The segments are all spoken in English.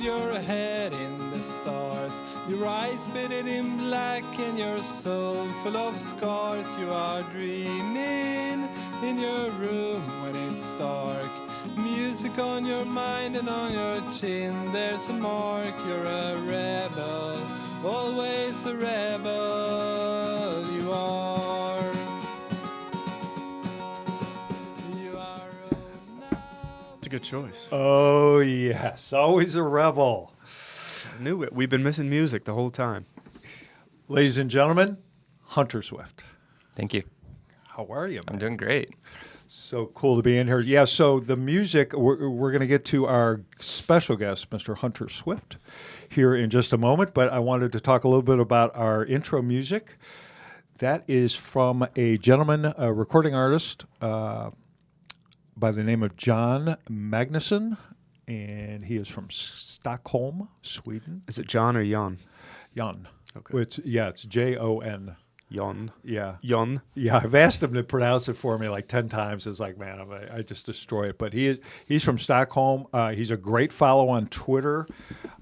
with your head in the stars. Your eyes beaded in black and your soul full of scars. You are dreaming in your room when it's dark. Music on your mind and on your chin, there's a mark. You're a rebel, always a rebel. You are. You are now. It's a good choice. Oh, yes. Always a rebel. I knew it. We've been missing music the whole time. Ladies and gentlemen, Hunter Swift. Thank you. How are you, man? I'm doing great. So cool to be in here. Yeah, so the music, we're going to get to our special guest, Mr. Hunter Swift, here in just a moment. But I wanted to talk a little bit about our intro music. That is from a gentleman, a recording artist by the name of John Magnusson, and he is from Stockholm, Sweden. Is it John or Jan? Jan. Okay. It's Jon. Jan. Yeah. Jan. Yeah, I've asked him to pronounce it for me like 10 times. It's like, man, I just destroy it. But he's from Stockholm. He's a great follow on Twitter.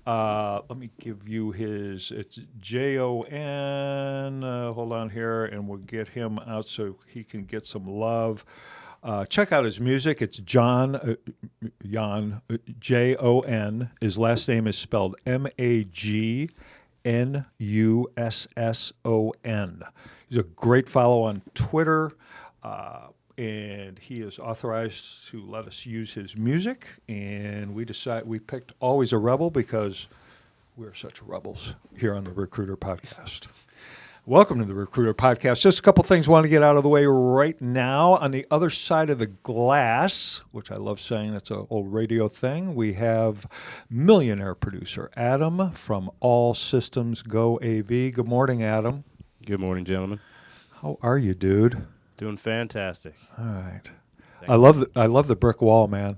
Let me give you his. It's Jon. Hold on here, and we'll get him out so he can get some love. Check out his music. It's Jon, Jon. His last name is spelled Magnuson. He's a great follow on Twitter, and he is authorized to let us use his music. And we picked Always a Rebel because we're such rebels here on the Recruiter Podcast. Welcome to the Recruiter Podcast. Just a couple things I want to get out of the way right now. On the other side of the glass, which I love saying, that's an old radio thing, we have millionaire producer Adam from All Systems Go AV. Good morning, Adam. Good morning, gentlemen. How are you, dude? Doing fantastic. All right. Thank I love the brick wall, man.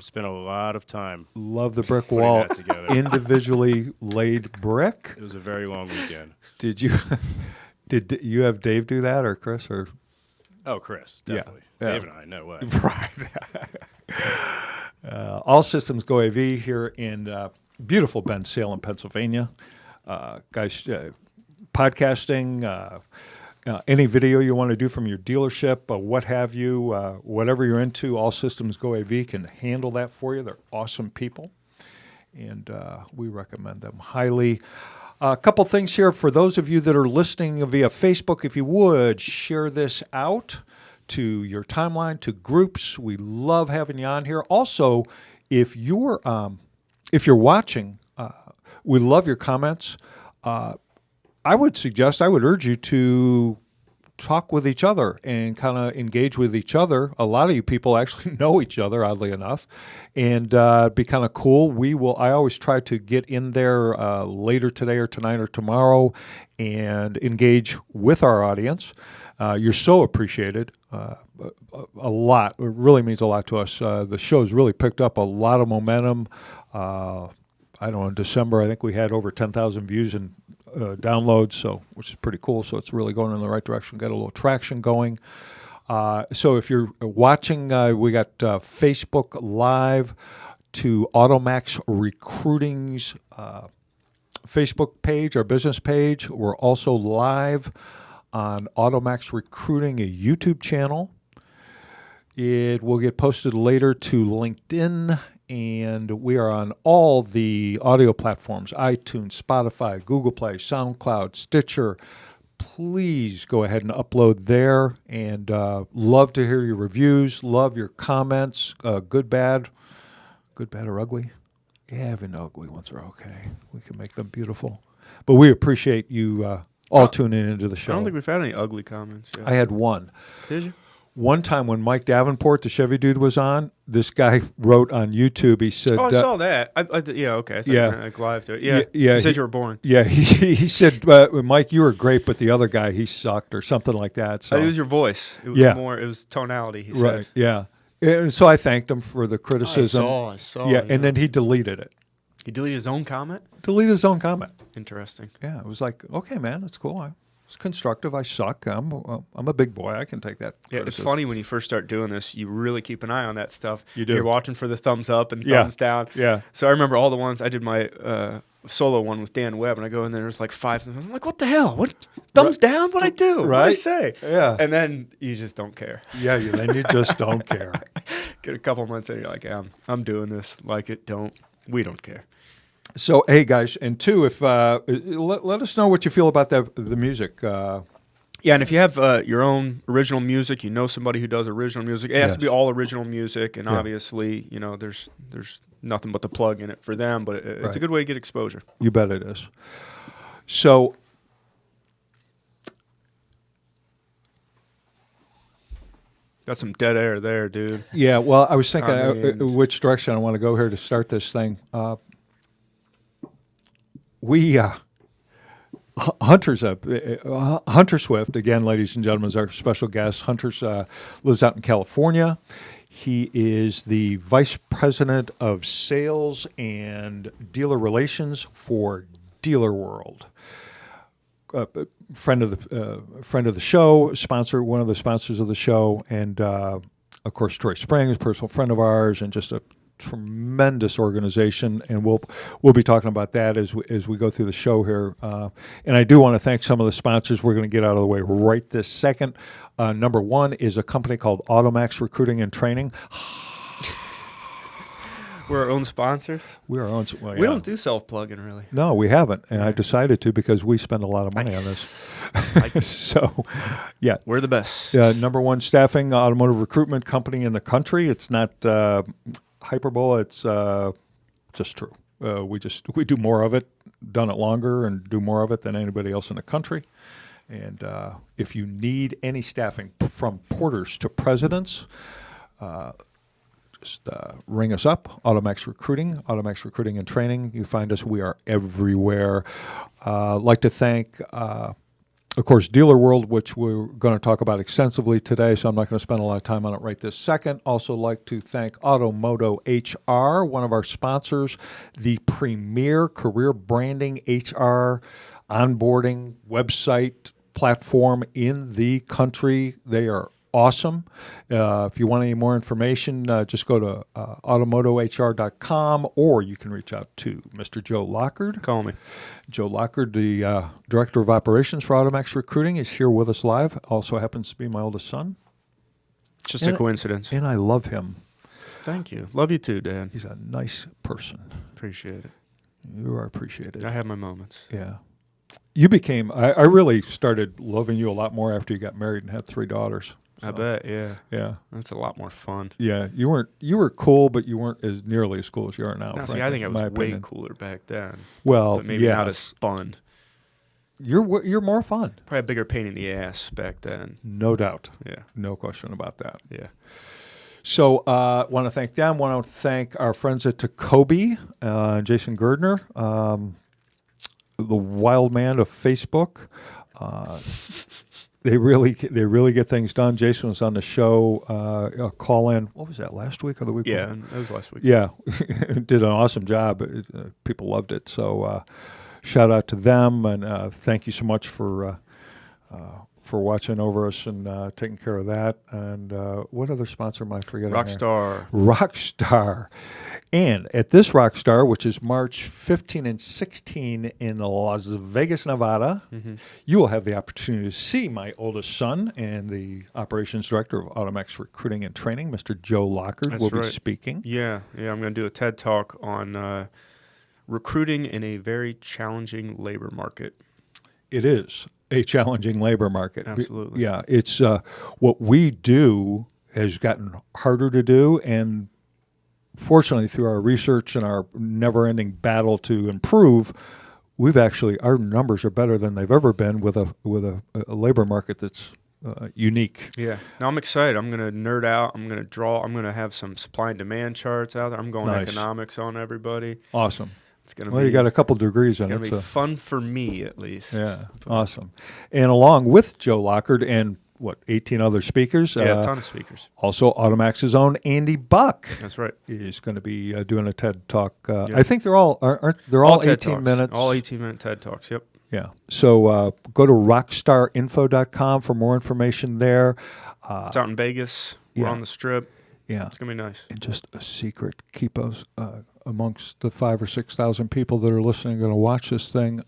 Spent a lot of time. Love the brick putting wall. that together. Individually laid brick. It was a very long weekend. Did you have Dave do that, or Chris, or? Oh, Chris, definitely. Yeah. Dave and I, no way. Right. All Systems Go AV here in beautiful Bensalem, Pennsylvania. Guys, podcasting, any video you want to do from your dealership, what have you, whatever you're into, All Systems Go AV can handle that for you. They're awesome people, and we recommend them highly. A couple things here for those of you that are listening via Facebook. If you would, share this out to your timeline, to groups. We love having you on here. Also, if you're watching, we love your comments. I would urge you to talk with each other and kind of engage with each other. A lot of you people actually know each other, oddly enough, and be kind of cool. I always try to get in there later today or tonight or tomorrow and engage with our audience. You're so appreciated. A lot. It really means a lot to us. The show's really picked up a lot of momentum. I don't know, in December, I think we had over 10,000 views and downloads, which is pretty cool. So it's really going in the right direction. Got a little traction going. So if you're watching, we got Facebook Live to AutoMax Recruiting's Facebook page, our business page. We're also live on AutoMax Recruiting, a YouTube channel. It will get posted later to LinkedIn, and we are on all the audio platforms, iTunes, Spotify, Google Play, SoundCloud, Stitcher. Please go ahead and upload there, and love to hear your reviews, love your comments, good, bad or ugly. Yeah, even ugly ones are okay. We can make them beautiful. But we appreciate you all tuning into the show. I don't think we've had any ugly comments yet. I had one. Did you? One time when Mike Davenport, the Chevy dude, was on, this guy wrote on YouTube, he said... Oh, I saw that. Yeah, okay. I thought you were like live to it. Yeah, yeah. You said you were boring. Yeah, he said, Mike, you were great, but the other guy, he sucked or something like that. So. It was your voice. It was it was tonality, he said. Right, yeah. And so I thanked him for the criticism. I saw. Yeah, and then he deleted it. He deleted his own comment? Deleted his own comment. Interesting. Yeah, it was like, okay, man, that's cool. It's constructive. I suck. I'm a big boy. I can take that. Yeah, it's funny when you first start doing this, you really keep an eye on that stuff. You do. You're watching for the thumbs up and thumbs down. Yeah. So I remember all the ones I did my solo one with Dan Webb, and I go in there, there's like 5. I'm like, what the hell? What thumbs down? What'd I do? Right. What'd I say? Yeah. And then you just don't care. Yeah, then you just don't care. Get a couple months in, you're like, yeah, I'm doing this. Like it, we don't care. So, hey guys, and two, if let us know what you feel about the music. Yeah, and if you have your own original music, you know somebody who does original music. It has to be all original music, and obviously, there's nothing but the plug in it for them. But it's a good way to get exposure. You bet it is. So, got some dead air there, dude. Yeah, well, I was thinking which direction I want to go here to start this thing. Hunter Swift, again, ladies and gentlemen, is our special guest. Hunter lives out in California. He is the Vice President of Sales and Dealer Relations for Dealer World. Friend of the show, one of the sponsors of the show, and of course Troy Springs, personal friend of ours, and just a tremendous organization, and we'll be talking about that as we go through the show here. And I do want to thank some of the sponsors we're going to get out of the way right this second. Number one is a company called AutoMax Recruiting and Training. We're our own sponsors. We're our own. Well, we don't do self-plugging, really. No, we haven't, and I decided to because we spend a lot of money on this. So, yeah, we're the best. Number one staffing automotive recruitment company in the country. It's not hyperbole. It's just true. We do more of it, done it longer, and do more of it than anybody else in the country. And if you need any staffing from porters to presidents, just ring us up, AutoMax Recruiting and Training. You find us. We are everywhere. Like to thank, of course, Dealer World, which we're going to talk about extensively today, so I'm not going to spend a lot of time on it right this second. Also like to thank Automotive HR, one of our sponsors, the premier career branding HR onboarding website platform in the country. They are awesome. If you want any more information, just go to automotohr.com, or you can reach out to Mr. Joe Lockard. Call me. Joe Lockard, the Director of Operations for AutoMax Recruiting, is here with us live. Also happens to be my oldest son. It's just a coincidence. And I love him. Thank you. Love you too, Dad. He's a nice person. Appreciate it. You are appreciated. I have my moments. Yeah. You became, I really started loving you a lot more after you got married and had 3 daughters. So, I bet, yeah. Yeah. That's a lot more fun. Yeah. You were cool, but you weren't as nearly as cool as you are now. No, see, I think I was way cooler back then. Well, but maybe not as fun. You're more fun. Probably a bigger pain in the ass back then. No doubt. Yeah. No question about that. Yeah. So want to thank them. Want to thank our friends at Tacoby, Jason Girdner, the wild man of Facebook. They really get things done. Jason was on the show. Call in. What was that? Last week or the week? Yeah, that was last week. Yeah, did an awesome job. People loved it. So shout out to them, and thank you so much for watching over us and taking care of that. And what other sponsor am I forgetting? Rockstar. And at this Rockstar, which is March 15 and 16 in Las Vegas, Nevada, you will have the opportunity to see my oldest son and the operations director of AutoMax Recruiting and Training, Mr. Joe Lockard, will be speaking. Yeah. I'm going to do a TED Talk on recruiting in a very challenging labor market. It is a challenging labor market. Absolutely. Yeah, it's what we do has gotten harder to do, and fortunately, through our research and our never-ending battle to improve, our numbers are better than they've ever been with a labor market that's unique. Yeah. Now I'm excited. I'm going to nerd out. I'm going to draw. I'm going to have some supply and demand charts out there. I'm going economics on everybody. Awesome. It's going to you got a couple degrees in it. It's going to be fun for me, at least. Yeah, awesome. And along with Joe Lockard and 18 other speakers? Yeah, a ton of speakers. Also, AutoMax's own Andy Buck. That's right. Is going to be doing a TED Talk. I think they're all 18 TED minutes. All 18-minute TED Talks, yep. Yeah. So go to rockstarinfo.com for more information there. It's out in Vegas. We're on the Strip. Yeah. It's going to be nice. And just a secret, keep us amongst the 5,000 or 6,000 people that are listening, going to watch this thing.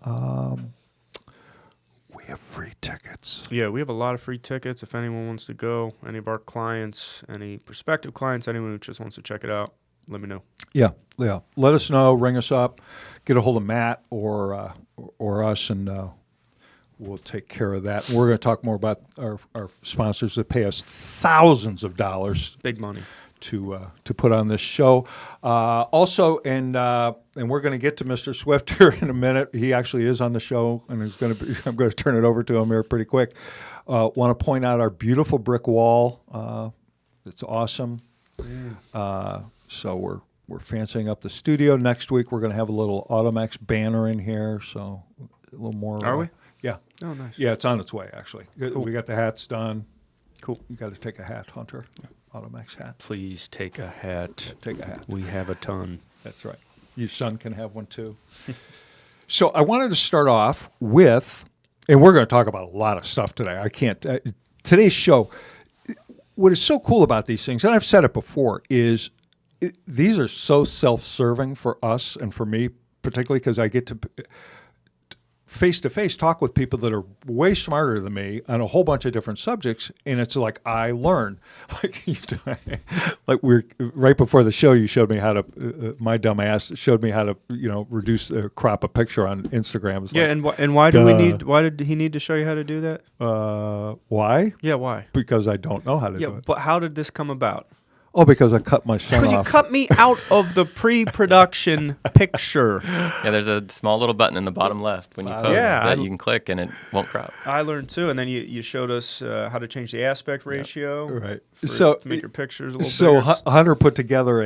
We have free tickets. Yeah, we have a lot of free tickets. If anyone wants to go, any of our clients, any prospective clients, anyone who just wants to check it out, let me know. Yeah. Let us know. Ring us up. Get a hold of Matt or us, and we'll take care of that. We're going to talk more about our sponsors that pay us thousands of dollars. Big money. To put on this show. Also, and we're going to get to Mr. Swift here in a minute. He actually is on the show, and I'm going to turn it over to him here pretty quick. Want to point out our beautiful brick wall. It's awesome. So we're fancying up the studio. Next week we're going to have a little AutoMax banner in here. So a little more. Are we? Yeah. Oh, nice. Yeah, it's on its way actually. Cool. We got the hats done. Cool. You got to take a hat, Hunter. AutoMax hat. Please take a hat. Take a hat. We have a ton. That's right. Your son can have one too. So I wanted to start off with, and we're going to talk about a lot of stuff today. I can't. Today's show, what is so cool about these things, and I've said it before, is these are so self-serving for us and for me, particularly because I get to face-to-face talk with people that are way smarter than me on a whole bunch of different subjects, and it's like I learn. Like we're right before the show, you showed me how to. My dumb ass showed me how to, reduce crop a picture on Instagram. It's Yeah, like, and why do we need? Why did he need to show you how to do that? why? Yeah, why? Because I don't know how to Yeah, do it. but how did this come about? Oh, because I cut my son Because you off. cut me out of the pre-production picture. Yeah, there's a small little button in the bottom left when you post that you can click and it won't crop. I learned too, and then you showed us how to change the aspect ratio, Right. to make your pictures a little So bigger. Hunter put together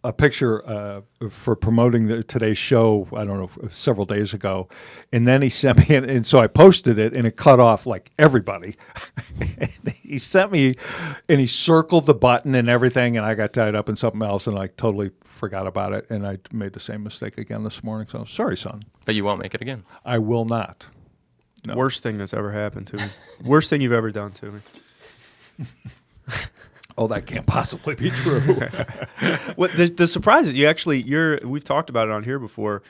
a picture for promoting today's show, I don't know, several days ago. And then he sent me, and so I posted it, and it cut off like everybody. And he sent me, and he circled the button and everything, and I got tied up in something else, and I totally forgot about it. And I made the same mistake again this morning. So sorry, son. But you won't make it again. I will not. No. Worst thing that's ever happened to me. Worst thing you've ever done to me. Oh, that can't possibly be true. Well, the surprise is we've talked about it on here before.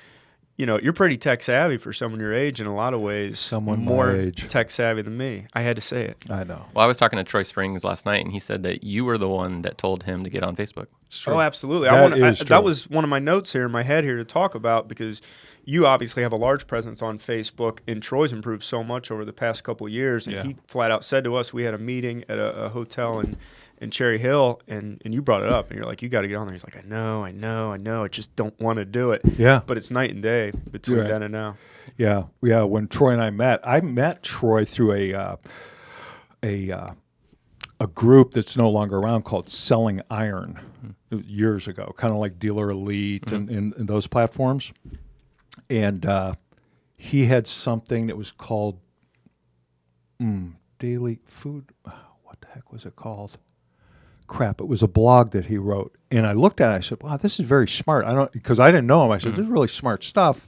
You're pretty tech savvy for someone your age in a lot of ways. Someone more my age. tech savvy than me. I had to say it. I know. Well, I was talking to Troy Springs last night, and he said that you were the one that told him to get on Facebook. Oh, absolutely. That that was one of my notes here in my head here to talk about, because you obviously have a large presence on Facebook, and Troy's improved so much over the past couple of years. And he flat out said to us, we had a meeting at a hotel in Cherry Hill, and you brought it up, and you're like, you got to get on there. He's like, I know, I just don't want to do it. Yeah. But it's night and day between Right. then and now. Yeah. When Troy and I met Troy through a group that's no longer around called Selling Iron years ago, kind of like Dealer Elite and those platforms. And he had something that was called Daily Food. What the heck was it called? Crap, it was a blog that he wrote. And I looked at it, I said, wow, this is very smart. Because I didn't know him. I said, this is really smart stuff.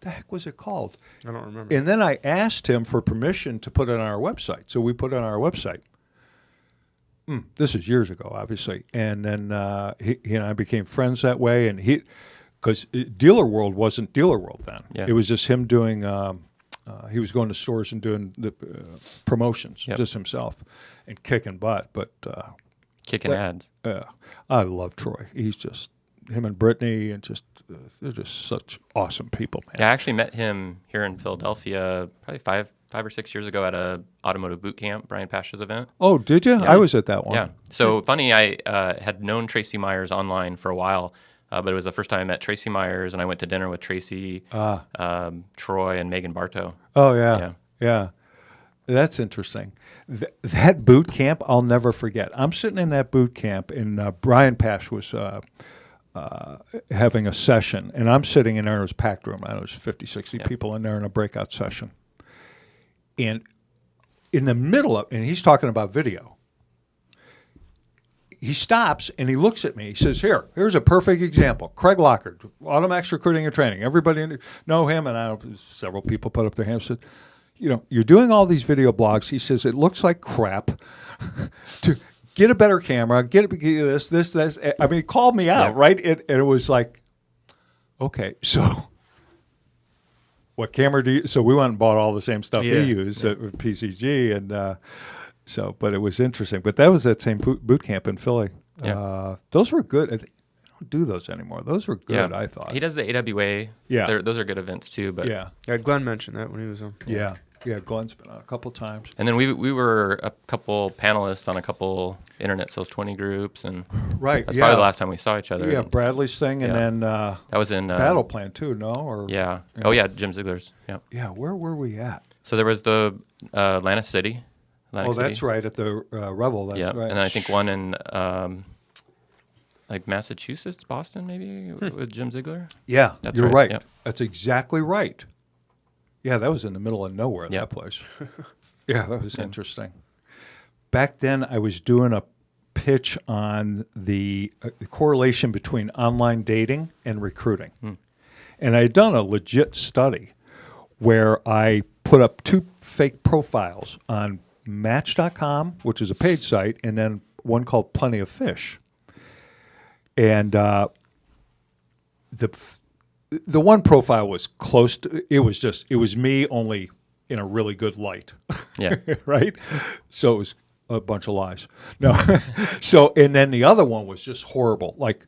The heck was it called? I don't remember. And then I asked him for permission to put it on our website. So we put it on our website. This is years ago, obviously. And then he and I became friends that way. And because Dealer World wasn't Dealer World then. Yeah. It was just him doing, he was going to stores and doing the promotions just himself and kicking butt. But Kicking ads. I love Troy. He's just, him and Brittany, and they're just such awesome people, man. Yeah, I actually met him here in Philadelphia probably five or 6 years ago at a Automotive boot camp, Brian Pash's event. Oh, did you? Yeah. I was at that one. Yeah. So funny, I had known Tracy Myers online for a while, but it was the first time I met Tracy Myers, and I went to dinner with Tracy, Troy, and Megan Bartow. Oh, yeah. That's interesting. That boot camp, I'll never forget. I'm sitting in that boot camp, and Brian Pash was having a session, and I'm sitting in there. It was a packed room. I don't know, it was 50, 60 people in there in a breakout session. And in the middle of, and he's talking about video, he stops and he looks at me. He says, here's a perfect example. Craig Lockard, AutoMax Recruiting and Training. Everybody know him, and several people put up their hands and said, you're doing all these video blogs. He says, it looks like crap. To get a better camera, get this. I mean, he called me out, right? And it was like, okay, so what camera do you? So we went and bought all the same stuff he used at PCG, and but it was interesting. But that was that same boot camp in Philly. Yeah. Those were good. I don't do those anymore. Those were good, I thought. He does the AWA. Yeah. Those are good events too. But yeah, Glenn mentioned that when he was on. Yeah. Yeah, Glenn's been on a couple times. And then we were a couple panelists on a couple Internet Sales 20 groups, and that's probably the last time we saw each other. Yeah, Bradley's thing, and then that was in Battle Plan too, no? Or Oh yeah, Jim Ziegler's. Yeah. Yeah, where were we at? So there was the Atlantic City. That's right, at the Revel. That's right. And I think one in like Massachusetts, Boston, maybe with Jim Ziegler. Yeah, that's you're right. Yep. That's exactly right. Yeah, that was in the middle of nowhere, that place. Yeah, that was interesting. Back then, I was doing a pitch on the correlation between online dating and recruiting. And I had done a legit study where I put up 2 fake profiles on Match.com, which is a paid site, and then one called Plenty of Fish. And the one profile was close to, it was me, only in a really good light. Yeah. Right? So it was a bunch of lies. No. And then the other one was just horrible, like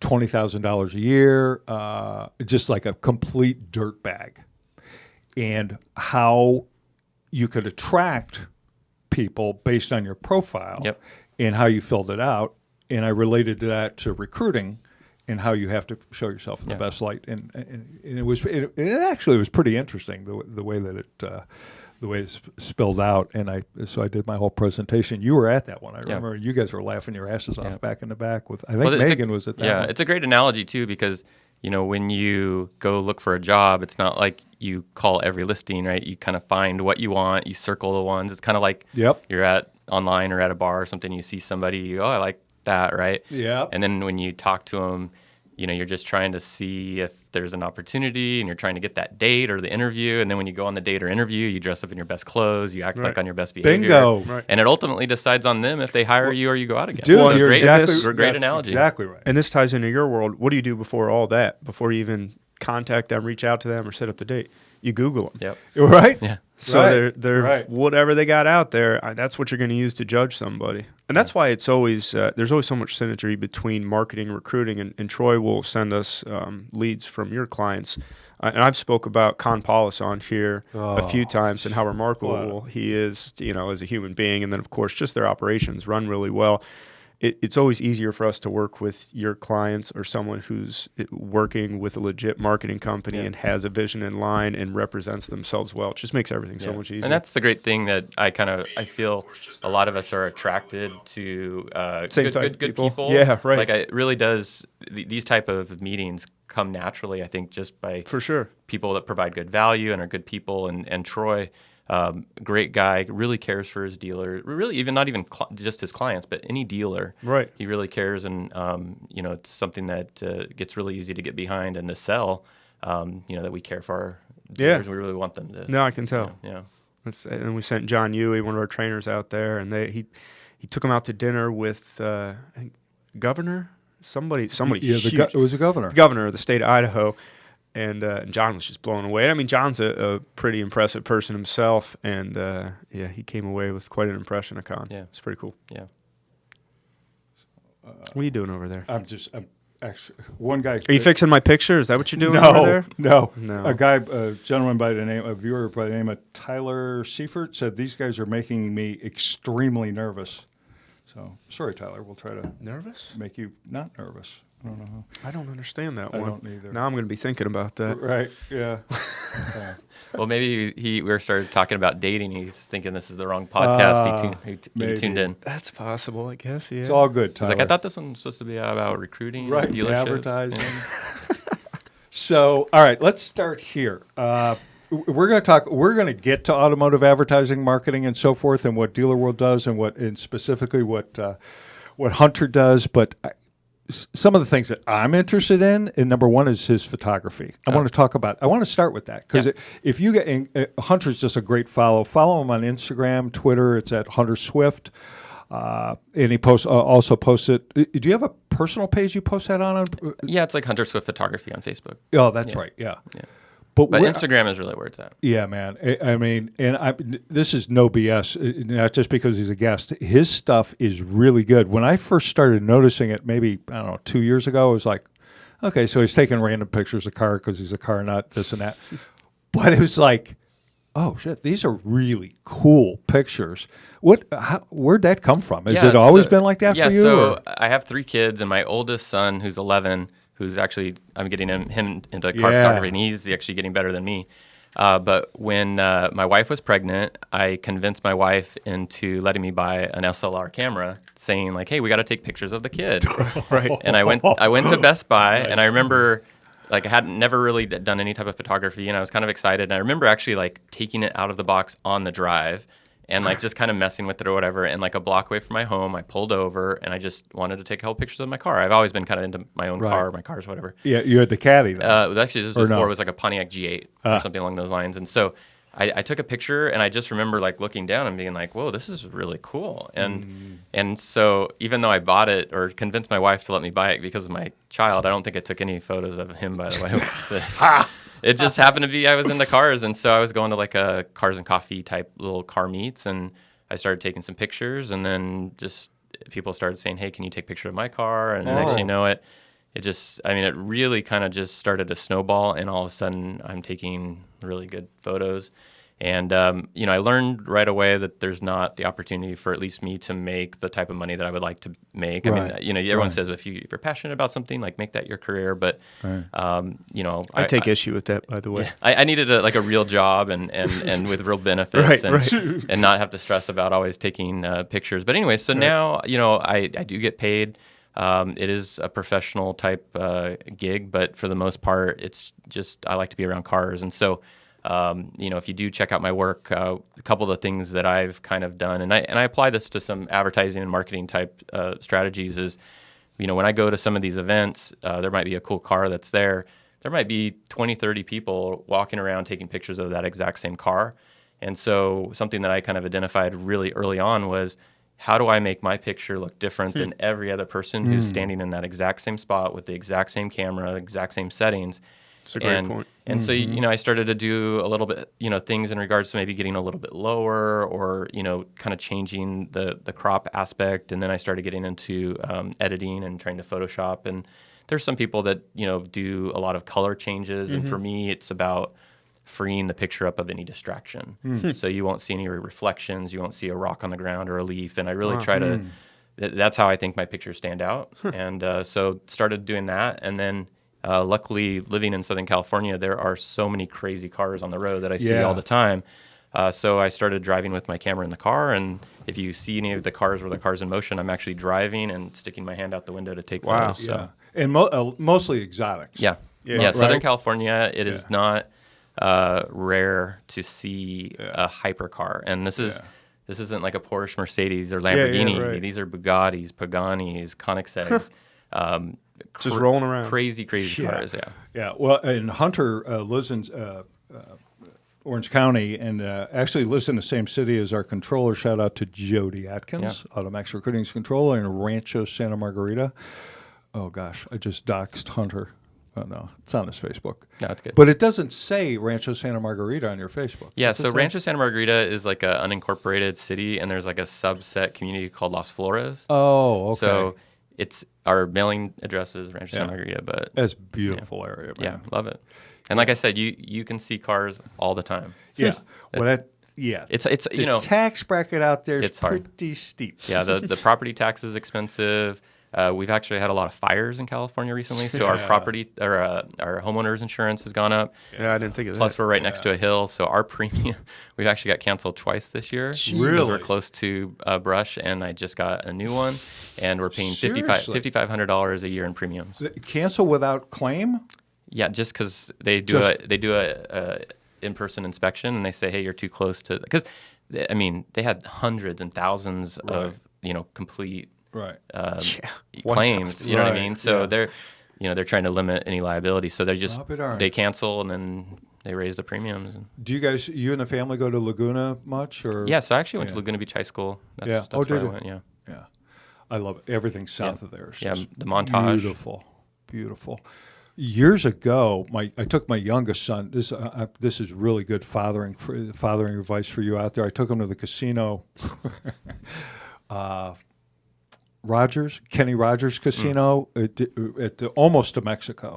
$20,000 a year, just like a complete dirtbag. And how you could attract people based on your profile and how you filled it out. And I related that to recruiting and how you have to show yourself in the best light, and it actually was pretty interesting the way that it spilled out, and I did my whole presentation. You were at that one, I remember. You guys were laughing your asses off back in the back with. I think Megan was at that. Yeah, one. It's a great analogy too, because when you go look for a job, it's not like you call every listing, right? You kind of find what you want, you circle the ones. It's kind of like you're at online or at a bar or something. You see somebody, I like that, right? Yeah. And then when you talk to them, you're just trying to see if there's an opportunity, and you're trying to get that date or the interview. And then when you go on the date or interview, you dress up in your best clothes, you act like on your best behavior. Bingo. Right. And it ultimately decides on them if they hire you or you go out again. Dude, so you're great analogy. Exactly right. And this ties into your world. What do you do before all that? Before you even contact them, reach out to them, or set up the date? You Google them. Yep. Right? Yeah. So they're whatever they got out there, that's what you're going to use to judge somebody. And that's why it's always there's always so much synergy between marketing and recruiting. And Troy will send us leads from your clients. And I've spoke about Con Paulus on here a few times and how remarkable he is, as a human being. And then, of course, just their operations run really well. It's always easier for us to work with your clients or someone who's working with a legit marketing company and has a vision in line and represents themselves well. It just makes everything so much easier. And that's the great thing that I feel a lot of us are attracted to good people. Yeah, right. Like it really does. These type of meetings come naturally, I think, just by for sure people that provide good value and are good people. And Troy. Great guy, really cares for his dealer. Really, even not even just his clients, but any dealer. Right. He really cares, and it's something that gets really easy to get behind and to sell. That we care for our dealers. We really want them to. No, I can tell. Yeah. And we sent John Huey, one of our trainers, out there, and he took him out to dinner with I think governor, somebody. Yeah, it was a governor. The governor of the state of Idaho. And John was just blown away. I mean, John's a pretty impressive person himself, and he came away with quite an impression of Con. Yeah, it's pretty cool. Yeah. What are you doing over there? I'm actually one guy. Are you fixing my picture? Is that what you're doing over there? No. A gentleman a viewer by the name of Tyler Seifert said these guys are making me extremely nervous. So sorry, Tyler. We'll try to make you not nervous. I don't know. I don't understand that one. I don't either. Now I'm going to be thinking about that. Right, yeah. Well, maybe we started talking about dating. He's thinking this is the wrong podcast. He tuned in. That's possible, I guess, yeah. It's all good, Tyler. He's like, I thought this one was supposed to be about recruiting, right, dealerships. Advertising. So, all right, let's start here. We're going to get to automotive advertising, marketing, and so forth, and what Dealer World does, and specifically what what Hunter does, but some of the things that I'm interested in, and number one is his photography. I want to start with that because if you get, Hunter's just a great follow. Follow him on Instagram, Twitter. It's at Hunter Swift. And he also posts it. Do you have a personal page you post that on? Yeah, it's like Hunter Swift Photography on Facebook. Oh, that's right. Yeah. But Instagram is really where it's at. Yeah, man. I mean, this is no BS, not just because he's a guest. His stuff is really good. When I first started noticing it, maybe, 2 years ago, I was like, okay, so he's taking random pictures of car because he's a car nut, this and that. But it was like, oh, shit, these are really cool pictures. Where'd that come from? Has it always been like that for you? Yeah, so I have 3 kids, and my oldest son, who's 11, who's actually, I'm getting him into car photography, and he's actually getting better than me. But when my wife was pregnant, I convinced my wife into letting me buy an SLR camera, saying like, "Hey, we got to take pictures of the kid." Right. And I went to Best Buy, and I remember like I had never really done any type of photography, and I was kind of excited. And I remember actually like taking it out of the box on the drive and like just kind of messing with it or whatever. And like a block away from my home, I pulled over and I just wanted to take a couple pictures of my car. I've always been kind of into my own car, my cars, whatever. Yeah, you had the Caddy though. Actually, this was before it was like a Pontiac G8 or something along those lines. And so I took a picture, and I just remember like looking down and being like, "Whoa, this is really cool." And so even though I bought it or convinced my wife to let me buy it because of my child, I don't think I took any photos of him, by the way. It just happened to be I was into cars, and so I was going to like a cars and coffee type little car meets, and I started taking some pictures, and then just people started saying, "Hey, can you take a picture of my car?" And the next thing you know it really kind of just started to snowball, and all of a sudden I'm taking really good photos. And, I learned right away that there's not the opportunity for at least me to make the type of money that I would like to make. Right. I mean, everyone says if you're passionate about something, like make that your career. But, I take issue with that, by the way. I needed a real job and with real benefits and not have to stress about always taking pictures. But anyway, so now, I do get paid. It is a professional type gig, but for the most part, it's just I like to be around cars. And so, if you do check out my work, a couple of the things that I've kind of done, and I apply this to some advertising and marketing type strategies is, when I go to some of these events, there might be a cool car that's there. There might be 20, 30 people walking around taking pictures of that exact same car. And so something that I kind of identified really early on was, how do I make my picture look different than every other person who's standing in that exact same spot with the exact same camera, exact same settings? That's a great point. And so, I started to do a little bit, things in regards to maybe getting a little bit lower or, kind of changing the crop aspect. And then I started getting into editing and trying to Photoshop. And there's some people that, do a lot of color changes. And for me, it's about freeing the picture up of any distraction. So you won't see any reflections. You won't see a rock on the ground or a leaf. And I really try to, that's how I think my pictures stand out. And so started doing that. And then luckily living in Southern California, there are so many crazy cars on the road that I see all the time. So I started driving with my camera in the car. And if you see any of the cars where the car's in motion, I'm actually driving and sticking my hand out the window to take photos. So. And mostly exotics. Yeah. Southern California, it is not rare to see a hypercar, and this isn't like a Porsche, Mercedes, or Lamborghini. These are Bugattis, Paganis, Koenigseggs, just rolling around, crazy cars. Yeah. Well, and Hunter lives in Orange County, and actually lives in the same city as our controller. Shout out to Jody Atkins, AutoMax Recruiting's controller in Rancho, Santa Margarita. Oh gosh, I just doxed Hunter. Oh, no, it's on his Facebook. No, it's good. But it doesn't say Rancho Santa Margarita on your Facebook. Yeah, so Rancho Santa Margarita is like an unincorporated city, and there's like a subset community called Las Flores. Oh, okay. So it's our mailing address is Rancho Santa Margarita, but that's a beautiful area, man. Yeah, love it. And like I said, you can see cars all the time. Yeah. Well, it's the tax bracket out there is pretty steep. Yeah, the property tax is expensive. We've actually had a lot of fires in California recently, so our property or our homeowners insurance has gone up. Yeah, I didn't think of that. Plus, we're right next to a hill, so our premium we've actually got canceled twice this year. Really? We're close to brush, and I just got a new one, and we're paying $5,500 a year in premiums. Cancel without claim? Yeah, just because they do a in-person inspection, and they say, hey, you're too close to, because I mean they had hundreds and thousands of complete Right. claims. You know what I mean? So yeah. they're trying to limit any liability. So Darn. they cancel and then they raise the premiums. Do you and the family go to Laguna much? Or Yeah, so I actually went to Laguna Beach High School. That's where I went, yeah. Yeah. I love it. Everything south of there is just the montage. Beautiful. Years ago, I took my youngest son. This is really good fathering advice for you out there. I took him to the casino, Kenny Rogers Casino, almost to Mexico,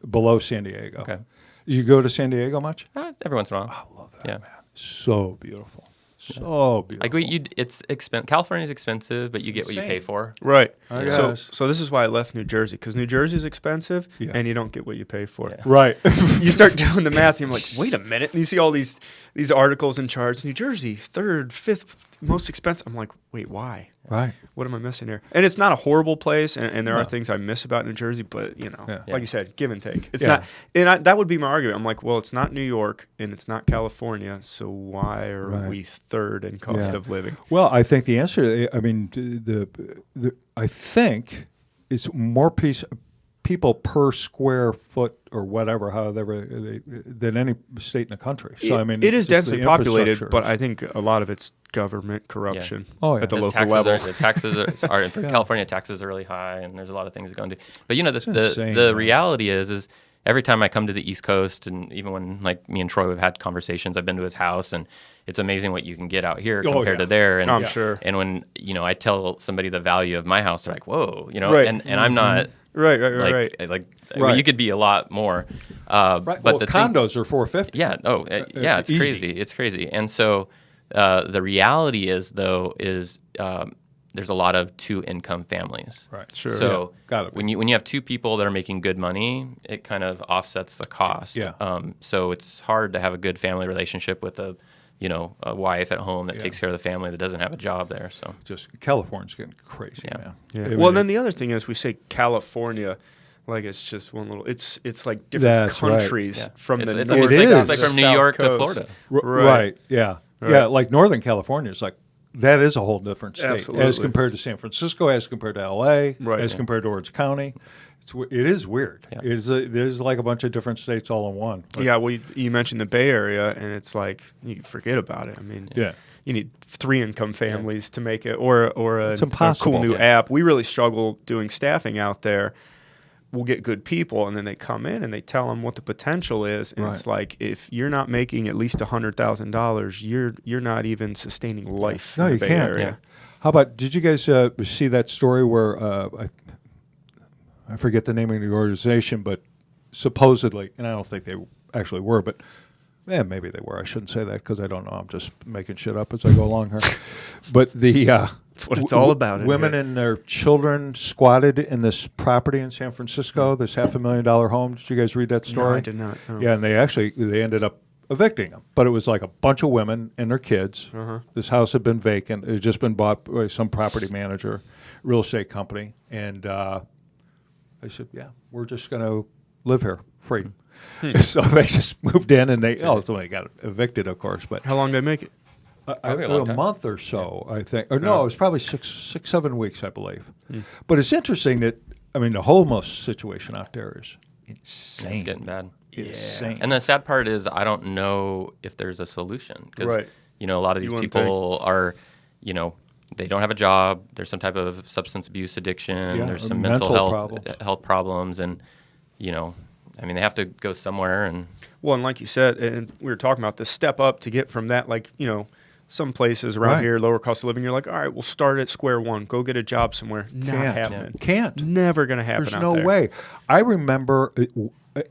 below San Diego. Okay. You go to San Diego much? Every once in a while. I love that, man. So beautiful. So beautiful. Like it's expensive. California's expensive, but you get what you pay for. Right. So this is why I left New Jersey, because New Jersey's expensive and you don't get what you pay for. Yeah. Right. You start doing the math, and you're like, wait a minute. And you see all these articles and charts. New Jersey, 3rd, 5th most expensive. I'm like, wait, why? Right. What am I missing here? And it's not a horrible place, and there are things I miss about New Jersey, but like you said, give and take. It's not, and that would be my argument. I'm like, well, it's not New York and it's not California, so why are we 3rd in cost of living? Well, I think the answer. I mean, I think it's more people per square foot or whatever, however, than any state in the country. So I mean, it is densely populated, infrastructure. but I think a lot of it's government corruption at the local taxes level. The taxes are in California. Taxes are really high, and there's a lot of things that go into. But the reality is every time I come to the East Coast, and even when like me and Troy have had conversations, I've been to his house, and it's amazing what you can get out here compared to there. And I'm sure. And when I tell somebody the value of my house, they're like, "Whoa," and I'm not. Right. Well, you could be a lot more. But the condos are $450. Yeah. Oh, it's easy. crazy. It's crazy. And so the reality is there's a lot of 2-income families. Right. Sure. So Got it. when you have 2 people that are making good money, it kind of offsets the cost. Yeah. So it's hard to have a good family relationship with a wife at home that takes care of the family that doesn't have a job there. So just California's getting crazy, man. Yeah. Well, then the other thing is we say California, like it's just one little. It's like different countries from the it's north. It's like from New York to Florida. Right. Yeah. Right. Yeah. Like Northern California is like that is a whole different state as compared to San Francisco, as compared to L.A., as compared to Orange County. It is weird. Yeah. There's like a bunch of different states all in one. But well, you mentioned the Bay Area, and it's like you forget about it. I mean, you need 3-income families to make it, or a cool new app. We really struggle doing staffing out there. We'll get good people, and then they come in and they tell them what the potential is, and it's like if you're not making at least $100,000, you're not even sustaining life. No, in the you Bay can't. Area. Yeah. How about? Did you guys see that story where I forget the name of the organization, but supposedly, and I don't think they actually were, but maybe they were. I shouldn't say that because I don't know. I'm just making shit up as I go along here. But that's what it's all about. Women and their children squatted in this property in San Francisco, this $500,000 home. Did you guys read that story? No, I did not. No. Yeah, and they ended up evicting them. But it was like a bunch of women and their kids. This house had been vacant. It had just been bought by some property manager, real estate company. And I said, we're just going to live here free. So they just moved in, and they ultimately got evicted, of course. But how long did they make it? A month or so, I think. Or no, it was probably 7 weeks, I believe. But it's interesting that, I mean, the homeless situation out there is insane. It's getting bad. Insane. And the sad part is I don't know if there's a solution. Because, a lot of these people are, they don't have a job. There's some type of substance abuse addiction. There's some mental health problems. And, they have to go somewhere. And like you said, and we were talking about this step up to get from that, some places around here, lower cost of living, you're like, all right, we'll start at square one. Go get a job somewhere. Not happening. Can't. Never going to happen There's out no there. way. I remember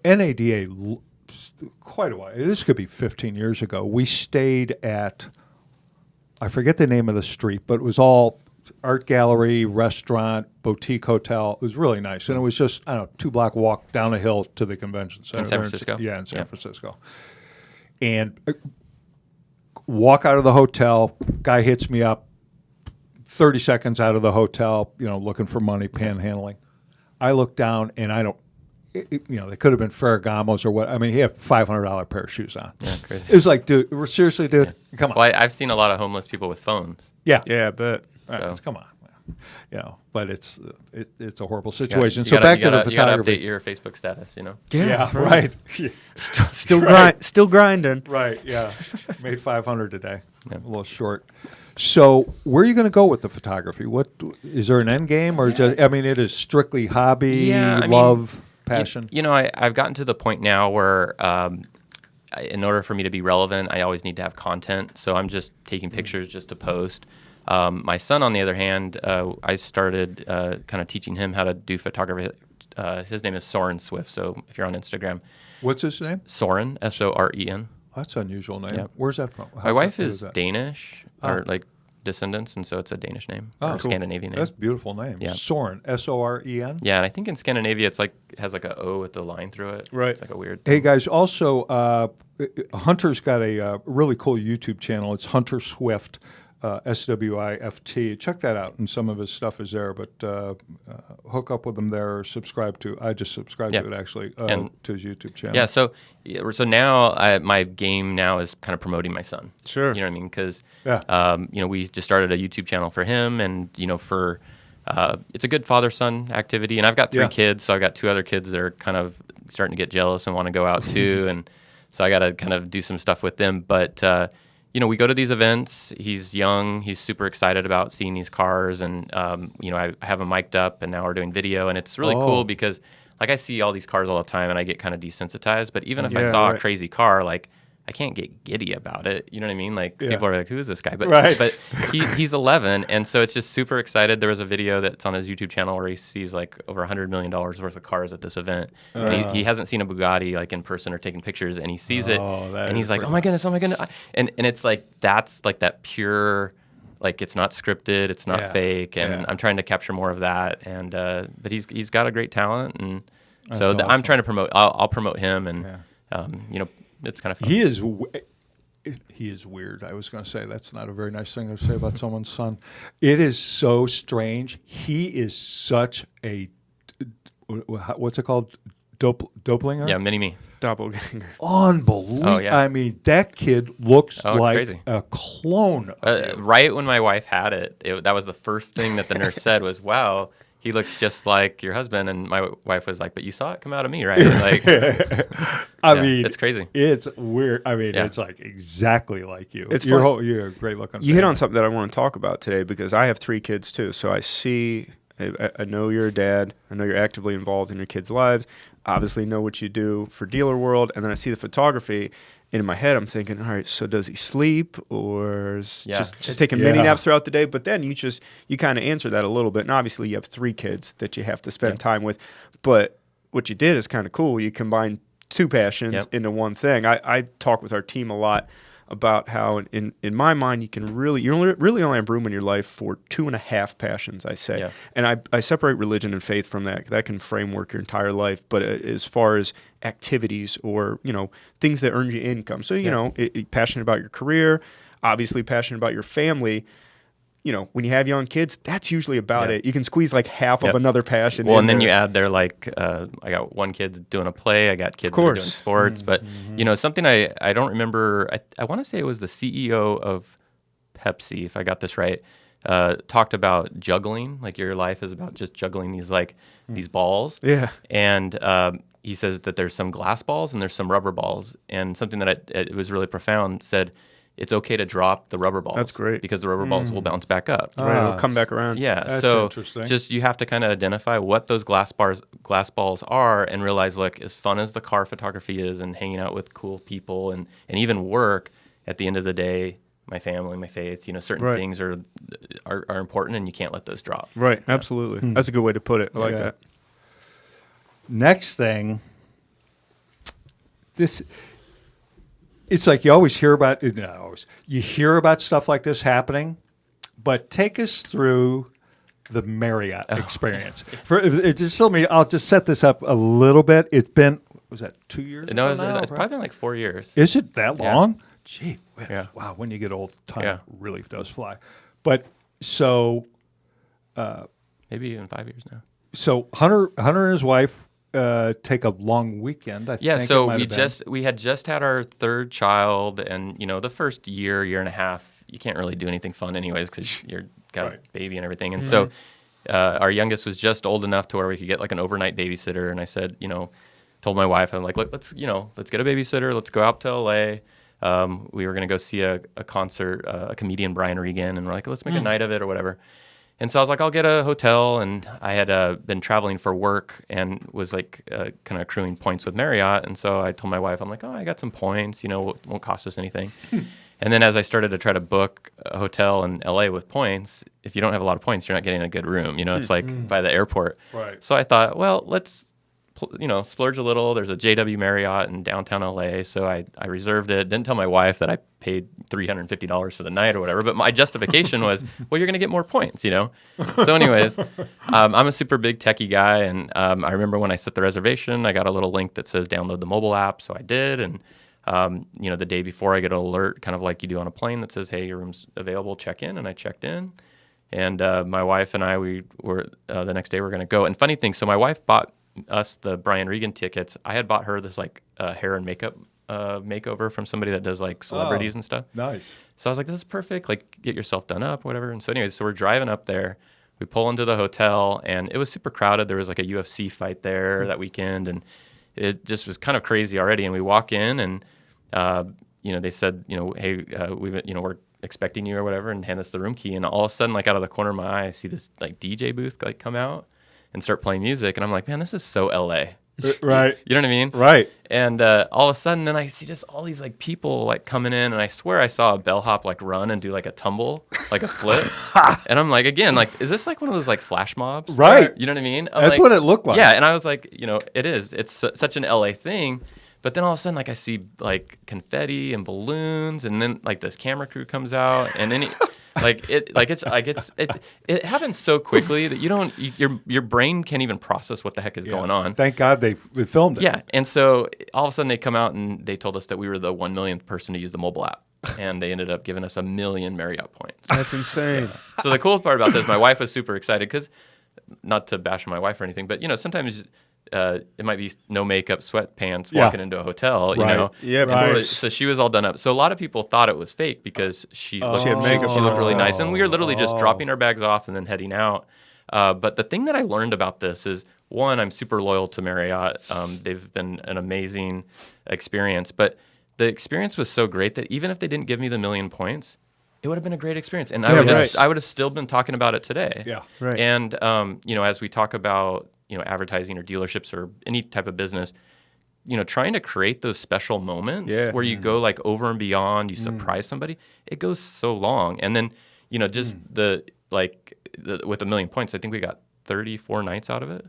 NADA quite a while. This could be 15 years ago. We stayed at, I forget the name of the street, but it was all art gallery, restaurant, boutique hotel. It was really nice. And it was just, 2-block walk down a hill to the convention center. In San Francisco? In San Francisco. And walk out of the hotel, guy hits me up, 30 seconds out of the hotel, looking for money, panhandling. I look down, and I don't, they could have been Ferragamos or what. I mean, he had $500 pair of shoes on. Yeah, crazy. It was like, dude, seriously, dude, come on. Well, I've seen a lot of homeless people with phones. Yeah. Yeah, I bet. Right, come on. but it's a horrible situation. You So gotta, back you to gotta, the you gotta photography. update your Facebook status. Yeah, right. Still grinding. Right, yeah. Made 500 today. Yeah. A little short. So where are you going to go with the photography? What is there an end game, or just, I mean, it is strictly hobby, love, passion? I've gotten to the point now where in order for me to be relevant, I always need to have content. So I'm just taking pictures just to post. My son, on the other hand, I started kind of teaching him how to do photography. His name is Soren Swift. So if you're on Instagram, What's his name? Soren, Soren. That's an unusual name. Yep. Where's that from? My wife is that? Danish, or like descendants, and so it's a Danish name, or cool. Scandinavian name. That's a beautiful name. Yeah. Soren, Soren. Yeah, and I think in Scandinavia it's like has like a O with the line through it. Right. It's like a weird. Hey guys, also Hunter's got a really cool YouTube channel. It's Hunter Swift, SWIFT. Check that out, and some of his stuff is there. But hook up with him there, or subscribe to. I just subscribed to it actually, And- to his YouTube channel. Yeah, so now my game now is kind of promoting my son. Sure. You know what I mean? Because Yeah. we just started a YouTube channel for him, and for it's a good father-son activity. And I've got 3 Yeah. kids, so I've got 2 other kids that are kind of starting to get jealous and want to go out too, and so I got to kind of do some stuff with them. But we go to these events. He's young. He's super excited about seeing these cars, and I have him mic'd up, and now we're doing video, and it's really cool because like I see all these cars all the time, and I get kind of desensitized. But even if I saw a crazy car, like I can't get giddy about it. You know what I mean? Like people are like, "Who is this guy?" But but he's 11, and so it's just super excited. There was a video that's on his YouTube channel where he sees like over $100 million worth of cars at this event, and he hasn't seen a Bugatti like in person or taking pictures, and he sees it, and he's like, "Oh my goodness, and it's like that's like that pure. Like it's not scripted, it's not fake, and I'm trying to capture more of that. And but he's got a great talent, and so awesome. I'm trying to promote. I'll promote him, and it's kind of fun. He is weird. I was going to say that's not a very nice thing to say about someone's son. It is so strange. He is such a what's it called? Doppelganger? Yeah, mini me. Doppelganger. Unbelievable. Oh, yeah. I mean, that kid looks like crazy. a clone. Right when my wife had it, that was the first thing that the nurse said was, "Wow, he looks just like your husband." And my wife was like, "But you saw it come out of me, right?" Like, I mean, it's crazy. It's weird. I mean, Yeah. it's like exactly like you. It's you're funny. you're a great looking. You hit on something that I want to talk about today because I have 3 kids too. So I know you're a dad. I know you're actively involved in your kids' lives. Obviously know what you do for Dealer World. And then I see the photography. And in my head, I'm thinking, all right, so does he sleep or is just taking mini naps throughout the day? But then you kind of answer that a little bit. And obviously you have 3 kids that you have to spend time with. But what you did is kind of cool. You combined 2 passions into one thing. I talk with our team a lot about how in my mind you really only have room in your life for 2.5 passions, I say. Yeah. And I separate religion and faith from that. That can framework your entire life. But as far as activities or things that earn you income, so passionate about your career, obviously passionate about your family. When you have young kids, that's usually about it. You can squeeze like half of another passion. Well, in and then there. you add there like I got one kid doing a play, I got kids that are doing sports, but something I don't remember. I want to say it was the CEO of Pepsi, if I got this right, talked about juggling. Like your life is about just juggling these balls. Yeah. And he says that there's some glass balls and there's some rubber balls, and something that it was really profound said. It's okay to drop the rubber balls. That's great. Because the rubber balls will bounce back up. Right, it'll come back around. Yeah, That's so interesting. just you have to kind of identify what those glass balls are, and realize, look, as fun as the car photography is, and hanging out with cool people, and even work, at the end of the day, my family, my faith, certain things are important, and you can't let those drop. Right, absolutely. That's a good way to put it. I like that. Next thing, it's like you always hear about you hear about stuff like this happening, but take us through the Marriott experience. I'll just set this up a little bit. It's been, was that 2 years? No, ago now, it's probably been like 4 years. Is it that Yeah. long? Gee, Yeah. wow! When you get old, time Yeah. really does fly. But so Maybe even 5 years now. So Hunter and his wife take a long weekend. I think So it might have been. we had just had our 3rd child, and the first year and a half, you can't really do anything fun anyways because you're got a baby and everything. And so our youngest was just old enough to where we could get like an overnight babysitter. And I said, told my wife, I'm like, look, let's get a babysitter. Let's go out to LA. We were going to go see a concert, a comedian, Brian Regan, and we're like, let's make a night of it or whatever. And so I was like, I'll get a hotel. And I had been traveling for work and was like kind of accruing points with Marriott. And so I told my wife, I'm like, I got some points, won't cost us anything. And then as I started to try to book a hotel in LA with points, if you don't have a lot of points, you're not getting a good room. It's like by the airport. Right. So I thought, well, let's splurge a little. There's a JW Marriott in downtown LA. So I reserved it. Didn't tell my wife that I paid $350 for the night or whatever. But my justification was, well, you're going to get more points, So anyways, I'm a super big techie guy. And I remember when I set the reservation, I got a little link that says download the mobile app. So I did. And, the day before I get an alert, kind of like you do on a plane that says, hey, your room's available, check in. And I checked in. And my wife and I, we were the next day we were going to go. And funny thing, so my wife bought us the Brian Regan tickets. I had bought her this like hair and makeup makeover from somebody that does like celebrities and stuff. Nice. So I was like, this is perfect. Like, get yourself done up, whatever. And so anyways, so we're driving up there. We pull into the hotel, and it was super crowded. There was like a UFC fight there that weekend, and it just was kind of crazy already. And we walk in, and they said, hey, we're expecting you or whatever, and hand us the room key. And all of a sudden, like out of the corner of my eye, I see this like DJ booth like come out and start playing music. And I'm like, man, this is so LA. Right. You know what I mean? Right. And all of a sudden, then I see just all these like people like coming in, and I swear I saw a bellhop like run and do like a tumble, like a flip. And I'm like, again, like, is this like one of those like flash mobs? Right. You know what I mean? That's like, what it looked like. Yeah. And I was like, it is. It's such an LA thing. But then all of a sudden, like I see like confetti and balloons, and then like this camera crew comes out, and then it happens so quickly that your brain can't even process what the heck is going on. Thank God they filmed it. Yeah, and so all of a sudden they come out and they told us that we were the 1 millionth person to use the mobile app, and they ended up giving us 1 million Marriott points. That's insane. So the cool part about this, my wife was super excited because, not to bash on my wife or anything, but sometimes. It might be no makeup, sweatpants, walking into a hotel, Yeah, right. So she was all done up. So a lot of people thought it was fake because she looked really nice. And we were literally just dropping our bags off and then heading out. But the thing that I learned about this is, one, I'm super loyal to Marriott. They've been an amazing experience. But the experience was so great that even if they didn't give me the 1 million points, it would have been a great experience. And I would have still been talking about it today. Yeah. Right. And, as we talk about, advertising or dealerships or any type of business, trying to create those special moments where you go like over and beyond, you surprise somebody, it goes so long. And then, just with 1 million points, I think we got 34 nights out of it.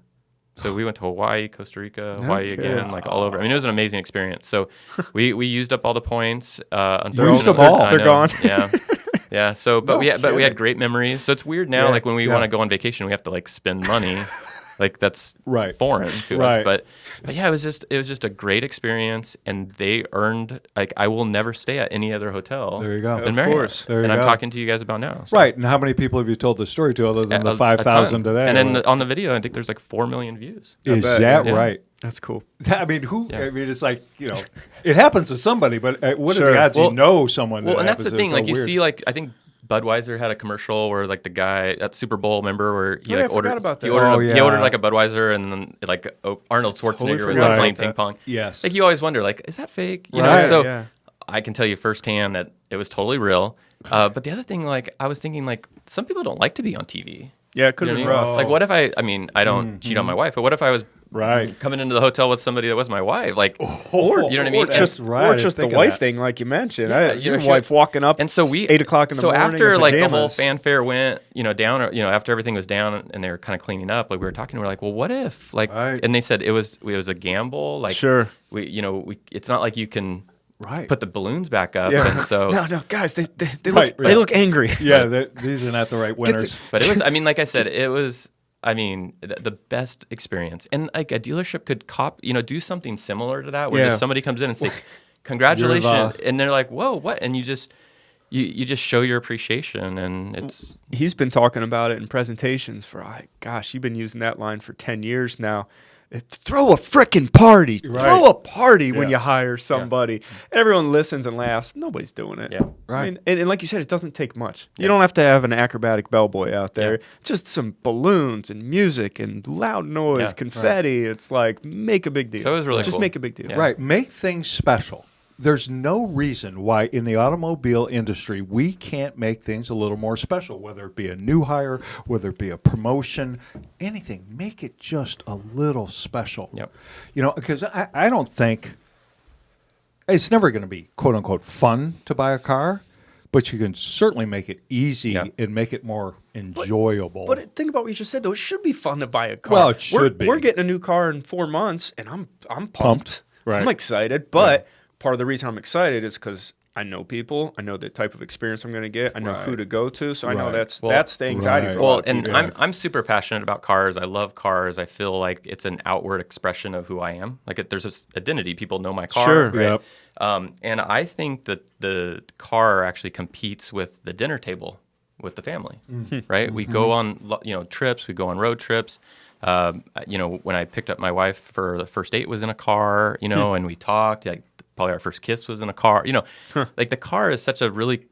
So we went to Hawaii, Costa Rica, Hawaii again, like all over. I mean, it was an amazing experience. So we used up all the points. Unfortunately, used them all. They're gone. Yeah. Yeah. So, but we had great memories. So it's weird now, like when we want to go on vacation, we have to like spend money. Like that's foreign to us, but yeah, it was just a great experience, and they earned like I will never stay at any other hotel. There you go, in Marriott. And I'm talking to you guys about now. So. Right, and how many people have you told this story to other than the 5,000 today? And then on the video, I think there's like 4 million views. Is that right? That's cool. I mean, I mean, it's like it happens to somebody, but what are the odds you know someone? Well, and that's the thing. Like you see, like I think. Budweiser had a commercial where like the guy at Super Bowl, remember, where he ordered like a Budweiser, and then like Arnold Schwarzenegger was like playing ping pong. Yes, like you always wonder, like, is that fake? You know, so I can tell you firsthand that it was totally real. But the other thing, like I was thinking, like some people don't like to be on TV. Yeah, it could have been rough. Like what if I mean, I don't cheat on my wife, but what if I was coming into the hotel with somebody that was my wife, like, or you know what I mean, or just the wife thing, like you mentioned. Your wife walking up, and so 8 o'clock in the morning. So after like the whole fanfare went, down, or after everything was down, and they were kind of cleaning up, like we were talking, we're like, well, what if, like, and they said it was a gamble, like, it's not like you can. Put the balloons back up. Yeah. And so no, guys, they look angry. Yeah, these are not the right winners. But it was. I mean, like I said, it was. I mean, the best experience, and like a dealership could do something similar to that, where just somebody comes in and say, "Congratulations," and they're like, "Whoa, what?" And you just just show your appreciation, and it's. He's been talking about it in presentations for, gosh, you've been using that line for 10 years now. throw a frickin' party. Right. Throw a party when Yeah. you hire somebody. Everyone listens and laughs. Nobody's doing it. Yeah. Right. I mean, and like you said, it doesn't take much. You don't have to have an acrobatic bellboy out there. Yeah. Just some balloons and music and loud noise, Yeah. confetti. It's like, make a big deal. So it was really Just cool. make a big deal. Yeah. Right. Make things special. There's no reason why in the automobile industry we can't make things a little more special, whether it be a new hire, whether it be a promotion, anything. Make it just a little special. Yep. You know, because I don't think it's never going to be quote unquote fun to buy a car, but you can certainly make it easy Yeah. and make it more enjoyable. But think about what you just said, though. It should be fun to buy a car. Well, it should be. We're getting a new car in 4 months, and I'm pumped. Right. I'm excited. But part of the reason I'm excited is because I know people. I know the type of experience I'm going to get. I know who to go to. So I know Right. that's the anxiety Right. for a Well, lot of and people. I'm super passionate about cars. I love cars. I feel like it's an outward expression of who I am. Like there's this identity. People know my car. Sure. Right? Yep. And I think that the car actually competes with the dinner table with the family. Right? We go on trips. We go on road trips. When I picked up my wife for the first date was in a car. And we talked. Like probably our first kiss was in a car. Like the car is such a really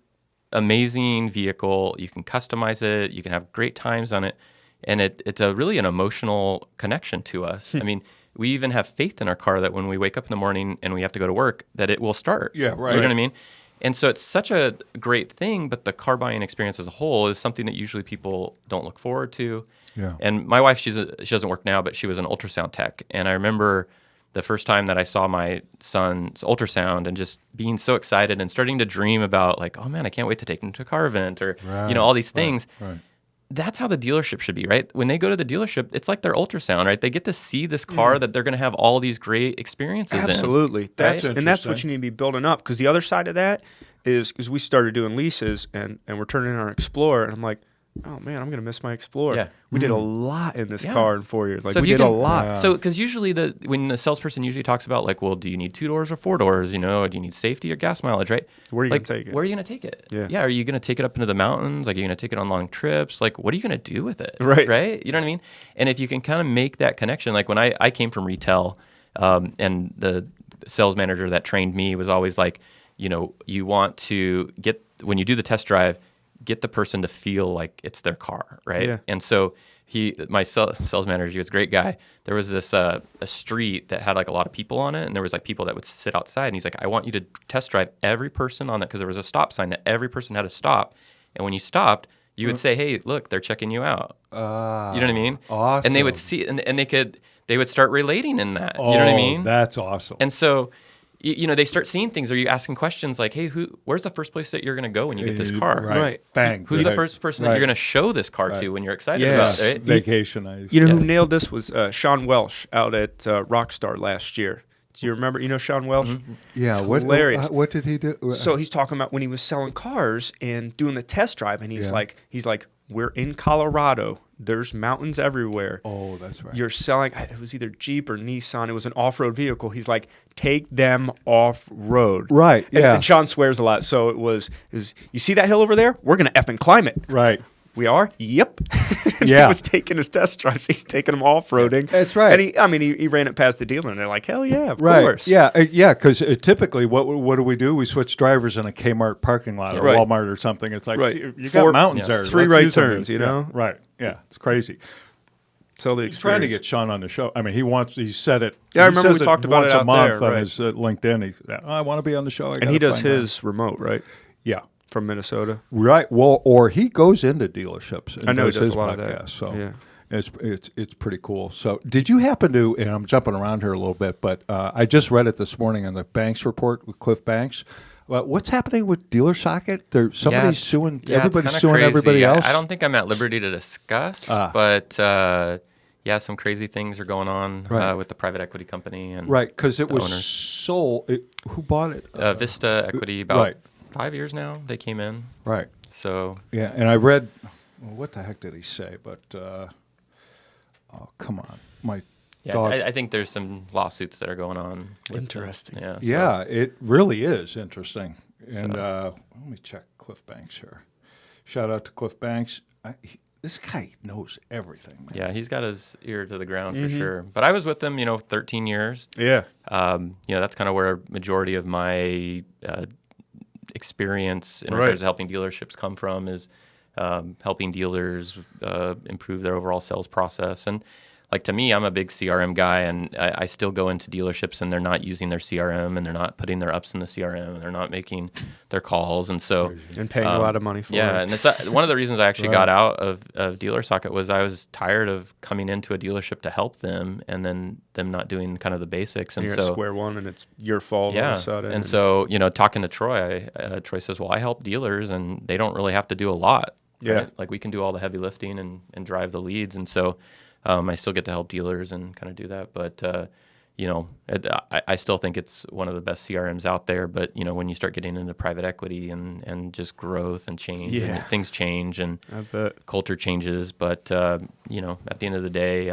amazing vehicle. You can customize it. You can have great times on it. And it's really an emotional connection to us. I mean, we even have faith in our car that when we wake up in the morning and we have to go to work, that it will start. Yeah, right. You know what I mean? And so it's such a great thing, but the car buying experience as a whole is something that usually people don't look forward to. Yeah. And my wife, she doesn't work now, but she was an ultrasound tech. And I remember the first time that I saw my son's ultrasound and just being so excited and starting to dream about like, oh man, I can't wait to take him to a car event or, all these things. Right. That's how the dealership should be, right? When they go to the dealership, it's like their ultrasound, right? They get to see this car that they're going to have all these great experiences in. Absolutely. That's Right? and that's what Interesting. you need to be building up. Because the other side of that is we started doing leases and we're turning in our Explorer, and I'm like, oh man, I'm gonna miss my Explorer. Yeah. We did a lot in this Yeah. car in 4 years. Like So we if you did a can- lot. So, because usually when the salesperson usually talks about like, well, do you need 2 doors or 4 doors? Do you need safety or gas mileage, right? Where are you like, gonna take it? Where are you gonna take it? Yeah. Are you gonna take it up into the mountains? Like, are you gonna take it on long trips? Like, what are you gonna do with it? Right. Right. You know what I mean? And if you can kind of make that connection, like when I came from retail, and the sales manager that trained me was always like, you want to get when you do the test drive, get the person to feel like it's their car, right? Yeah. And so my sales manager, he was a great guy. There was this a street that had like a lot of people on it, and there was like people that would sit outside. And he's like, I want you to test drive every person on that because there was a stop sign that every person had to stop. And when you stopped, you would say, hey, look, they're checking you out. You know what I mean? Awesome. And they would see, and they would start relating in that. You know what I mean? That's awesome. And so, they start seeing things. Or you asking questions like, "Hey, where's the first place that you're going to go when you get this car? Right. Bang. Who's the Right. first person that Right. you're going to show this car to when you're excited Yeah. about it?" Right? Vacation. You know who Yeah. nailed this was Sean Welsh out at Rockstar last year. Do you remember? You know Sean Welsh? Yeah. It's hilarious. What did he do? So he's talking about when he was selling cars and doing the test drive, and he's Yeah. like, we're in Colorado. There's mountains everywhere. Oh, that's right. You're selling, it was either Jeep or Nissan. It was an off-road vehicle. He's like, take them off-road. Right, And, yeah. and Sean swears a lot. So it was, you see that hill over there? We're going to effing climb it. Right. We are? Yep. And Yeah. He was taking his test drives. He's taking them off-roading. That's right. And he ran it past the dealer, and they're like, hell yeah, of Right. course. Yeah. Yeah. Because typically, what do? We switch drivers in a Kmart parking lot or Right. Walmart or something. It's like Right. you Four- got mountains yeah, there. 3 Let's right use them. turns, you Yeah. know? Right. Yeah. It's crazy. Tell the He's trying to experience. get Sean on the show. I mean, he said it. Yeah, I he remember says we talked about once it a out month there, on right. his LinkedIn. He said, I want to be on the show. And he does his remote, right? Yeah. From Minnesota. Right. Well, or he goes into dealerships and I know he does does his a lot of podcast. that. So Yeah. it's pretty cool. So did you happen to, and I'm jumping around here a little bit, but I just read it this morning on the Banks report with Cliff Banks. What's happening with Dealer Socket? Somebody's suing, everybody's it's suing kinda everybody crazy. else? I don't think I'm at liberty to discuss, but some crazy things are going on Right. with the private equity company and Right, because it the was owners. sold. Who bought it? Vista Equity about right. 5 years now. They came in, Right. so Yeah, and I read, what the heck did he say? But, oh, come on. My dog. I think there's some lawsuits that are going on. with Interesting. The, so- Yeah, it really is interesting. And So- let me check Cliff Banks here. Shout out to Cliff Banks. this guy knows everything, man. Yeah, he's got his ear to the ground for sure. But I was with him, 13 years. Yeah. That's kind of where majority of my experience in regards to helping dealerships come from is helping dealers improve their overall sales process. And like to me, I'm a big CRM guy, and I still go into dealerships and they're not using their CRM, and they're not putting their ups in the CRM, and they're not making their calls, and so and paying a lot of money for it. Yeah, and it's one of the reasons I actually got out of Dealer Socket was I was tired of coming into a dealership to help them, and then them not doing kind of the basics, and you're so at square one, and it's your fault all of a sudden. And so talking to Troy, Troy says, well, I help dealers, and they don't really have to do a lot. Yeah, right? Like we can do all the heavy lifting and drive the leads, and so. I still get to help dealers and kind of do that, but I still think it's one of the best CRMs out there. But when you start getting into private equity and just growth and change, and things change and culture changes. But at the end of the day,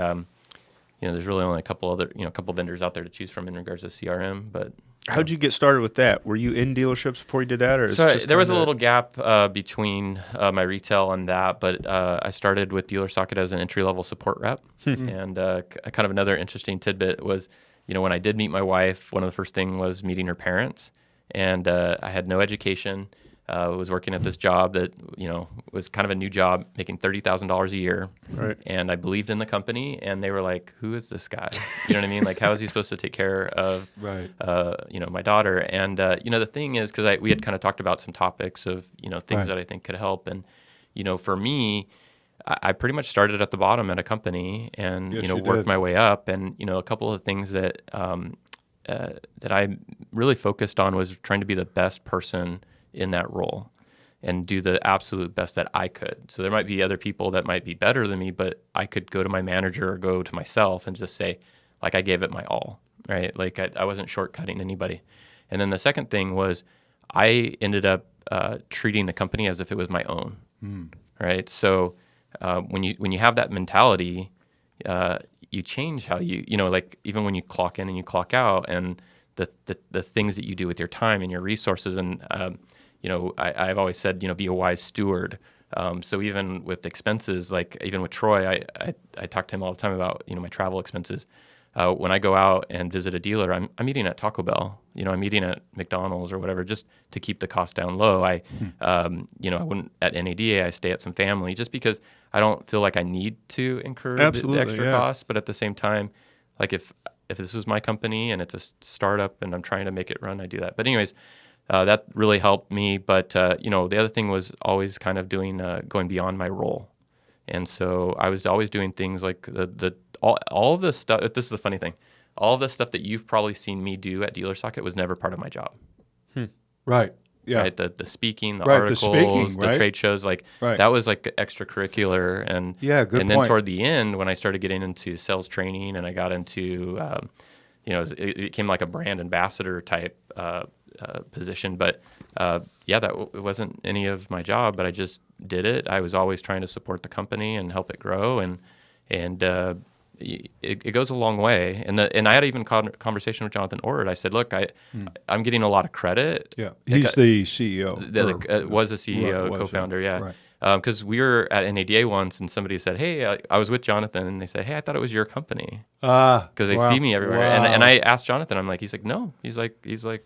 there's really only a couple vendors out there to choose from in regards to CRM. But how'd you get started with that? Were you in dealerships before you did that, or there was a little gap between my retail and that, but I started with Dealer Socket as an entry-level support rep. And kind of another interesting tidbit was, when I did meet my wife, one of the first things was meeting her parents, and I had no education. Was working at this job that was kind of a new job, making $30,000 a year, right? And I believed in the company, and they were like, "Who is this guy? You know what I mean? Like, how is he supposed to take care of, my daughter?" And the thing is, because we had kind of talked about some topics of things that I think could help, and for me, I pretty much started at the bottom at a company, and worked my way up, and a couple of things that that I really focused on was trying to be the best person in that role and do the absolute best that I could. So there might be other people that might be better than me, but I could go to my manager or go to myself and just say, like, I gave it my all, right? Like I wasn't shortcutting anybody. And then the second thing was I ended up treating the company as if it was my own, right? So when you have that mentality, you change how like even when you clock in and you clock out, and the things that you do with your time and your resources. And I've always said, be a wise steward. So even with expenses, like even with Troy, I talk to him all the time about, my travel expenses. When I go out and visit a dealer, I'm eating at Taco Bell, I'm eating at McDonald's or whatever, just to keep the cost down low. I wouldn't at NADA, I stay at some family just because I don't feel like I need to incur the extra costs. But at the same time, like if this was my company and it's a startup and I'm trying to make it run, I do that. But anyways, that really helped me. But, the other thing was always kind of going beyond my role. And so I was always doing things like all of this stuff. This is the funny thing. All of the stuff that you've probably seen me do at Dealer Socket was never part of my job. Right. Yeah. Right. The speaking, the articles, the trade shows, that was like extracurricular. And good and then point. toward the end, when I started getting into sales training and I got into, it became like a brand ambassador type position. But it wasn't any of my job, but I just did it. I was always trying to support the company and help it grow, and it goes a long way. And I had even conversation with Jonathan Ord. I said, look, I'm getting a lot of credit. Yeah, he's the CEO. Was a CEO, co-founder. Right. Because we were at NADA once, and somebody said, "Hey, I was with Jonathan," and they said, "Hey, I thought it was your company." Because they see me everywhere. Wow. And I asked Jonathan, I'm like, he's like, "No." He's like,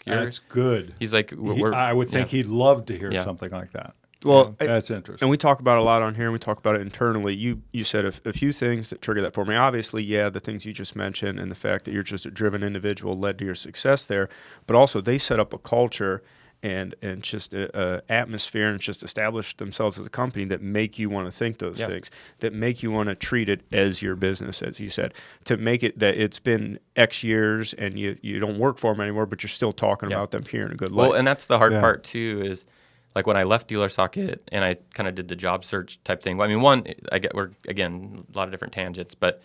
that's good. He's like, I would think he'd love to hear something like that. Well, that's interesting. And we talk about it a lot on here, and we talk about it internally. You said a few things that trigger that for me. Obviously, the things you just mentioned and the fact that you're just a driven individual led to your success there. But also, they set up a culture and just a atmosphere and just establish themselves as a company that make you want to think those things, that make you want to treat it as your business, as you said, to make it that it's been X years and you don't work for them anymore, but you're still talking about them here in a good light. Well, and that's the hard part too is, like when I left Dealer Socket and I kind of did the job search type thing. Well, I mean, we're again a lot of different tangents, but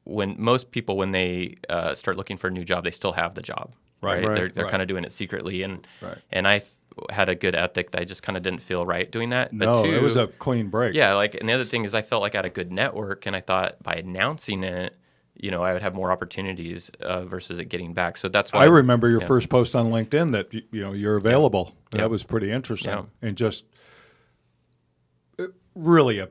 when most people when they start looking for a new job, they still have the job, right? They're kind of doing it secretly, and I had a good ethic that I just kind of didn't feel right doing that. But it was a clean break. Yeah, and the other thing is I felt like I had a good network, and I thought by announcing it, I would have more opportunities versus it getting back. So that's why I remember your first post on LinkedIn that you're available. Yeah. That was pretty interesting, and just really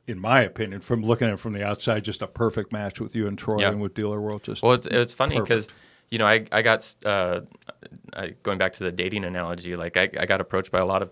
in my opinion, from looking at it from the outside, just a perfect match with you and Troy and with Dealer World. Just well, it's funny because I got going back to the dating analogy. Like I got approached by a lot of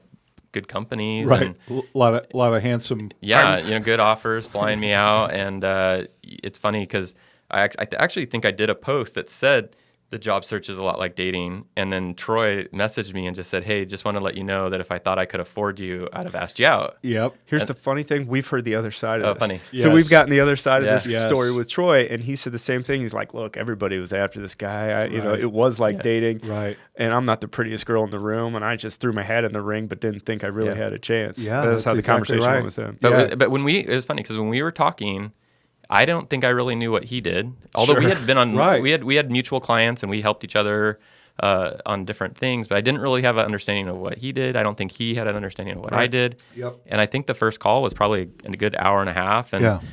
good companies, right? And a lot of handsome, good offers flying me out, and it's funny because I actually think I did a post that said the job search is a lot like dating. And then Troy messaged me and just said, hey, just want to let you know that if I thought I could afford you, I'd have asked you out. Yep. Here's the funny thing. We've heard the other side of this. Funny. So we've gotten the other side of this Yes. story with Troy, and he said the same thing. He's like, look, everybody was after this guy. You know, it was like dating. Right. And I'm not the prettiest girl in the room, and I just threw my hat in the ring, but didn't think I really had a chance. Yeah, that's how the exactly conversation right. went with him. But when it was funny because when we were talking, I don't think I really knew what he did. Although we had been on, we had mutual clients and we helped each other on different things, but I didn't really have an understanding of what he did. I don't think he had an understanding of what I did. Yep. And I think the first call was probably a good hour and a half. And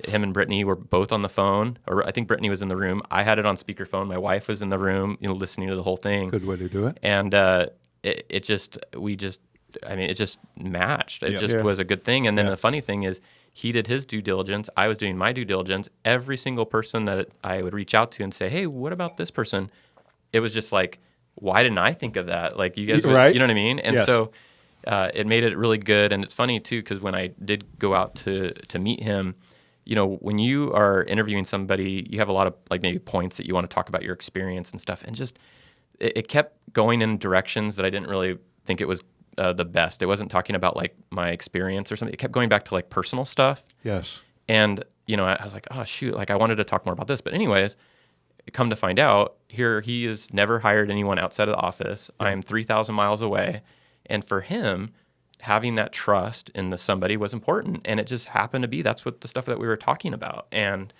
him and Brittany were both on the phone, or I think Brittany was in the room. I had it on speakerphone. My wife was in the room, listening to the whole thing. Good way to do it. And it just matched. It just was a good thing. And then the funny thing is, he did his due diligence. I was doing my due diligence. Every single person that I would reach out to and say, hey, what about this person? It was just like, why didn't I think of that? Like, you guys, you know what I mean? And so it made it really good. And it's funny, too, because when I did go out to meet him, when you are interviewing somebody, you have a lot of, like, maybe points that you want to talk about your experience and stuff. And just it kept going in directions that I didn't really think it was the best. It wasn't talking about like my experience or something. It kept going back to like personal stuff. Yes. And, I was like, oh, shoot, like I wanted to talk more about this. But anyways, come to find out, here he has never hired anyone outside of the office. Yeah. I'm 3,000 miles away. And for him, having that trust in somebody was important. And it just happened to be that's what the stuff that we were talking about. And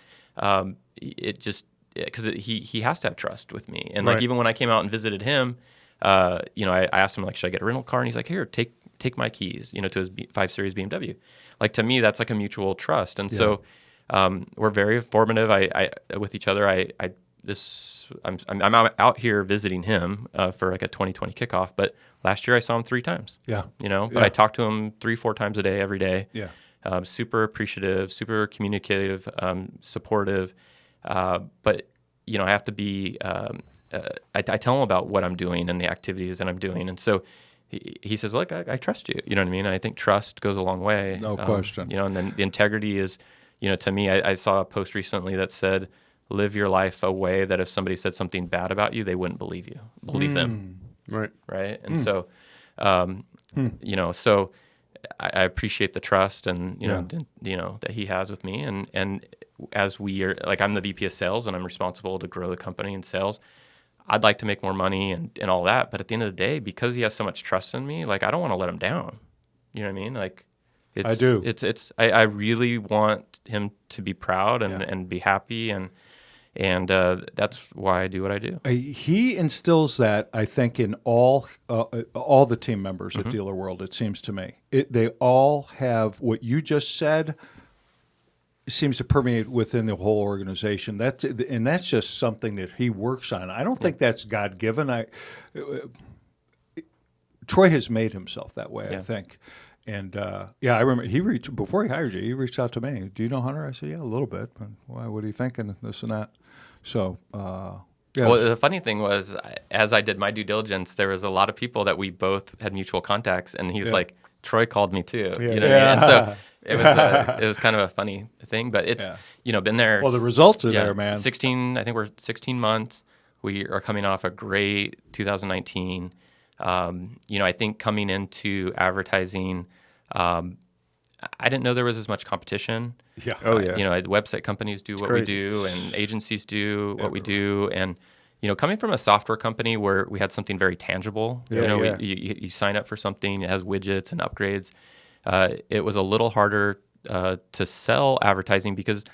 it just, because he has to have trust with me. And like even when I came out and visited him, I asked him, like, should I get a rental car? And he's like, here, take my keys, to his 5 Series BMW. Like, to me, that's like a mutual trust. And so we're very formative with each other. I'm out here visiting him for like a 2020 kickoff, but last year I saw him 3 times. Yeah. But I talked to him 3-4 times a day, every day. Yeah. Super appreciative, super communicative, supportive. But, I have to be... I tell him about what I'm doing and the activities that I'm doing. And so he says, look, I trust you. You know what I mean? And I think trust goes a long way. No question. And then the integrity is, to me, I saw a post recently that said, live your life a way that if somebody said something bad about you, they wouldn't believe you. Believe them. Right. Right. And so, so I appreciate the trust and, that he has with me. And as we are, like, I'm the VP of sales and I'm responsible to grow the company in sales. I'd like to make more money and all that. But at the end of the day, because he has so much trust in me, like, I don't want to let him down. You know what I mean? Like, I do. I really want him to be proud and be happy. And that's why I do what I do. He instills that, I think, in all the team members at Dealer World, it seems to me. They all have what you just said seems to permeate within the whole organization. That's just something that he works on. I don't think that's God-given. Troy has made himself that way, I think. And I remember before he hired you, he reached out to me. Do you know Hunter? I said, yeah, a little bit. But why? What are you thinking? This and that. So, Well, the funny thing was, as I did my due diligence, there was a lot of people that we both had mutual contacts, and he was like, Troy called me too. You know what I mean? And so it was kind of a funny thing, but it's been there. Well, the results are there, man. 16. I think we're 16 months. We are coming off a great 2019. I think coming into advertising, I didn't know there was as much competition. Yeah. Website companies do what we do, and agencies do what we do, and coming from a software company where we had something very tangible, you sign up for something, it has widgets and upgrades. It was a little harder to sell advertising because,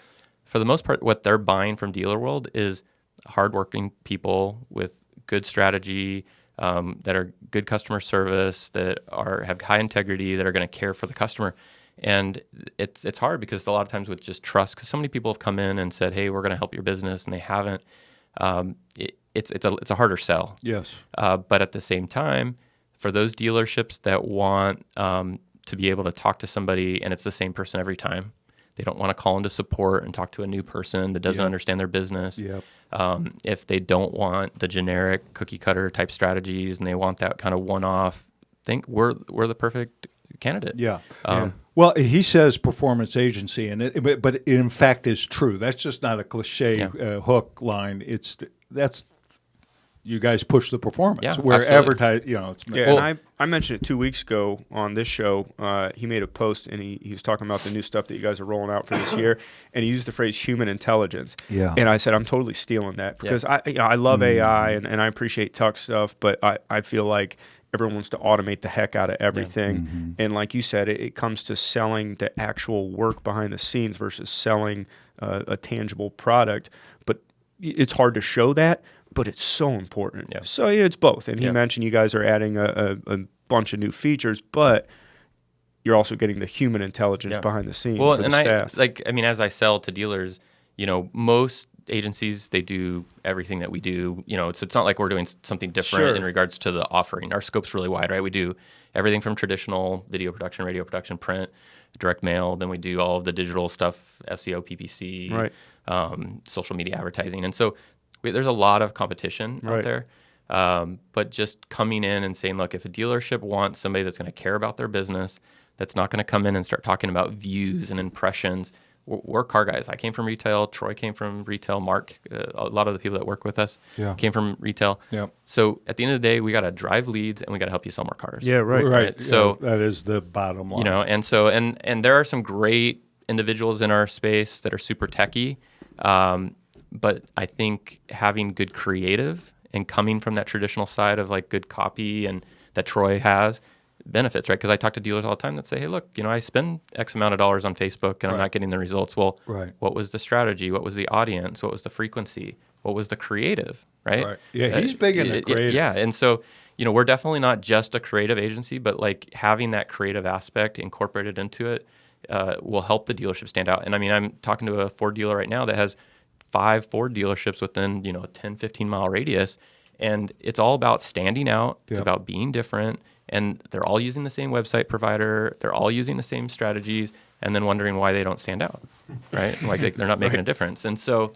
for the most part, what they're buying from Dealer World is hardworking people with good strategy, that are good customer service, that have high integrity, that are going to care for the customer. And it's hard because a lot of times with just trust, because so many people have come in and said, hey, we're going to help your business, and they haven't. It's a harder sell. Yes. But at the same time, for those dealerships that want to be able to talk to somebody and it's the same person every time. They don't want to call into support and talk to a new person that doesn't understand their business. Yep. If they don't want the generic cookie cutter type strategies and they want that kind of one-off, think we're the perfect candidate. Yeah. Well, he says performance agency, but it in fact is true. That's just not a cliche hook line. That's you guys push the performance. Yeah, where absolutely. advertise, and I mentioned it 2 weeks ago on this show. He made a post and he was talking about the new stuff that you guys are rolling out for this year, and he used the phrase human intelligence. Yeah. And I said I'm totally stealing that because I love AI and I appreciate tech stuff, but I feel like everyone wants to automate the heck out of everything. And like you said, it comes to selling the actual work behind the scenes versus selling a tangible product. But it's hard to show that, but it's so important. Yeah. So it's both. And he mentioned you guys are adding a bunch of new features, but you're also getting the human intelligence behind the scenes for the staff. As I sell to dealers, most agencies, they do everything that we do. It's not like we're doing something different in regards to the offering. Our scope's really wide, right? We do everything from traditional video production, radio production, print, direct mail. Then we do all of the digital stuff, SEO, PPC, social media advertising. And so there's a lot of competition out there. But just coming in and saying, look, if a dealership wants somebody that's going to care about their business, that's not going to come in and start talking about views and impressions. We're car guys. I came from retail. Troy came from retail. Mark, a lot of the people that work with us came from retail. Yeah. So at the end of the day, we got to drive leads and we got to help you sell more cars. Yeah, right. So that is the bottom line. And there are some great individuals in our space that are super techy. But I think having good creative and coming from that traditional side of like good copy and that Troy has benefits, right? Because I talk to dealers all the time that say, hey, look, I spend X amount of dollars on Facebook and I'm not getting the results. Well, what was the strategy? What was the audience? What was the frequency? What was the creative, right? Yeah, he's big in the creative. Yeah, and so, we're definitely not just a creative agency, but like having that creative aspect incorporated into it will help the dealership stand out. And I'm talking to a Ford dealer right now that has 5 Ford dealerships within, a 10, 15 mile radius. And it's all about standing out. It's about being different. And they're all using the same website provider. They're all using the same strategies, and then wondering why they don't stand out, right? Like they're not making a difference. And so,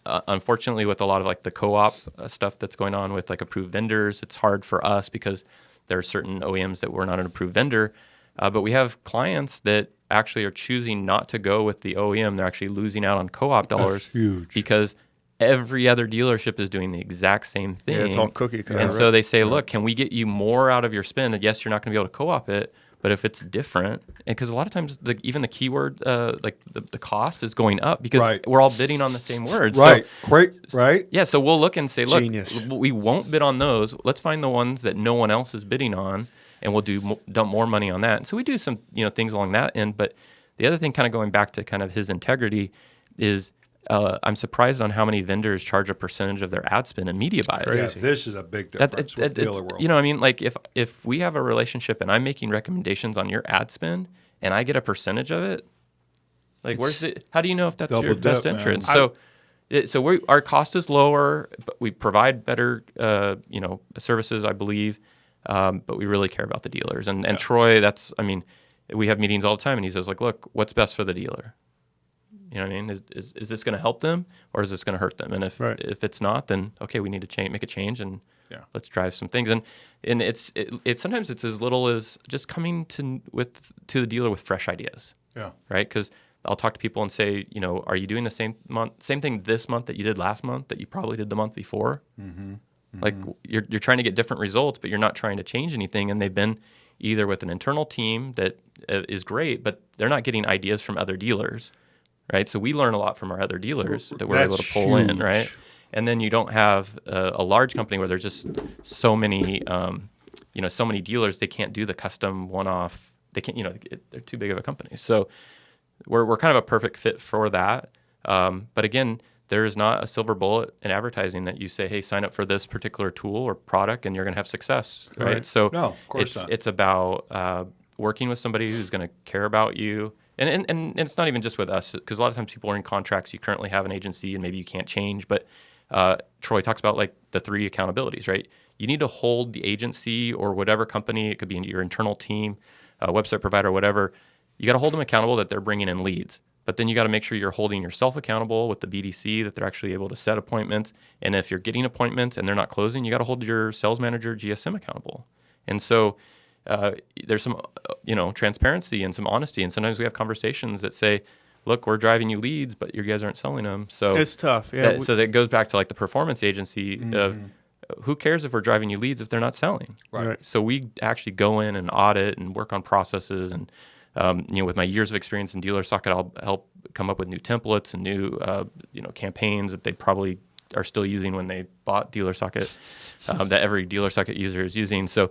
unfortunately, with a lot of like the co-op stuff that's going on with like approved vendors, it's hard for us because there are certain OEMs that we're not an approved vendor. But we have clients that actually are choosing not to go with the OEM. They're actually losing out on co-op dollars because every other dealership is doing the exact same thing. Yeah, it's all cookie cutter. And so they say, look, can we get you more out of your spend? And yes, you're not going to be able to co-op it, but if it's different, and because a lot of times even the keyword, like the cost is going up because we're all bidding on the same words. Right. So, Great. Right. Yeah. So we'll look and say, look, Genius. We won't bid on those. Let's find the ones that no one else is bidding on, and we'll dump more money on that. And so we do some things along that end. But the other thing, kind of going back to kind of his integrity, is I'm surprised on how many vendors charge a percentage of their ad spend and media buys. Yeah, this is a big difference with dealer world. Like if we have a relationship and I'm making recommendations on your ad spend and I get a percentage of it, like where's it? How do you know if that's your best interest? So our cost is lower, but we provide better services, I believe. But we really care about the dealers. And Troy, we have meetings all the time, and he says, like, look, what's best for the dealer? You know what I mean? Is this going to help them, or is this going to hurt them? And if it's not, then okay, we need to make a change, and let's drive some things. And it's sometimes it's as little as just coming to the dealer with fresh ideas. Yeah. Right. Because I'll talk to people and say, are you doing the same thing this month that you did last month that you probably did the month before? Mm-hmm. Like you're trying to get different results, but you're not trying to change anything. And they've been either with an internal team that is great, but they're not getting ideas from other dealers. Right, so we learn a lot from our other dealers that we're able to pull in, right? And then you don't have a large company where there's just so many, so many dealers. They can't do the custom one-off. They can't, they're too big of a company. So we're kind of a perfect fit for that. But again, there is not a silver bullet in advertising that you say, hey, sign up for this particular tool or product, and you're going to have success, right? So no, of course not. It's about working with somebody who's going to care about you. And it's not even just with us, because a lot of times people are in contracts. You currently have an agency, and maybe you can't change. But Troy talks about like the 3 accountabilities, right? You need to hold the agency or whatever company, it could be your internal team, website provider, whatever. You got to hold them accountable that they're bringing in leads. But then you got to make sure you're holding yourself accountable with the BDC, that they're actually able to set appointments. And if you're getting appointments and they're not closing, you got to hold your sales manager, GSM accountable. And so there's some, transparency and some honesty. And sometimes we have conversations that say, look, we're driving you leads, but you guys aren't selling them. So it's tough. Yeah. So that goes back to like the performance agency of who cares if we're driving you leads if they're not selling? Right. So we actually go in and audit and work on processes. And, with my years of experience in Dealer Socket, I'll help come up with new templates and new, campaigns that they probably are still using when they bought Dealer Socket, that every Dealer Socket user is using. So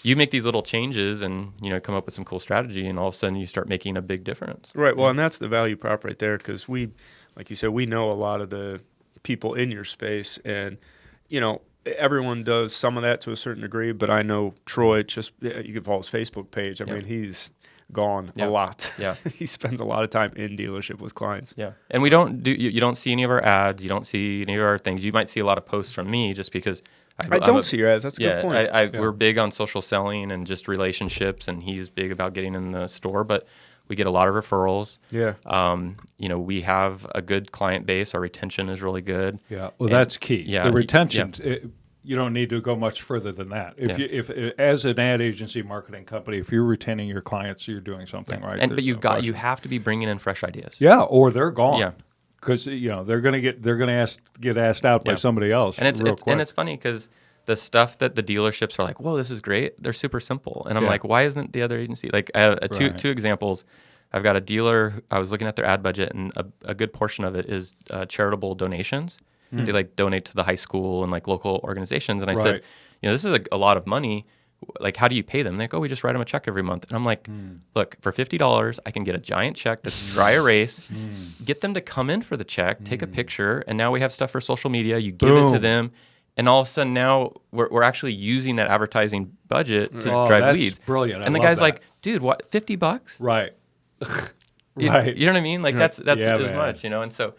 you make these little changes and, come up with some cool strategy, and all of a sudden you start making a big difference. Right. Well, and that's the value prop right there, because we, like you said, we know a lot of the people in your space, and, everyone does some of that to a certain degree, but I know Troy, you can follow his Facebook page. I mean, he's gone a lot. Yeah. He spends a lot of time in dealership with clients. Yeah. And we don't you don't see any of our ads. You don't see any of our things. You might see a lot of posts from me just because I don't see your ads. That's a good point. We're big on social selling and just relationships, and he's big about getting in the store, but we get a lot of referrals. Yeah. We have a good client base. Our retention is really good. Yeah. Well, that's key. Yeah. The retention, you don't need to go much further than that. If as an ad agency marketing company, if you're retaining your clients, you're doing something right. But you have to be bringing in fresh ideas. Yeah, or they're gone. Yeah. Because they're going to get asked out by somebody else. And it's funny because the stuff that the dealerships are like, whoa, this is great. They're super simple. And I'm like, why isn't the other agency? Like two examples. I've got a dealer, I was looking at their ad budget, and a good portion of it is charitable donations. They like donate to the high school and like local organizations. And I said, this is a lot of money. Like, how do you pay them? They're like, we just write them a check every month. And I'm like, look, for $50, I can get a giant check that's dry erase, get them to come in for the check, take a picture, and now we have stuff for social media. You give it to them, and all of a sudden now we're actually using that advertising budget to drive leads. Brilliant. And the guy's like, dude, what, $50? Right. You know what I mean? Like that's as man. much, And so,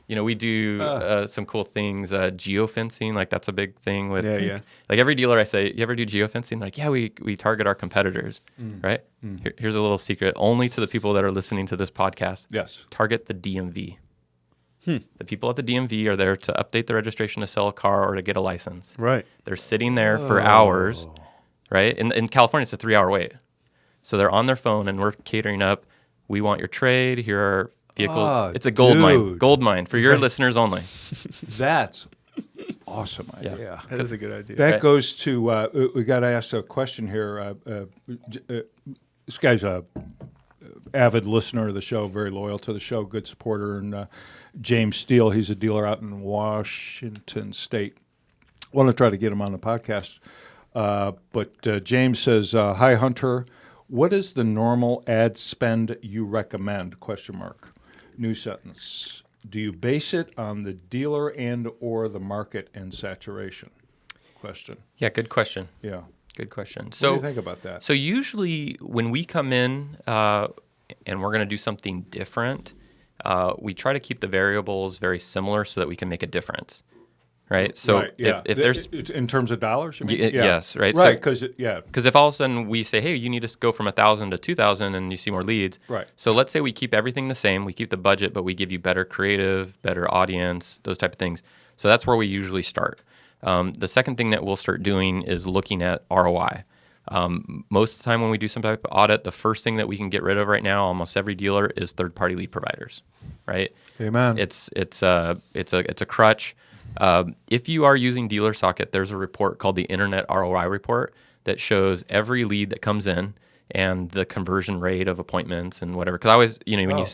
we do some cool things. Geofencing, like that's a big thing with. Like every dealer I say, you ever do geofencing? Like, we target our competitors, right? Here's a little secret, only to the people that are listening to this podcast. Yes. Target the DMV. The people at the DMV are there to update their registration to sell a car or to get a license. Right. They're sitting there for hours, right? In California, it's a 3-hour wait. So they're on their phone, and we're catering up. We want your trade. Here are vehicles. It's a gold mine. Gold mine for your listeners only. That's awesome idea. Yeah, that is a good idea. That goes to, we got to ask a question here. This guy's a avid listener of the show, very loyal to the show, good supporter, and James Steele, he's a dealer out in Washington State. I want to try to get him on the podcast. But James says, hi, Hunter. What is the normal ad spend you recommend? ? New sentence. Do you base it on the dealer and or the market and saturation? Yeah, good question. Yeah. Good question. So, what do you think about that? So usually when we come in and we're going to do something different, we try to keep the variables very similar so that we can make a difference. Right. So if there's in terms of dollars, you mean? Yes. Right. Right. Because if all of a sudden we say, hey, you need to go from 1,000 to 2,000 and you see more leads. Right. So let's say we keep everything the same. We keep the budget, but we give you better creative, better audience, those type of things. So that's where we usually start. The second thing that we'll start doing is looking at ROI. Most of the time when we do some type of audit, the first thing that we can get rid of right now, almost every dealer, is third-party lead providers. Right. Amen. It's a crutch. If you are using Dealer Socket, there's a report called the Internet ROI report that shows every lead that comes in and the conversion rate of appointments and whatever. Because I always,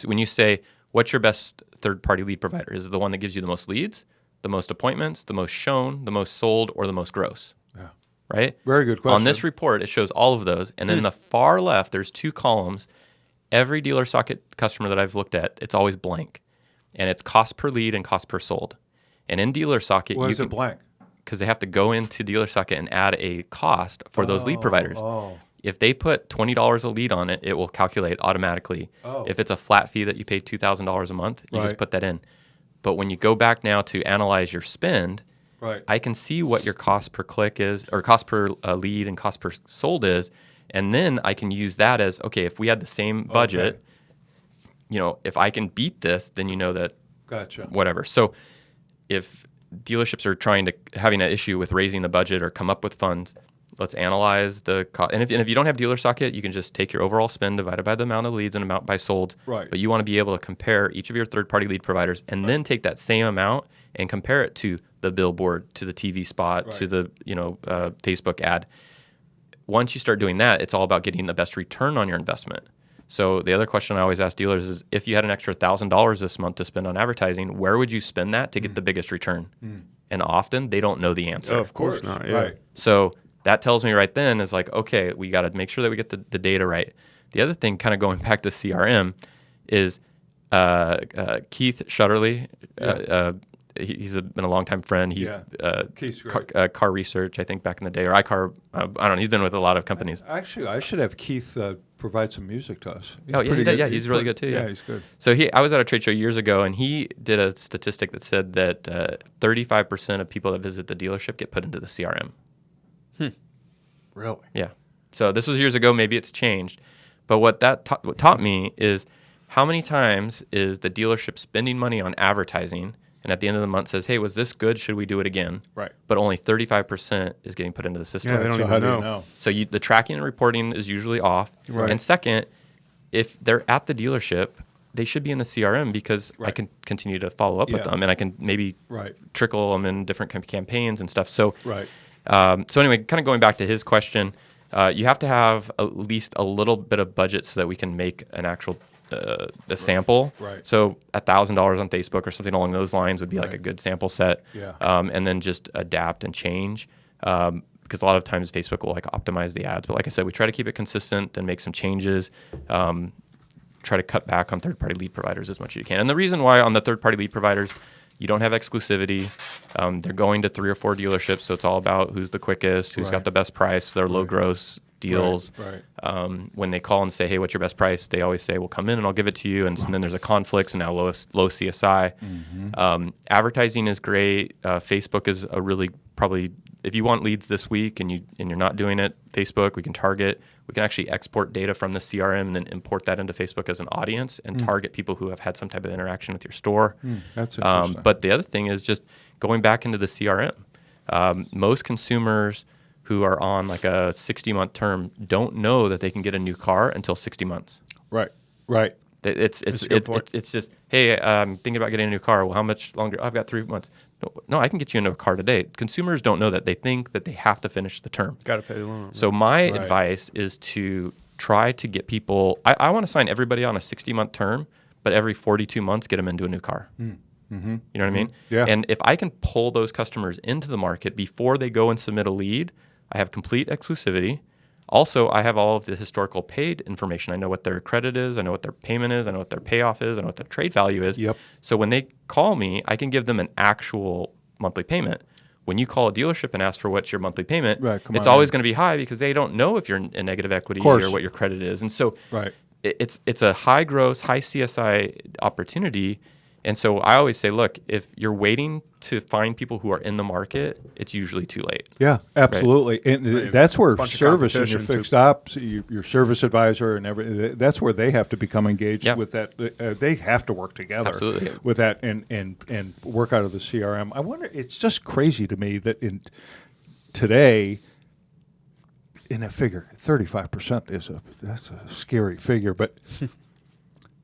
when you say, what's your best third-party lead provider? Is it the one that gives you the most leads, the most appointments, the most shown, the most sold, or the most gross? Yeah. Right? Very good question. On this report, it shows all of those. And then in the far left, there's 2 columns. Every Dealer Socket customer that I've looked at, it's always blank. And it's cost per lead and cost per sold. And in Dealer Socket, why is it blank? Because they have to go into Dealer Socket and add a cost for those lead providers. If they put $20 a lead on it, it will calculate automatically. If it's a flat fee that you pay $2,000 a month, you just put that in. But when you go back now to analyze your spend, Right. I can see what your cost per click is, or cost per lead and cost per sold is, and then I can use that as, okay, if we had the same budget, if I can beat this, then you know that Gotcha. whatever. So if dealerships are having an issue with raising the budget or come up with funds, let's analyze the cost. And if you don't have dealer stock yet, you can just take your overall spend divided by the amount of leads and amount by sold. Right. But you want to be able to compare each of your third-party lead providers and then take that same amount and compare it to the billboard, to the TV spot, to the Facebook ad. Once you start doing that, it's all about getting the best return on your investment. So the other question I always ask dealers is, if you had an extra $1,000 this month to spend on advertising, where would you spend that to get the biggest return? And often they don't know the answer. Oh, of course not. Yeah. Right. So that tells me right then is like, okay, we got to make sure that we get the data right. The other thing, kind of going back to CRM, is Keith Shutterly. He's been a longtime friend. He's car research, I think, back in the day, or iCar. I don't know. He's been with a lot of companies. Actually, I should have Keith provide some music to us. He's really good too. Yeah, he's good. So I was at a trade show years ago, and he did a statistic that said that 35% of people that visit the dealership get put into the CRM. Really? Yeah. So this was years ago. Maybe it's changed. But what that what taught me is how many times is the dealership spending money on advertising, and at the end of the month says, hey, was this good? Should we do it again? Right. But only 35% is getting put into the system. Yeah, they don't So even how do know. you know? So the tracking and reporting is usually off. Right. And second, if they're at the dealership, they should be in the CRM because I can continue to follow up with them, and I can maybe trickle them in different campaigns and stuff. So, so anyway, kind of going back to his question, you have to have at least a little bit of budget so that we can make an actual the sample. Right. So $1,000 on Facebook or something along those lines would be like a good sample set. Yeah. And then just adapt and change. Because a lot of times Facebook will like optimize the ads. But like I said, we try to keep it consistent and make some changes. Try to cut back on third-party lead providers as much as you can. And the reason why on the third-party lead providers, you don't have exclusivity. They're going to 3 or 4 dealerships, so it's all about who's the quickest, who's got the best price, their low gross deals. When they call and say, hey, what's your best price? They always say, well, come in and I'll give it to you. And then there's a conflict, and now low CSI. Advertising is great. Facebook is a really probably, if you want leads this week and you're not doing it, Facebook, we can target. We can actually export data from the CRM and then import that into Facebook as an audience and target people who have had some type of interaction with your store. That's interesting. But the other thing is just going back into the CRM. Most consumers who are on like a 60-month term don't know that they can get a new car until 60 months. Right. It's just, hey, I'm thinking about getting a new car. Well, how much longer? I've got 3 months. No, I can get you into a car today. Consumers don't know that. They think that they have to finish the term. Got to pay the loan. So my advice is to try to get people, I want to sign everybody on a 60-month term, but every 42 months get them into a new car. You know what I mean? Yeah. And if I can pull those customers into the market before they go and submit a lead, I have complete exclusivity. Also, I have all of the historical paid information. I know what their credit is. I know what their payment is. I know what their payoff is. I know what their trade value is. Yep. So when they call me, I can give them an actual monthly payment. When you call a dealership and ask for what's your monthly payment, it's always going to be high because they don't know if you're in negative equity or what your credit is. And so it's a high gross, high CSI opportunity. And so I always say, look, if you're waiting to find people who are in the market, it's usually too late. Yeah, absolutely. Right. And that's where Bunch of service and your competition, fixed ops, your service advisor and everything, that's where they have to become engaged with that. They have to work together with that and work out of the CRM. I wonder, it's just crazy to me that today, in that figure, 35% that's a scary figure, but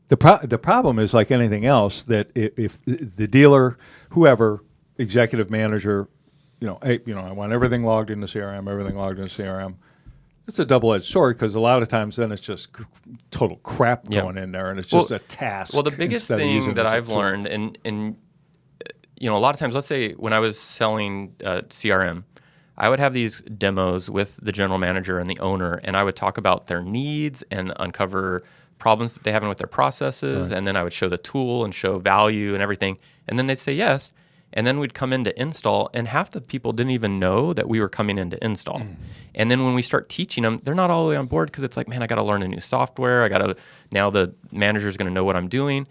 the problem is like anything else that if the dealer, whoever, executive manager, hey, I want everything logged in the CRM, It's a double-edged sword because a lot of times then it's just total crap going in there, and it's just a task. Well, the biggest thing that I've learned, and a lot of times, let's say when I was selling CRM, I would have these demos with the general manager and the owner, and I would talk about their needs and uncover problems that they have with their processes, and then I would show the tool and show value and everything, and then they'd say yes. And then we'd come in to install, and half the people didn't even know that we were coming in to install. And then when we start teaching them, they're not all the way on board because it's like, man, I got to learn a new software. Now the manager's going to know what I'm doing.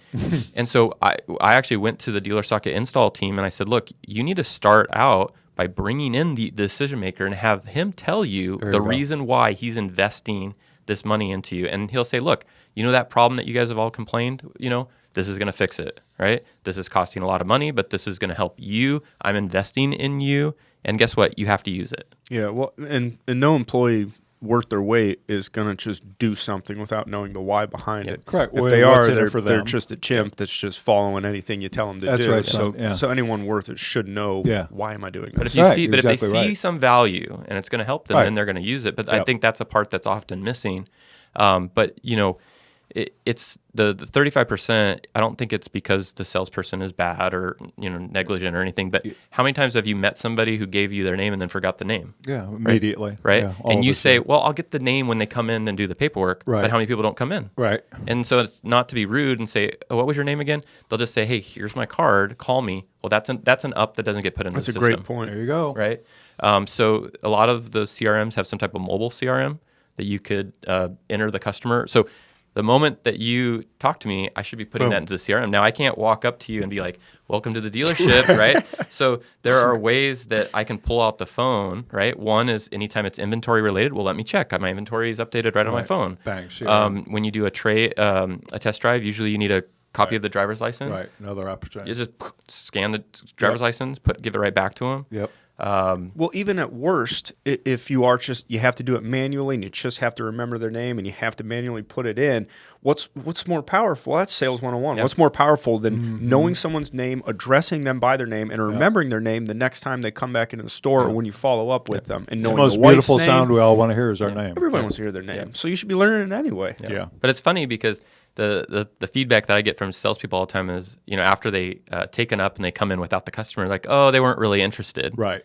And so I actually went to the dealer socket install team and I said, look, you need to start out by bringing in the decision maker and have him tell you the reason why he's investing this money into you. And he'll say, look, you know that problem that you guys have all complained, this is going to fix it, right? This is costing a lot of money, but this is going to help you. I'm investing in you. And guess what? You have to use it. Yeah, well, and no employee worth their weight is going to just do something without knowing the why behind it. Correct. If Well, they what's are, in it for they're them? just a chimp that's just following anything you tell them to That's do. right, So, son. Yeah. so anyone worth it should know why am I doing this. But if you Right, see, but if they exactly see right. some value and it's going to help them, then they're going to use it. But I think that's a part that's often missing. But it's the 35%. I don't think it's because the salesperson is bad or negligent or anything. But how many times have you met somebody who gave you their name and then forgot the name? Yeah, immediately. Right. Yeah, all and of you us say, do. well, I'll get the name when they come in and do the paperwork. Right. But how many people don't come in? Right. And so it's not to be rude and say, oh, what was your name again? They'll just say, hey, here's my card. Call me. Well, that's an up that doesn't get put into That's the a system. great point. There you go. Right. So a lot of those CRMs have some type of mobile CRM that you could enter the customer. So the moment that you talk to me, I should be putting that into the CRM. Now, I can't walk up to you and be like, welcome to the dealership, right? So there are ways that I can pull out the phone, right? One is anytime it's inventory related, well, let me check. My inventory is updated right on my phone. Bang, CRM. When you do a test drive, usually you need a copy of the driver's license. Right. Another opportunity. You just scan the driver's license, give it right back to them. Yep. Well, even at worst, if you have to do it manually and you just have to remember their name and you have to manually put it in, what's more powerful? That's sales 101. What's more powerful than knowing someone's name, addressing them by their name, and remembering their name the next time they come back into the store or when you follow up with them and The knowing most the wife's beautiful name. sound we all want to hear is our name. Everybody wants to hear their name, so you should be learning it anyway. Yeah. But it's funny because the feedback that I get from salespeople all the time is, after they take it up and they come in without the customer, like, oh, they weren't really interested. Right.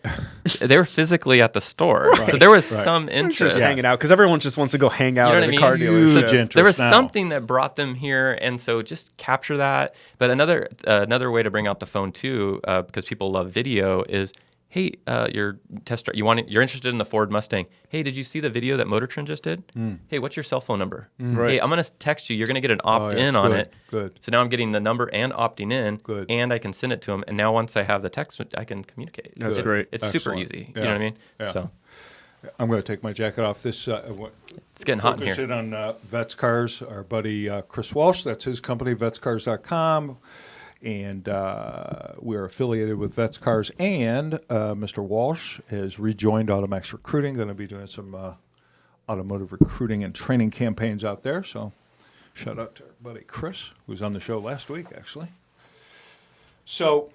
They were physically at the store. So there was some interest. Just hanging out because everyone just wants to go hang out You know at what I a car mean? Huge dealership. interest There was now. something that brought them here, and so just capture that. But another way to bring out the phone too, because people love video, is, hey, your test drive, you're interested in the Ford Mustang. Hey, did you see the video that Motor Trend just did? Hey, what's your cell phone number? Right. Hey, I'm going to text you. You're going to get an opt-in on it. Good. So now I'm getting the number and opting in. Good. And I can send it to them. And now once I have the text, I can communicate. That's great. It's super Excellent. easy. Yeah. You know what I mean? Yeah. So I'm going to take my jacket off. This it's getting hot in focus here. in on Vets Cars. Our buddy Chris Walsh. That's his company, vetscars.com. And we're affiliated with Vets Cars. And Mr. Walsh has rejoined AutoMax Recruiting, going to be doing some automotive recruiting and training campaigns out there. So shout out to our buddy Chris, who was on the show last week, actually. So,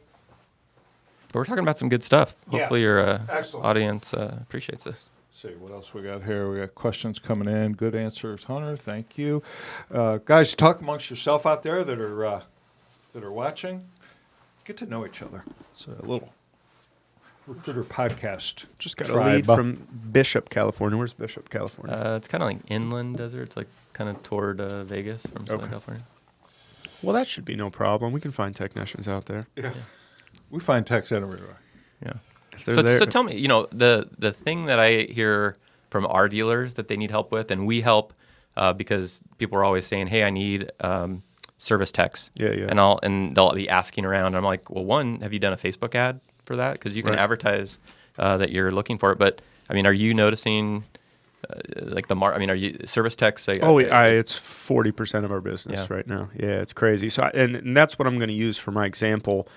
But we're talking about some good stuff. Yeah. Hopefully your Excellent. audience appreciates this. let's see what else we got here. We got questions coming in. Good answers, Hunter. Thank you. Guys, talk amongst yourself out there that are watching. Get to know each other. It's a little recruiter podcast. Just got a tribe. lead from Bishop, California. Where's Bishop, California? It's kind of like inland desert. It's like kind of toward Vegas from Southern California. Well, that should be no problem. We can find technicians out there. Yeah. We find techs everywhere. Yeah. If they're there. So tell me, the thing that I hear from our dealers that they need help with, and we help because people are always saying, "Hey, I need service techs." Yeah. And they'll be asking around. And I'm like, well, one, have you done a Facebook ad for that? Because you can Right. advertise that you're looking for it. But I mean, are you noticing are you service techs? It's 40% of our business Yeah. right now. Yeah, it's crazy. So, and that's what I'm going to use for my example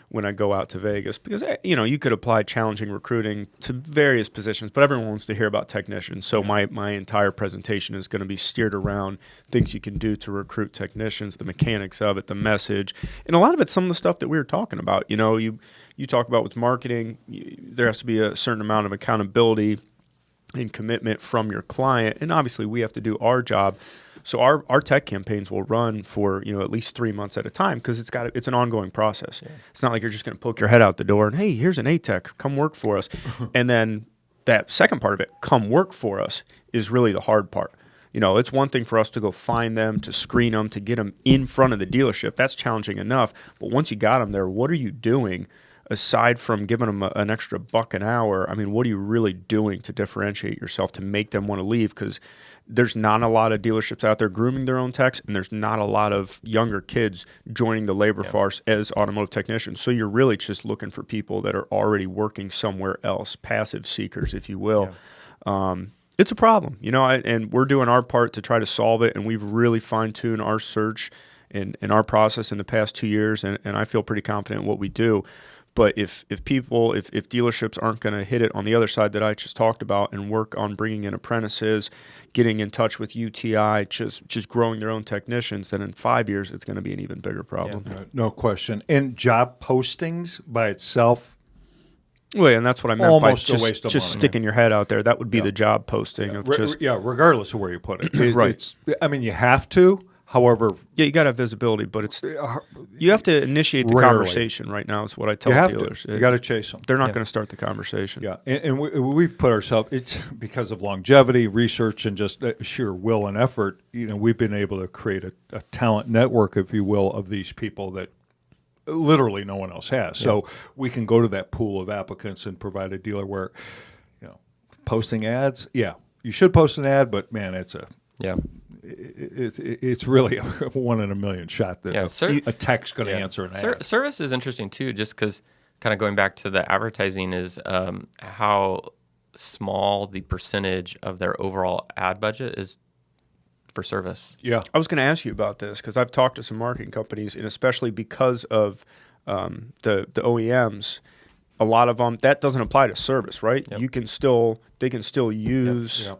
when I go out to Vegas, because you could apply challenging recruiting to various positions, but everyone wants to hear about technicians. So my entire presentation is going to be steered around things you can do to recruit technicians, the mechanics of it, the message, and a lot of it's some of the stuff that we were talking about. You talk about with marketing, there has to be a certain amount of accountability and commitment from your client, and obviously we have to do our job. So our tech campaigns will run for at least 3 months at a time, because it's an ongoing process. Yeah. It's not like you're just going to poke your head out the door and, hey, here's an A-Tech, come work for us. And then that second part of it, come work for us, is really the hard part. It's one thing for us to go find them, to screen them, to get them in front of the dealership. That's challenging enough. But once you got them there, what are you doing aside from giving them an extra buck an hour, I mean, what are you really doing to differentiate yourself to make them want to leave? Because there's not a lot of dealerships out there grooming their own techs, and there's not a lot of younger kids joining the labor force as automotive technicians. So you're really just looking for people that are already working somewhere else, passive seekers, if you will. It's a problem, you know, and we're doing our part to try to solve it, and we've really fine-tuned our search and our process in the past 2 years, and I feel pretty confident in what we do. But if dealerships aren't going to hit it on the other side that I just talked about and work on bringing in apprentices, getting in touch with UTI, just growing their own technicians, then in 5 years it's going to be an even bigger problem. No question. And job postings by itself, well, and that's what I meant almost by a waste of just money. sticking your head out there. That would be the job posting of just regardless of where you put it. Right. I mean, you have to. However, you got to have visibility, but it's you have to initiate the conversation right now is what I tell dealers. You got to chase them. They're not going to start the conversation. Yeah, and we've put ourselves, it's because of longevity, research, and just sheer will and effort, you know, we've been able to create a talent network, if you will, of these people that literally no one else has. So we can go to that pool of applicants and provide a dealer where, you know, posting ads, you should post an ad, but man, it's really a 1 in a million shot that a tech's going to answer an ad. Service is interesting too, just because kind of going back to the advertising is how small the percentage of their overall ad budget is for service. Yeah, I was going to ask you about this because I've talked to some marketing companies, and especially because of the OEMs, a lot of them that doesn't apply to service, right? They can still use.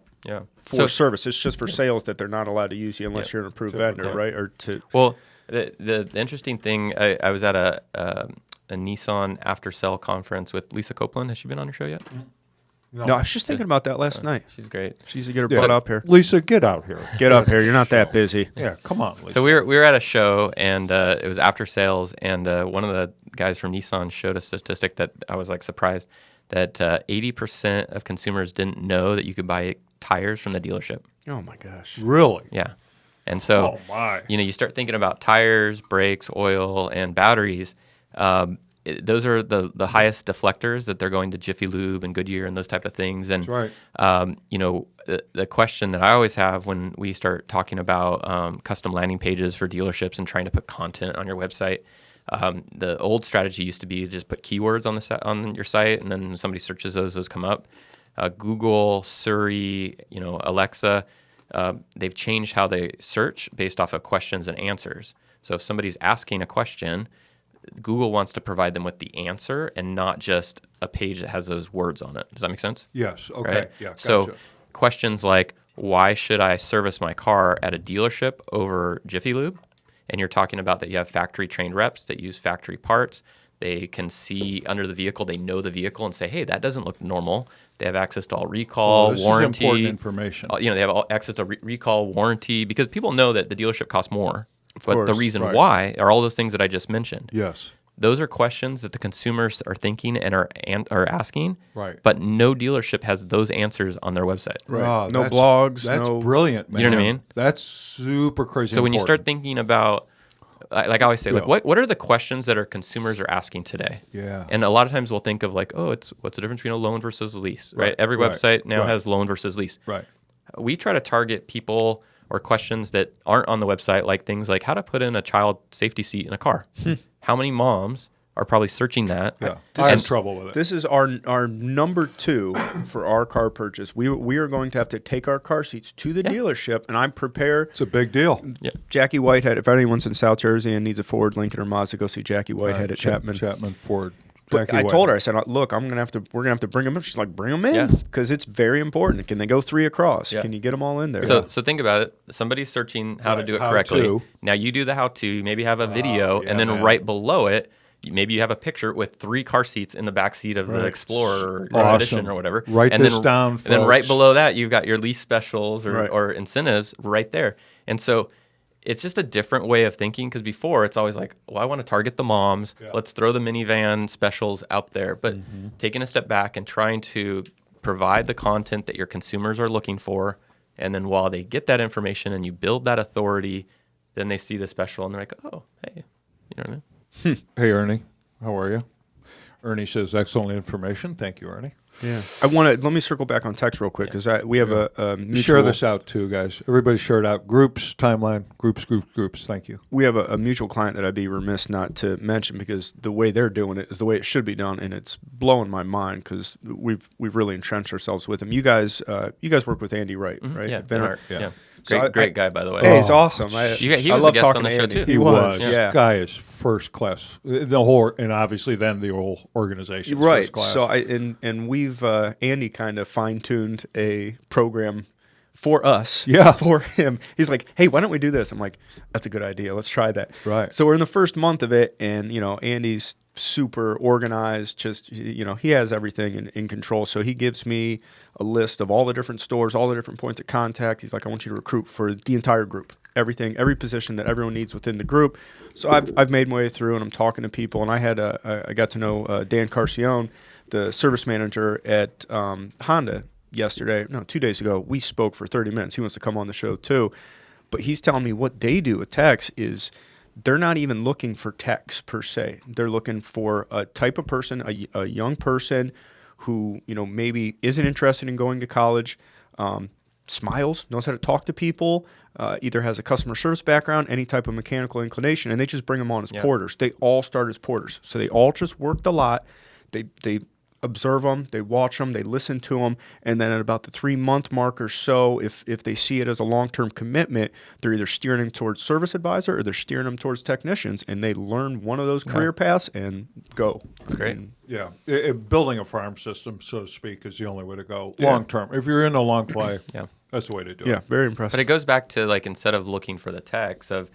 For service, it's just for sales that they're not allowed to use you unless you're an approved vendor, right? Or the interesting thing, I was at a Nissan after sale conference with Lisa Copeland. Has she been on your show yet? No, I was just thinking about that last night. She's great. She's to get her butt up here. Lisa, get out here. Get up here. You're not that busy. Yeah, come on, Lisa. So we were at a show, and it was after sales, and one of the guys from Nissan showed a statistic that I was like surprised that 80% of consumers didn't know that you could buy tires from the dealership. Oh my gosh. Really? Yeah. And so, you know, you start thinking about tires, brakes, oil, and batteries. Those are the highest deflectors that they're going to Jiffy Lube and Goodyear and those type of things. And, that's right. You know, the question that I always have when we start talking about custom landing pages for dealerships and trying to put content on your website, the old strategy used to be to just put keywords on your site, and then somebody searches those come up. Google, Siri, you know, Alexa, they've changed how they search based off of questions and answers. So if somebody's asking a question, Google wants to provide them with the answer and not just a page that has those words on it. Does that make sense? Yes. Okay. Right? Yeah. Gotcha. So questions like, why should I service my car at a dealership over Jiffy Lube? And you're talking about that you have factory trained reps that use factory parts. They can see under the vehicle, they know the vehicle and say, hey, that doesn't look normal. They have access to all recall, warranty. This is important information. You know, they have all access to recall, warranty, because people know that the dealership costs more. But the reason why are all those things that I just mentioned. Yes. Those are questions that the consumers are thinking and are asking. Right. But no dealership has those answers on their website. Right. No blogs. That's brilliant, man. You know what I mean? That's super crazy. So when you start thinking about, like I always say, like what are the questions that our consumers are asking today? Yeah. And a lot of times we'll think of like, what's the difference between a loan versus a lease, right? Every website now has loan versus lease. Right. We try to target people or questions that aren't on the website, like things like how to put in a child safety seat in a car. How many moms are probably searching that? Yeah. I have trouble with it. This is our number 2 for our car purchase. We are going to have to take our car seats to the dealership, and I'm prepared. It's a big deal. Yeah. Jackie Whitehead, if anyone's in South Jersey and needs a Ford, Lincoln, or Mazda, go see Jackie Whitehead at Chapman. Chapman Ford. I told her, I said, look, we're gonna have to bring them in. She's like, bring them in, because it's very important. Can they go 3 across? Can you get them all in there? So think about it. Somebody's searching how to do it correctly. Now you do the how-to. You maybe have a video, and then right below it, maybe you have a picture with 3 car seats in the back seat of the Explorer or Edition or whatever. Write this down, and then right below that, you've got your lease specials or incentives right there. And so it's just a different way of thinking, because before it's always like, well, I want to target the moms. Let's throw the minivan specials out there. But taking a step back and trying to provide the content that your consumers are looking for, and then while they get that information and you build that authority, then they see the special and they're like, oh, hey, you know what I mean? Hey, Ernie. How are you? Ernie says, excellent information. Thank you, Ernie. Yeah. Let me circle back on text real quick because we have a mutual. Share this out too, guys. Everybody share it out. Groups, timeline, groups. Thank you. We have a mutual client that I'd be remiss not to mention because the way they're doing it is the way it should be done, and it's blowing my mind because we've really entrenched ourselves with them. You guys work with Andy Wright, right? Yeah, Venner. yeah. So Great guy, by the way. Hey, he's awesome. He was I love a guest talking on the to show, Andy. too. He was. Yeah. This guy is first class. The whole, and obviously then the whole organization. Right. First class. So and we've Andy kind of fine tuned a program for us. Yeah. For him. He's like, hey, why don't we do this? I'm like, that's a good idea. Let's try that. Right. So we're in the first month of it, and Andy's super organized. Just he has everything in control. So he gives me a list of all the different stores, all the different points of contact. He's like, I want you to recruit for the entire group, every position that everyone needs within the group. So I've made my way through, and I'm talking to people. And I got to know Dan Carcione, the service manager at Honda yesterday. No, 2 days ago. We spoke for 30 minutes. He wants to come on the show too. But he's telling me what they do with techs is they're not even looking for techs per se. They're looking for a type of person, a young person who maybe isn't interested in going to college, smiles, knows how to talk to people, either has a customer service background, any type of mechanical inclination, and they just bring them on as porters. They all start as porters, so they all just work the lot. They observe them, they watch them, they listen to them, and then at about the 3-month mark or so, if they see it as a long-term commitment, they're either steering them towards service advisor or they're steering them towards technicians, and they learn one of those career paths and go. That's great. Yeah. Building a farm system, so to speak, is the only way to go long term. If you're in the long play, that's the way to do it. Yeah, very impressive. But it goes back to instead of looking for the techs, of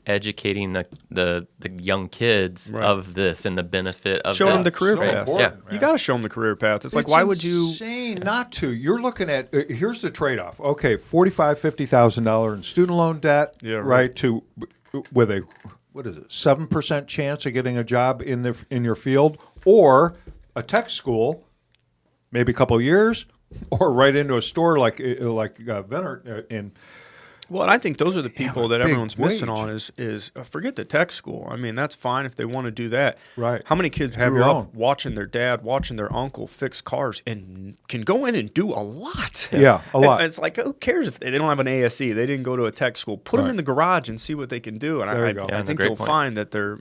educating the young kids of this and the benefit of show them the career So path. important, You got to show them the career path. It's like, why would you? Insane not to. You're looking at here's the trade-off. Okay, $45,000-$50,000 in student loan debt, right? To with a 7% chance of getting a job in your field, or a tech school, maybe a couple of years, or right into a store like Venner in. Well, and I think those are the people that everyone's missing wage. on is forget the tech school. I mean, that's fine if they want to do that. Right. How many kids Have grew your up own. watching their dad, watching their uncle fix cars and can go in and do a lot? Yeah, a lot. And it's like, who cares if they don't have an ASE? They didn't go to a tech school. Put them in the garage and see what they can do. And There you go. I think great you'll point. find that they're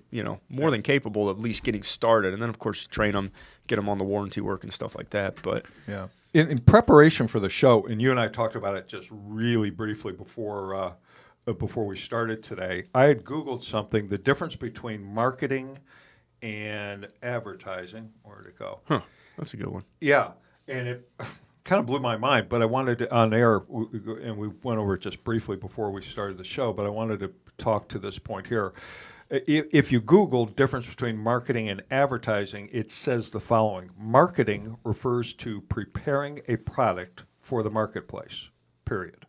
more than capable of at least getting started. And then, of course, you train them, get them on the warranty work and stuff like that. But Yeah. In preparation for the show, and you and I talked about it just really briefly before we started today, I had Googled something, the difference between marketing and advertising. Where'd it go? Huh. That's a good one. Yeah, and it kind of blew my mind, but I wanted to, on air, and we went over it just briefly before we started the show, but I wanted to talk to this point here. If you Google difference between marketing and advertising, it says the following. Marketing refers to preparing a product for the marketplace, period.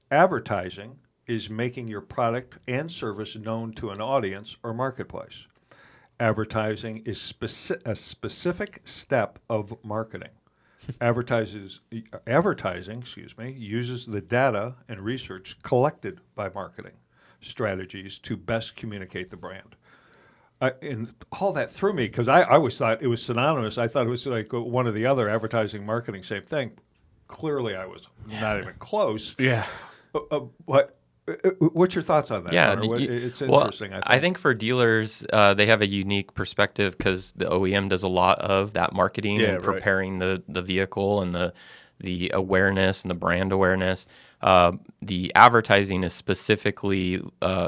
Advertising is making your product and service known to an audience or marketplace. Advertising is a specific step of marketing. Advertising, uses the data and research collected by marketing strategies to best communicate the brand. And all that threw me because I always thought it was synonymous. I thought it was like one or the other, advertising, marketing, same thing. Clearly, I was not even close. Yeah. What's your thoughts on that? Yeah, Connor? It's well, interesting. I think for dealers, they have a unique perspective because the OEM does a lot of that marketing and preparing the vehicle and the awareness and the brand awareness. The advertising is specifically,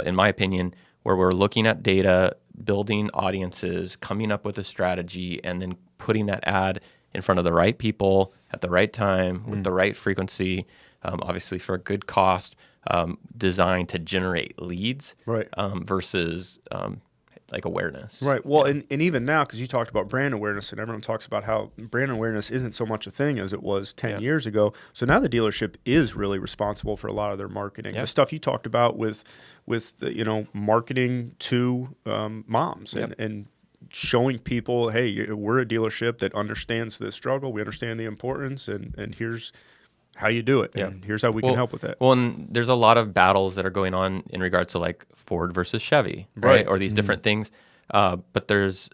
in my opinion, where we're looking at data, building audiences, coming up with a strategy, and then putting that ad in front of the right people at the right time with the right frequency, obviously for a good cost. Designed to generate leads, versus like awareness. Right. Well, and even now, because you talked about brand awareness, and everyone talks about how brand awareness isn't so much a thing as it was 10 years ago. So now the dealership is really responsible for a lot of their marketing. The stuff you talked about with marketing to moms and showing people, hey, we're a dealership that understands this struggle. We understand the importance, and here's how you do it, and here's how we can help with that. Well, and there's a lot of battles that are going on in regards to like Ford versus Chevy, right? Or these different things. But there's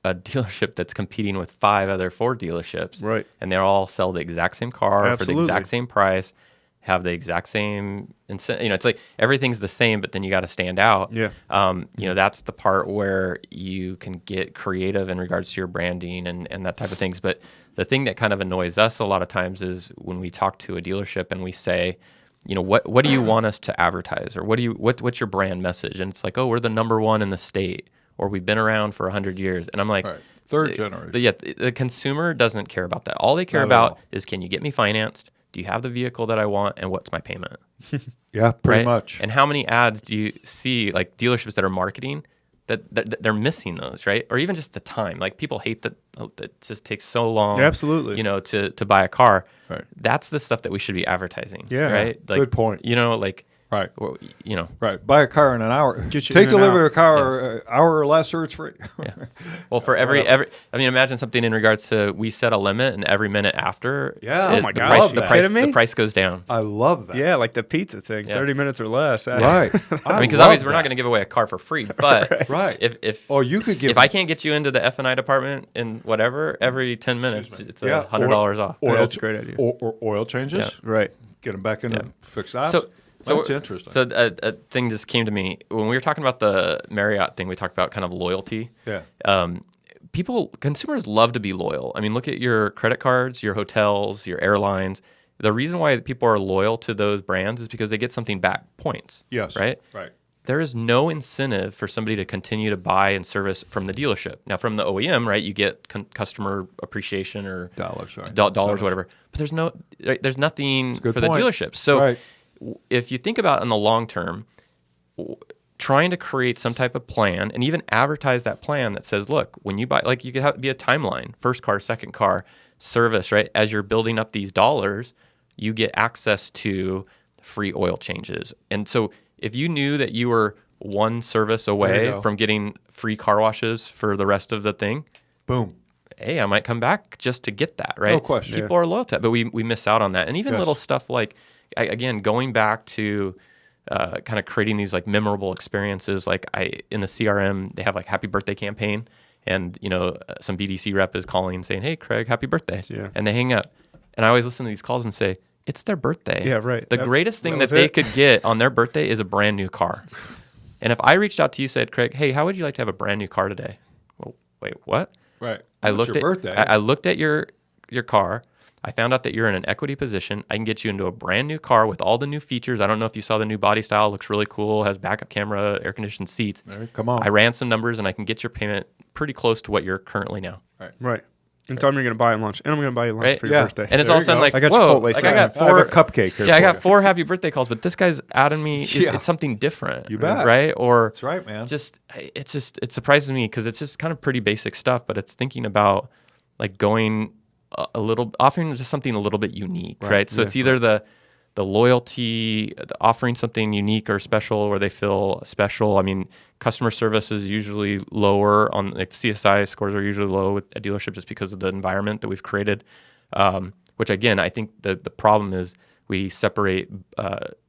a dealership that's competing with 5 other Ford dealerships, right? And they all sell the exact same car Absolutely. for the exact same price, have the exact same incentive. You know, it's like everything's the same, but then you got to stand out. Yeah. You know, that's the part where you can get creative in regards to your branding and that type of things. But the thing that kind of annoys us a lot of times is when we talk to a dealership and we say, you know, what do you want us to advertise, or what's your brand message? And it's like, oh, we're the number 1 in the state, or we've been around for 100 years. And I'm like, Right. Third generation. The consumer doesn't care about that. All they care Not at about all. is, can you get me financed? Do you have the vehicle that I want? And what's my payment? Yeah, pretty Right? much. And how many ads do you see, like dealerships that are marketing, that they're missing those, right? Or even just the time. Like people hate that it just takes so long, Absolutely. you know, to buy a car. Right. That's the stuff that we should be advertising. Yeah. Right. Like, Good point. You know, like, Right. or, you know, Right. Buy a car in an hour. Get you Take in and delivery out. of a car hour or less, or it's free. yeah. Well, for every, I mean, imagine something in regards to, we set a limit, and every minute after, Yeah. Oh my the gosh, price, you the kidding price, me? the price goes down. I love that. Yeah, like the pizza thing, Yeah. 30 minutes or less. Right. I mean, because obviously we're not going to give away a car for free, but Right. if Oh, you could give if I can't get you into the F&I department in whatever, every 10 minutes, it's $100 off. Yeah, that's a great idea. Or oil changes. Yeah. Right. Get them back into fixed ops. So That's interesting. So a thing just came to me when we were talking about the Marriott thing. We talked about kind of loyalty. Yeah. Consumers love to be loyal. I mean, look at your credit cards, your hotels, your airlines. The reason why people are loyal to those brands is because they get something back, points. Yes. Right? Right. There is no incentive for somebody to continue to buy and service from the dealership. Now, from the OEM, right, you get customer appreciation or Dollars, right. dollars, whatever. But there's nothing for the point. dealerships. So Right. if you think about in the long term, trying to create some type of plan and even advertise that plan that says, look, when you buy, like you could have be a timeline, first car, second car, service, right? As you're building up these dollars, you get access to free oil changes. And so if you knew that you were one service away from getting free car washes for the rest of the thing, Boom. hey, I might come back just to get that, right? No question. People are loyal to that, but we miss out on that. And even Yes. little stuff like, again, going back to kind of creating these like memorable experiences. Like in the CRM, they have like happy birthday campaign, and you know some BDC rep is calling and saying, "Hey, Craig, happy birthday," and they hang up. And I always listen to these calls and say, "It's their birthday." Yeah, right. The greatest thing that they could get on their birthday is a brand new car. And if I reached out to you, said, "Craig, hey, how would you like to have a brand new car today?" Well, wait, what? Right. I It's looked your at birthday. I looked at your car. I found out that you're in an equity position. I can get you into a brand new car with all the new features. I don't know if you saw the new body style. Looks really cool. Has backup camera, air conditioned seats. Right, come on. I ran some numbers, and I can get your payment pretty close to what you're currently now. Right. And tell me you're going to buy him lunch. And I'm going to buy you lunch Right? for your birthday. And it's There all of you a sudden go. like, I got whoa, Chipotle like I sign. got I four have a cupcake here. Yeah, I for got you. 4 happy birthday calls, but this guy's adding me. Yeah. It's something different. You bet. Right? Or That's right, man. it surprises me because it's just kind of pretty basic stuff, but it's thinking about like going offering just something a little bit unique, right? So it's either the loyalty, offering something unique or special where they feel special. I mean, customer service is usually lower on like CSI scores are usually low at dealership just because of the environment that we've created. Which again, I think the problem is we separate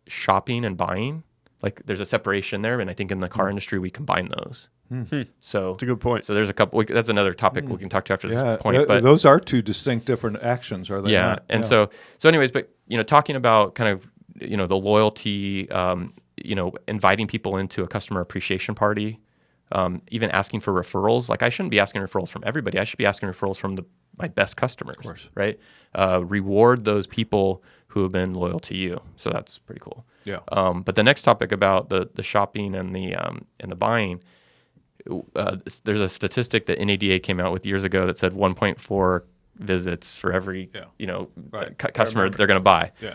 shopping and buying. Like there's a separation there, and I think in the car industry we combine those. So It's a good point. So there's a couple. That's another topic we can talk to after Yeah, this point. But those are two distinct different actions, are they? yeah, not? and so anyways, but you know, talking about kind of the loyalty, inviting people into a customer appreciation party, even asking for referrals. Like I shouldn't be asking referrals from everybody. I should be asking referrals from my best customers. Of course. Right? Reward those people who have been loyal to you. So that's pretty cool. Yeah. But the next topic about the shopping and the buying. There's a statistic that NADA came out with years ago that said 1.4 visits for every customer they're going to buy. Yeah.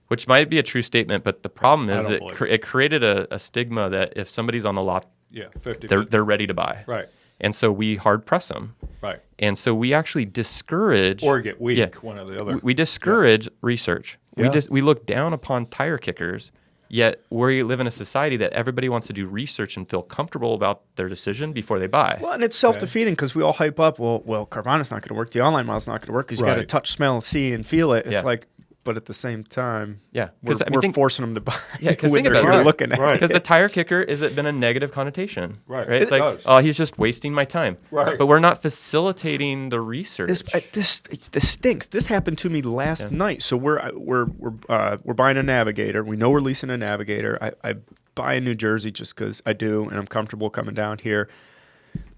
Which might be a true statement, but the problem is don't believe it created a stigma that if somebody's on the lot, 50. they're ready to buy. Right. And so we hard press them. Right. And so we actually discourage Or get weak, one or the other. We discourage research. Yeah. We look down upon tire kickers. Yet we live in a society that everybody wants to do research and feel comfortable about their decision before they buy. Well, and it's self-defeating because we all hype up, well, Carvana's not going to work. The online model's not going to work because you got to touch, smell, see, and feel it. It's like, but at the same time, Yeah, we're forcing them to buy. Yeah, because when think about they're it. looking at Because it. the tire kicker has it been a negative connotation. Right. It's It like, does. oh, he's just wasting my time. Right. But we're not facilitating the research. This stinks. This happened to me last night. So we're buying a Navigator. We know we're leasing a Navigator. I buy in New Jersey just because I do, and I'm comfortable coming down here.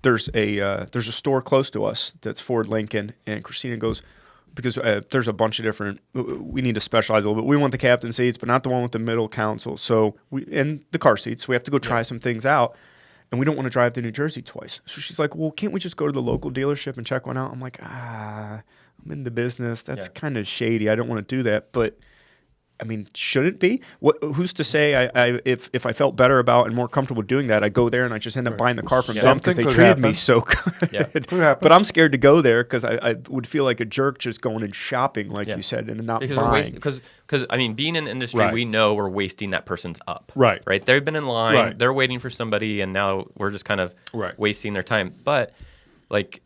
There's a store close to us that's Ford Lincoln, and Christina goes, because there's a bunch of different, we need to specialize a little bit. We want the captain seats, but not the one with the middle console. So and the car seats. So we have to go try some things out, and we don't want to drive to New Jersey twice. So she's like, well, can't we just go to the local dealership and check one out? I'm like, I'm in the business. That's kind of shady. I don't want to do that. But I mean, should it be? Who's to say if I felt better about and more comfortable doing that, I go there and I just end up buying the car from them because they treated me so good. Yeah. Could happen. But I'm scared to go there because I would feel like a jerk just going and shopping, like you said, and not buying. Because I mean, being in the industry, we know we're wasting that person's up. Right. They've been in line. Right. They're waiting for somebody, and now we're just kind of wasting their time. But like,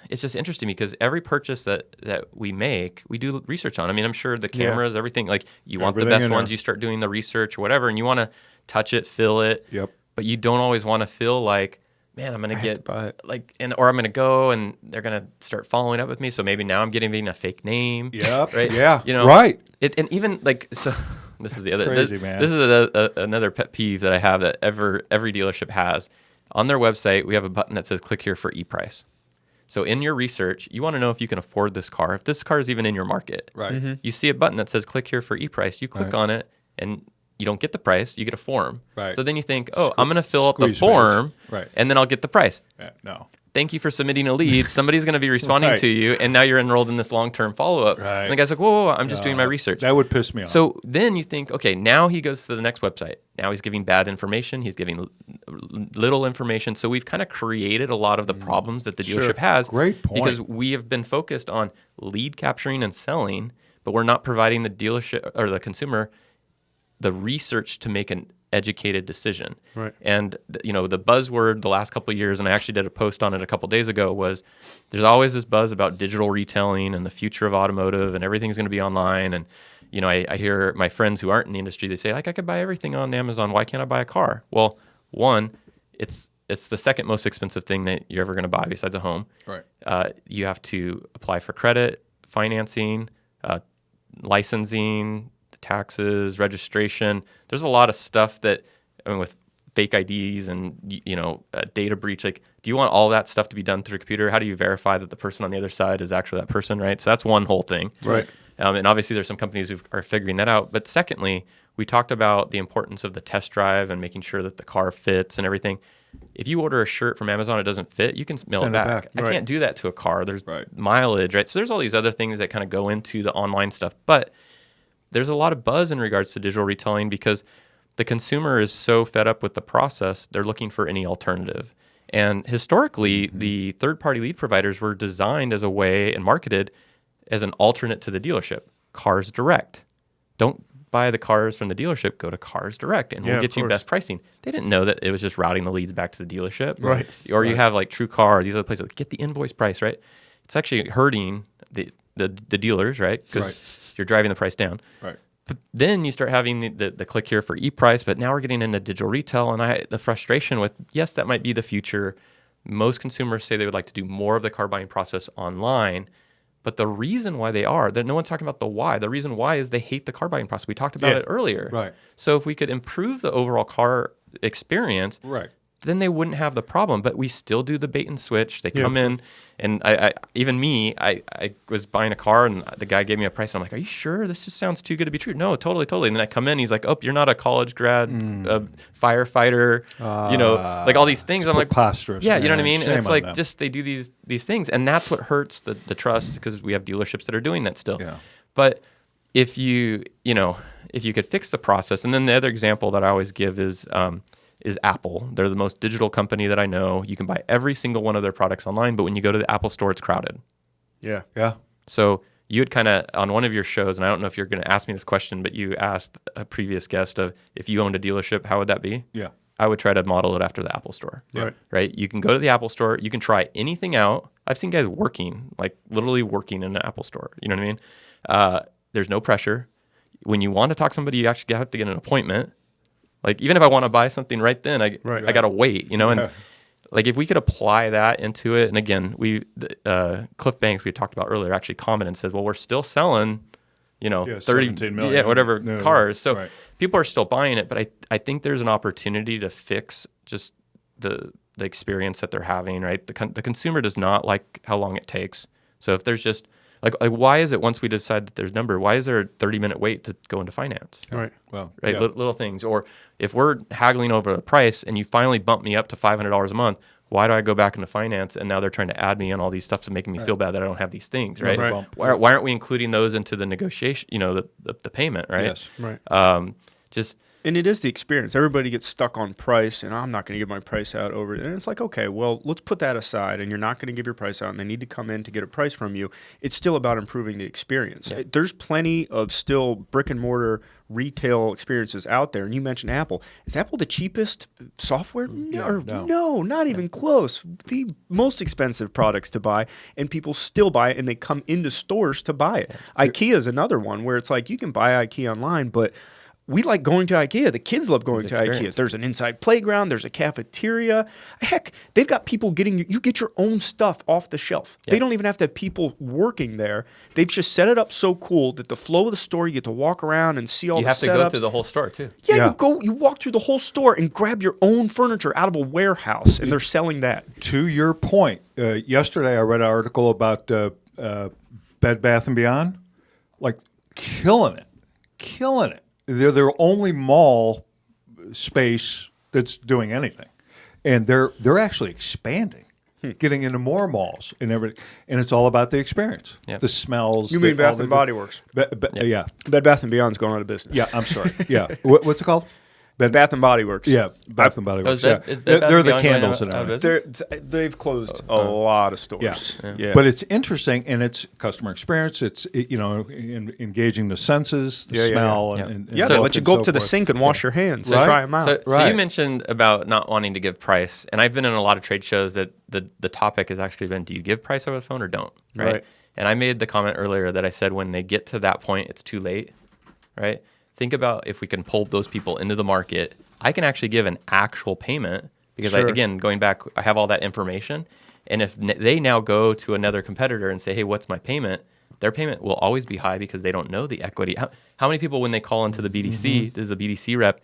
it's just interesting because every purchase that we make, we do research on. I mean, I'm sure the cameras, everything, like you want the best ones, you start doing the research or whatever, and you want to touch it, feel it. Yep. But you don't always want to feel like, man, I'm going to get like, or I'm going to go and they're going to start following up with me. So maybe now I'm getting a fake name. Yep. Right. Yeah. You know, right. And even like, so this is the other, crazy, man. This is another pet peeve that I have that every dealership has. On their website, we have a button that says click here for e-price. So in your research, you want to know if you can afford this car, if this car is even in your market. Right. Mm-hmm. You see a button that says click here for e-price. You click on it and you don't get the price, you get a form. Right. So then you think, oh, I'm going to fill out the Squeeze form page. Right. and then I'll get the price. No. Thank you for submitting a lead. Somebody's going to be responding to you, and now you're enrolled in this long-term follow-up. Right. And the guy's like, whoa, I'm just doing my research. That would piss me off. So then you think, okay, now he goes to the next website. Now he's giving bad information. He's giving little information. So we've kind of created a lot of the problems that the dealership has. Great point. Because we have been focused on lead capturing and selling, but we're not providing the dealership or the consumer the research to make an educated decision. Right. And the buzzword the last couple of years, and I actually did a post on it a couple of days ago, was there's always this buzz about digital retailing and the future of automotive and everything's going to be online. And I hear my friends who aren't in the industry, they say, like, I could buy everything on Amazon. Why can't I buy a car? Well, one, it's the second most expensive thing that you're ever going to buy besides a home. Right. You have to apply for credit, financing, licensing, taxes, registration. There's a lot of stuff that, with fake IDs and data breach. Like, do you want all that stuff to be done through a computer? How do you verify that the person on the other side is actually that person, right? So that's one whole thing. Right. And obviously there's some companies who are figuring that out. But secondly, we talked about the importance of the test drive and making sure that the car fits and everything. If you order a shirt from Amazon, it doesn't fit, you can mail it back. I can't do that to a car. There's mileage, right? So there's all these other things that kind of go into the online stuff. But there's a lot of buzz in regards to digital retailing because the consumer is so fed up with the process, they're looking for any alternative. And historically, the third-party lead providers were designed as a way and marketed as an alternate to the dealership. Cars Direct. Don't buy the cars from the dealership, go to Cars Direct, and we'll get you best pricing. They didn't know that it was just routing the leads back to the dealership. Right. Or you have like True Car, these other places, like, get the invoice price, right? It's actually hurting the dealers, right? Because you're driving the price down. Right. But then you start having the click here for e-price, but now we're getting into digital retail, and the frustration with, yes, that might be the future. Most consumers say they would like to do more of the car buying process online, but the reason why they are, that no one's talking about the why. The reason why is they hate the car buying process. We talked about it earlier. Right. So if we could improve the overall car experience, then they wouldn't have the problem. But we still do the bait and switch. They come in, and I was buying a car, and the guy gave me a price. And I'm like, "Are you sure? This just sounds too good to be true." No, totally. And then I come in, he's like, "Oh, you're not a college grad, firefighter, like all these things." I'm like, preposterous, "Yeah, you know what I man. mean?" And Shame it's on like them. just they do these things, and that's what hurts the trust because we have dealerships that are doing that still. Yeah. But if you could fix the process, and then the other example that I always give is Apple. They're the most digital company that I know. You can buy every single one of their products online, but when you go to the Apple store, it's crowded. Yeah. So you had kind of, on one of your shows, and I don't know if you're going to ask me this question, but you asked a previous guest of if you owned a dealership, how would that be? Yeah. I would try to model it after the Apple store. Right? You can go to the Apple store. You can try anything out. I've seen guys working, like literally working in an Apple store. You know what I mean? there's no pressure. When you want to talk to somebody, you actually have to get an appointment. Like, even if I want to buy something right then, I got to wait, and like, if we could apply that into it, and again, Cliff Banks, we talked about earlier, actually commented and says, well, we're still selling, 30 million. whatever cars. So people are still buying it, but I think there's an opportunity to fix just the experience that they're having, right? The consumer does not like how long it takes. So if there's just like why is it once we decide that there's number, why is there a 30-minute wait to go into finance? Right. Well, right. Little things. Or if we're haggling over the price and you finally bump me up to $500 a month, why do I go back into finance and now they're trying to add me on all these stuff to making me feel bad that I don't have these things, right? Why aren't we including those into the negotiation, the payment, right? Yes. Right. And it is the experience. Everybody gets stuck on price, and I'm not going to give my price out over it. And it's like, okay, well, let's put that aside, and you're not going to give your price out, and they need to come in to get a price from you. It's still about improving the experience. Yeah. There's plenty of still brick-and-mortar retail experiences out there. And you mentioned Apple. Is Apple the cheapest software? No, not even close. The most expensive products to buy, and people still buy it, and they come into stores to buy it. Yeah. IKEA is another one where it's like you can buy IKEA online, but we like going to IKEA. The kids love going to IKEA. There's an inside playground. There's a cafeteria. Heck, they've got people you get your own stuff off the shelf. Yep. They don't even have to have people working there. They've just set it up so cool that the flow of the store, you get to walk around and see all the setups. You have to go through the whole store too. Yeah, you walk through the whole store and grab your own furniture out of a warehouse, and they're selling that. To your point, yesterday I read an article about Bed Bath & Beyond, like killing it. They're their only mall space that's doing anything, and they're actually expanding, getting into more malls and everything. And it's all about the experience, the smells. You mean Bath and Body Works? Yeah, Bed Bath and Beyond's going out of business. Yeah, I'm sorry. Yeah, what's it called? Bath and Body Works. Yeah, Bath and Body Works. They're the candles and everything. They've closed a lot of stores. Yeah. But it's interesting, and it's customer experience. It's engaging the senses, the smell, and they let you go up to the sink and wash your hands and try them out. So you mentioned about not wanting to give price, and I've been in a lot of trade shows that the topic has actually been, do you give price over the phone or don't? Right. And I made the comment earlier that I said when they get to that point, it's too late. Right. Think about if we can pull those people into the market. I can actually give an actual payment because, again, going back, I have all that information. And if they now go to another competitor and say, hey, what's my payment? Their payment will always be high because they don't know the equity. How many people, when they call into the BDC, this is the BDC rep,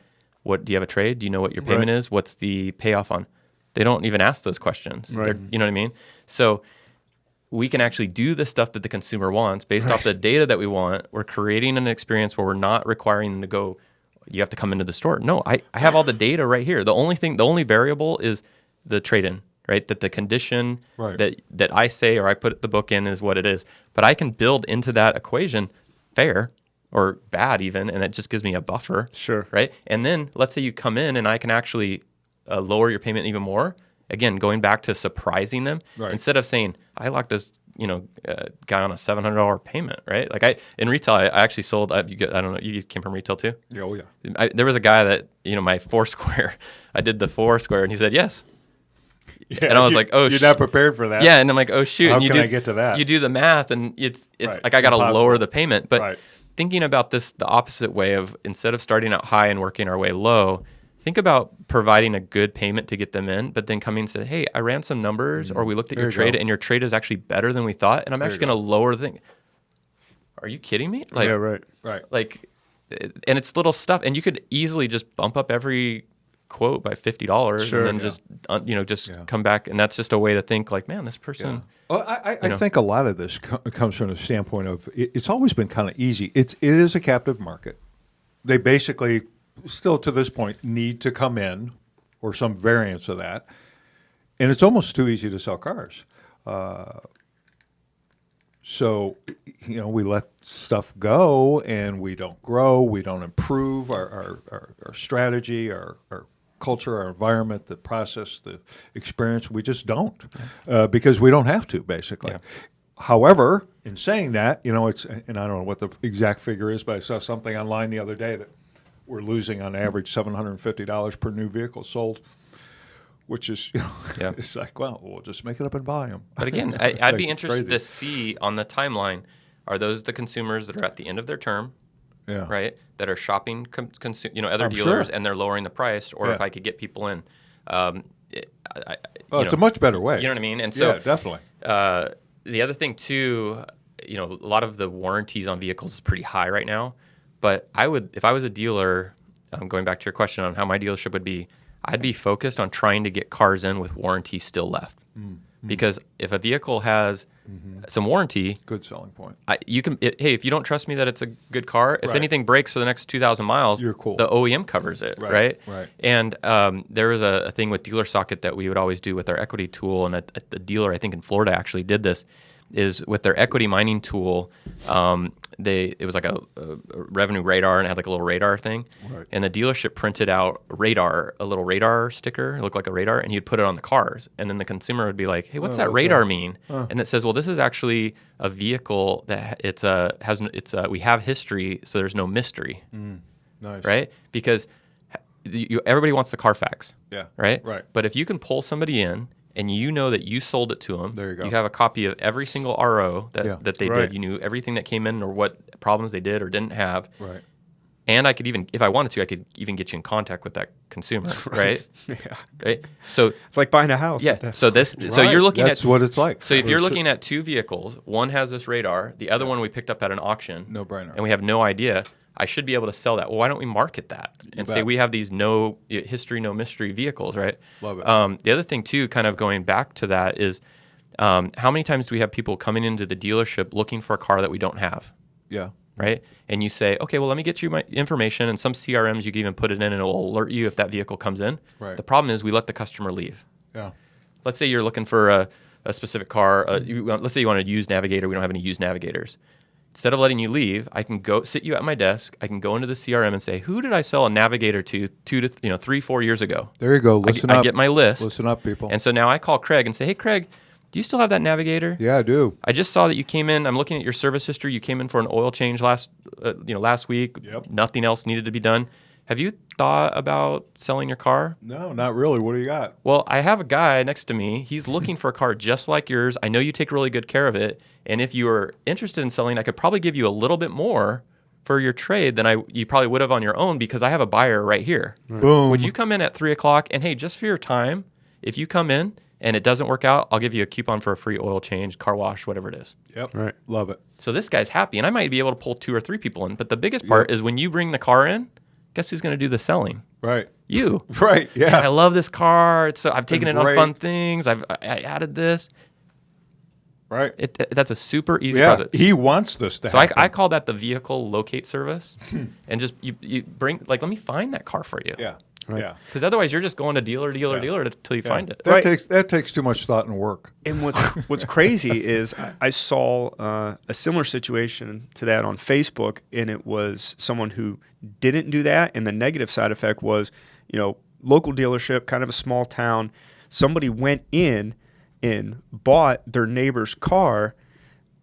do you have a trade? Do you know what your payment is? What's the payoff on? They don't even ask those questions. Right. You know what I mean? So we can actually do the stuff that the consumer wants based off the data that we want. We're creating an experience where we're not requiring them to go, you have to come into the store. No, I have all the data right here. The only variable is the trade-in, right? That the condition that I say or I put the book in is what it is. But I can build into that equation fair or bad even, and it just gives me a buffer. Sure. Right? And then let's say you come in and I can actually lower your payment even more. Again, going back to surprising them, instead of saying, I locked this, guy on a $700 payment, right? Like in retail, I actually sold. I don't know. You came from retail too. Oh yeah. There was a guy that my Foursquare. I did the Foursquare, and he said yes. Yeah, and I was like, oh, you're not prepared for that. Yeah, and I'm like, oh shoot. How and can I get to that? You do the math, and it's like I got to lower the payment. But thinking about this the opposite way of instead of starting out high and working our way low. Think about providing a good payment to get them in, but then coming and say, hey, I ran some numbers or we looked at your trade and your trade is actually better than we thought. And I'm actually going to lower the thing. Are you kidding me? Like, yeah, right. Like, and it's little stuff. And you could easily just bump up every quote by $50 and then just come back. And that's just a way to think like, man, this person. Yeah. Well, I think a lot of this comes from the standpoint of it's always been kind of easy. It is a captive market. They basically still to this point need to come in or some variance of that. And it's almost too easy to sell cars. So, we let stuff go and we don't grow, we don't improve our strategy, our culture, our environment, the process, the experience. We just don't because we don't have to, basically. Yeah. However, in saying that, it's, and I don't know what the exact figure is, but I saw something online the other day that we're losing on average $750 per new vehicle sold, which is, it's like, well, we'll just make it up and buy them. But again, I'd be interested to see on the timeline, are those the consumers that are at the end of their term, Yeah. right? That are shopping, other I'm dealers, sure. and they're lowering the price, or Yeah. if I could get people in. It's a much better way. You know what I mean? And so, yeah, definitely. the other thing too, a lot of the warranties on vehicles is pretty high right now. But if I was a dealer, going back to your question on how my dealership would be, I'd be focused on trying to get cars in with warranty still left. Because if a vehicle has some warranty, Good selling point. hey, if you don't trust me that it's a good car, if Right. anything breaks for the next 2,000 miles, You're cool. the OEM covers it, right? Right. And there was a thing with Dealer Socket that we would always do with our equity tool, and the dealer, I think in Florida, actually did this, is with their equity mining tool, it was like a revenue radar, and it had like a little radar thing. Right. And the dealership printed out a little radar sticker, it looked like a radar, and he'd put it on the cars. And then the consumer would be like, hey, what's that what's radar that? mean? And it says, well, this is actually a vehicle that we have history, so there's no mystery, Nice. right? Because everybody wants the Carfax, Yeah. right? Right. But if you can pull somebody in and you know that you sold it to them, There you go. you have a copy of every single RO Yeah. that they Right. did. You knew everything that came in or what problems they did or didn't have. Right. And I could even, if I wanted to, I could even get you in contact with that consumer, right? Yeah. Right. So It's like buying a house. yeah. So Right. you're looking That's at what it's like. So if you're looking at two vehicles, one has this radar, the other one we picked up at an auction, No brainer. and we have no idea. I should be able to sell that. Well, why don't we market that and say bet. we have these no history, no mystery vehicles, right? Love it. The other thing too, kind of going back to that, is how many times do we have people coming into the dealership looking for a car that we don't have, Yeah. right? And you say, okay, well, let me get you my information, and some CRMs you can even put it in, and it will alert you if that vehicle comes in. Right. The problem is we let the customer leave. Yeah. Let's say you're looking for a specific car. Let's say you want a used Navigator. We don't have any used Navigators. Instead of letting you leave, I can go sit you at my desk. I can go into the CRM and say, who did I sell a Navigator to 3-4 years ago? There you go. Listen up. I get my list. Listen up, people. And so now I call Craig and say, hey, Craig, do you still have that Navigator? Yeah, I do. I just saw that you came in. I'm looking at your service history. You came in for an oil change last week. Yep. Nothing else needed to be done. Have you thought about selling your car? No, not really. What do you got? Well, I have a guy next to me. He's looking for a car just like yours. I know you take really good care of it. And if you were interested in selling, I could probably give you a little bit more for your trade than you probably would have on your own, because I have a buyer right here. Boom. Would you come in at 3 o'clock? And hey, just for your time, if you come in and it doesn't work out, I'll give you a coupon for a free oil change, car wash, whatever it is. Yep. Right. Love it. So this guy's happy, and I might be able to pull 2 or 3 people in. But the biggest part is when you bring the car in, guess who's going to do the selling? Right. You. Right. Yeah. I love this car. I've taken it on great. fun things. I added this. Right. That's a super easy Yeah. process. He wants this to So happen. I call that the vehicle locate service, and just you bring, like, let me find that car for you. Yeah. Right. Yeah. Because otherwise you're just going to dealer until you find it. That Right. that takes too much thought and work. And what's crazy is I saw a similar situation to that on Facebook, and it was someone who didn't do that, and the negative side effect was, local dealership, kind of a small town. Somebody went in and bought their neighbor's car.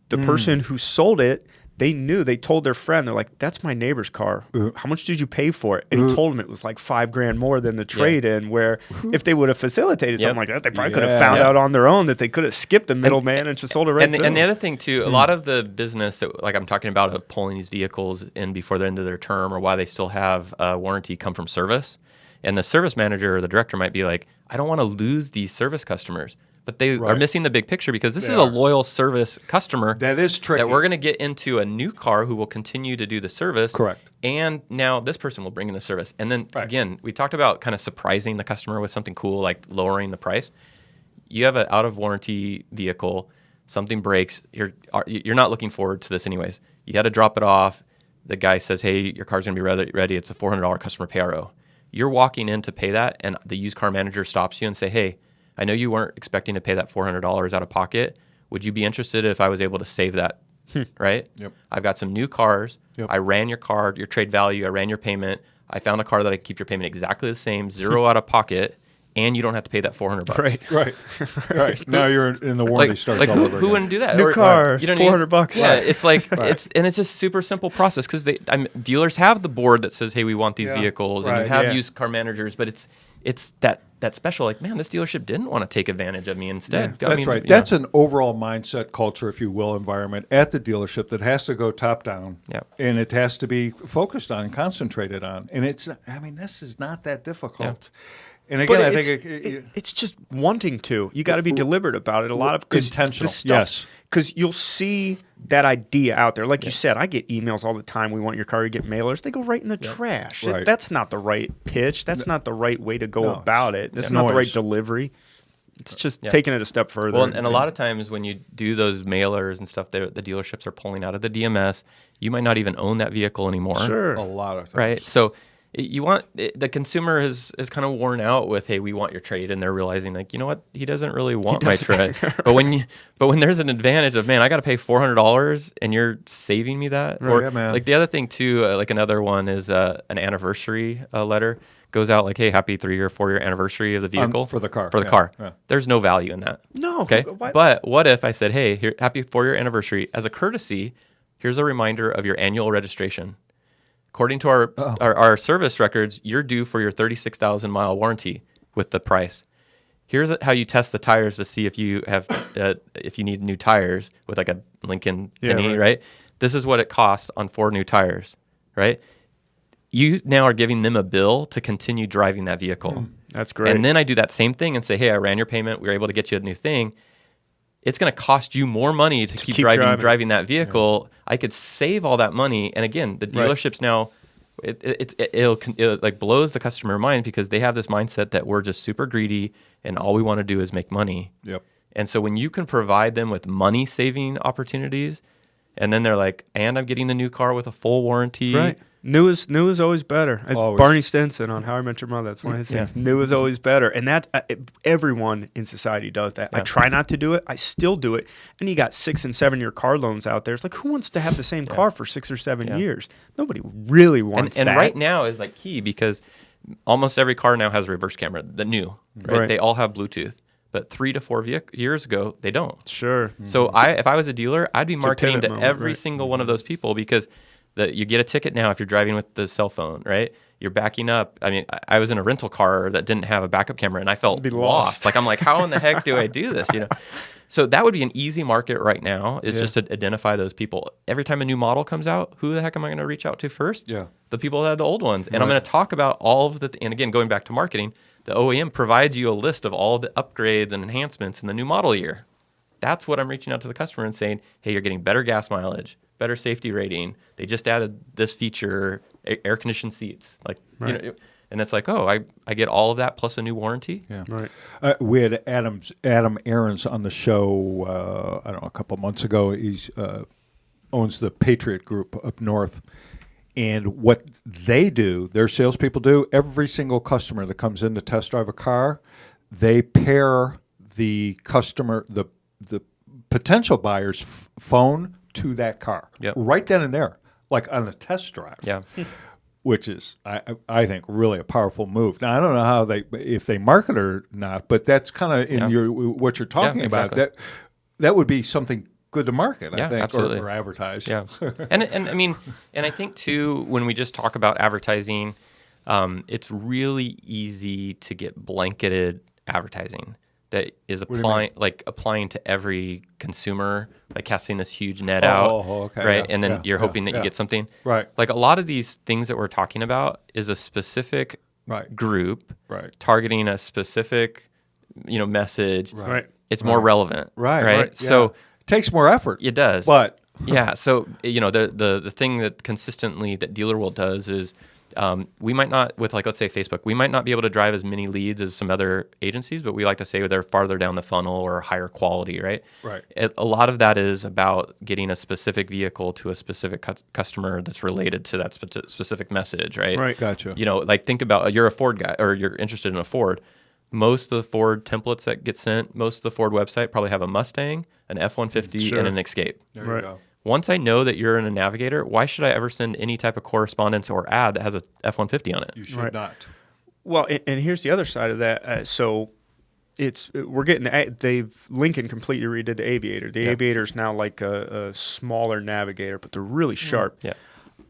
The person who sold it, they told their friend, they're like, that's my neighbor's car. How much did you pay for it? And he told them it was like $5,000 more than the trade-in, where if they would have facilitated something like that, they probably could have found out on their own that they could have skipped the middleman and just sold it right And the other thing too, a lot of the business that, like I'm talking about, of pulling these vehicles in before the end of their term, or why they still have warranty, come from service. And the service manager or the director might be like, I don't want to lose these service customers. But they are missing the big picture, because this is a loyal service customer That is tricky. that we're going to get into a new car who will continue to do the service. Correct. And now this person will bring in the service. And then again, we talked about kind of surprising the customer with something cool, like lowering the price. You have an out of warranty vehicle, something breaks, you're not looking forward to this anyways. You had to drop it off. The guy says, hey, your car's going to be ready. It's a $400 customer pay RO. You're walking in to pay that, and the used car manager stops you and say, hey, I know you weren't expecting to pay that $400 out of pocket. Would you be interested if I was able to save that? Right? Yep. I've got some new cars. Yep. I ran your car, your trade value. I ran your payment. I found a car that I can keep your payment exactly the same, zero out of pocket, and you don't have to pay that $400. Right. Now you're in the warranty starts all over again. Who wouldn't do that? New car, you know what I mean? $400. Yeah, it's like it's a super simple process, because dealers have the board that says, hey, we want these vehicles, and you have used car managers, but it's that that special, like, man, this dealership didn't want to take advantage of me. Instead, That's right. That's an overall mindset, culture, if you will, environment at the dealership that has to go top down. Yeah. And it has to be focused on, concentrated on. And this is not that difficult. Yeah. And again, I think it's just wanting to. You got to be deliberate about it. A lot of intentional. Yes. Because you'll see that idea out there. Like you said, I get emails all the time. We want your car. You get mailers. They go right in the trash. Right. That's not the right pitch. That's not the right way to go about it. That's not the right delivery. It's just taking it a step further. Well, and a lot of times when you do those mailers and stuff, the dealerships are pulling out of the DMS. You might not even own that vehicle anymore. Sure. A lot of things. Right. So you want the consumer is kind of worn out with, hey, we want your trade, and they're realizing, like, you know what, he doesn't really want my trade. But when there's an advantage of, man, I got to pay $400 and you're saving me that, right, or like the other thing too, like another one is an anniversary letter goes out, like, hey, happy 3 or 4 year anniversary of the vehicle for the car. Yeah. There's no value in that. No. Okay. But what if I said, hey, here, happy 4 year anniversary, as a courtesy, here's a reminder of your annual registration. According to our service records, you're due for your 36,000 mile warranty with the price. Here's how you test the tires to see if you have if you need new tires with like a Lincoln Penny, right? This is what it costs on 4 new tires, right? You now are giving them a bill to continue driving that vehicle. That's great. And then I do that same thing and say, hey, I ran your payment. We were able to get you a new thing. It's going to cost you more money to keep driving that vehicle. Yeah. I could save all that money. And again, the dealerships now, it'll like blows the customer mind because they have this mindset that we're just super greedy and all we want to do is make money. Yep. And so when you can provide them with money saving opportunities, and then they're like, and I'm getting a new car with a full warranty. Right. New is always better. Always. Barney Stinson on How I Met Your Mother, that's one of his things. New is always better. And that everyone in society does that. I try not to do it. I still do it. And you got 6 and 7 year car loans out there. It's like, who wants to have the same car for 6 or 7 years? Nobody really wants that. And right now is like key because almost every car now has a reverse camera, the new, right? They all have Bluetooth. But 3 to 4 years ago, they don't. Sure. So if I was a dealer, I'd be marketing to every single one of those people because you get a ticket now if you're driving with the cell phone, right? You're backing up. I mean, I was in a rental car that didn't have a backup camera, and I felt lost. Like, I'm like, how in the heck do I do this? You know. So that would be an easy market right now. Is just to identify those people. Every time a new model comes out, who the heck am I going to reach out to first? Yeah, the people that have the old ones, and I'm going to talk about all of the. And again, going back to marketing, the OEM provides you a list of all the upgrades and enhancements in the new model year. That's what I'm reaching out to the customer and saying, hey, you're getting better gas mileage, better safety rating. They just added this feature, air conditioned seats. Like, you know, and it's like, oh, I get all of that plus a new warranty. Yeah, right. We had Adam Aarons on the show. I don't know, a couple months ago. He's owns the Patriot Group up north, and what they do, their salespeople do. Every single customer that comes in to test drive a car, they pair the customer, the potential buyer's phone to that car, right then and there, like on a test drive. Yeah. Which is, I think, really a powerful move. Now, I don't know if they market it or not, but that's kind of in what you're talking about. That would be something good to market, I think, absolutely. Or advertise. Yeah, and I mean, and I think too, when we just talk about advertising, it's really easy to get blanketed advertising that is applying to every consumer, like casting this huge net out, right? And then you're hoping that you get something. Right. Like a lot of these things that we're talking about is a specific group targeting a specific, message. Right. It's more relevant. Right. So it takes more effort. It does. But yeah. So, the thing that consistently that Dealer World does is we might not, with let's say Facebook, we might not be able to drive as many leads as some other agencies, but we like to say they're farther down the funnel or higher quality, right? Right. A lot of that is about getting a specific vehicle to a specific customer that's related to that specific message, right? Right. Gotcha. Think about you're a Ford guy or you're interested in a Ford. Most of the Ford templates that get sent, most of the Ford website probably have a Mustang, an F-150, and an Escape. There you go. Once I know that you're in a Navigator, why should I ever send any type of correspondence or ad that has a F-150 on it? You should not. Well, and here's the other side of that. So we're getting Lincoln completely redid the Aviator. The Aviator is now like a smaller Navigator, but they're really sharp. Yeah.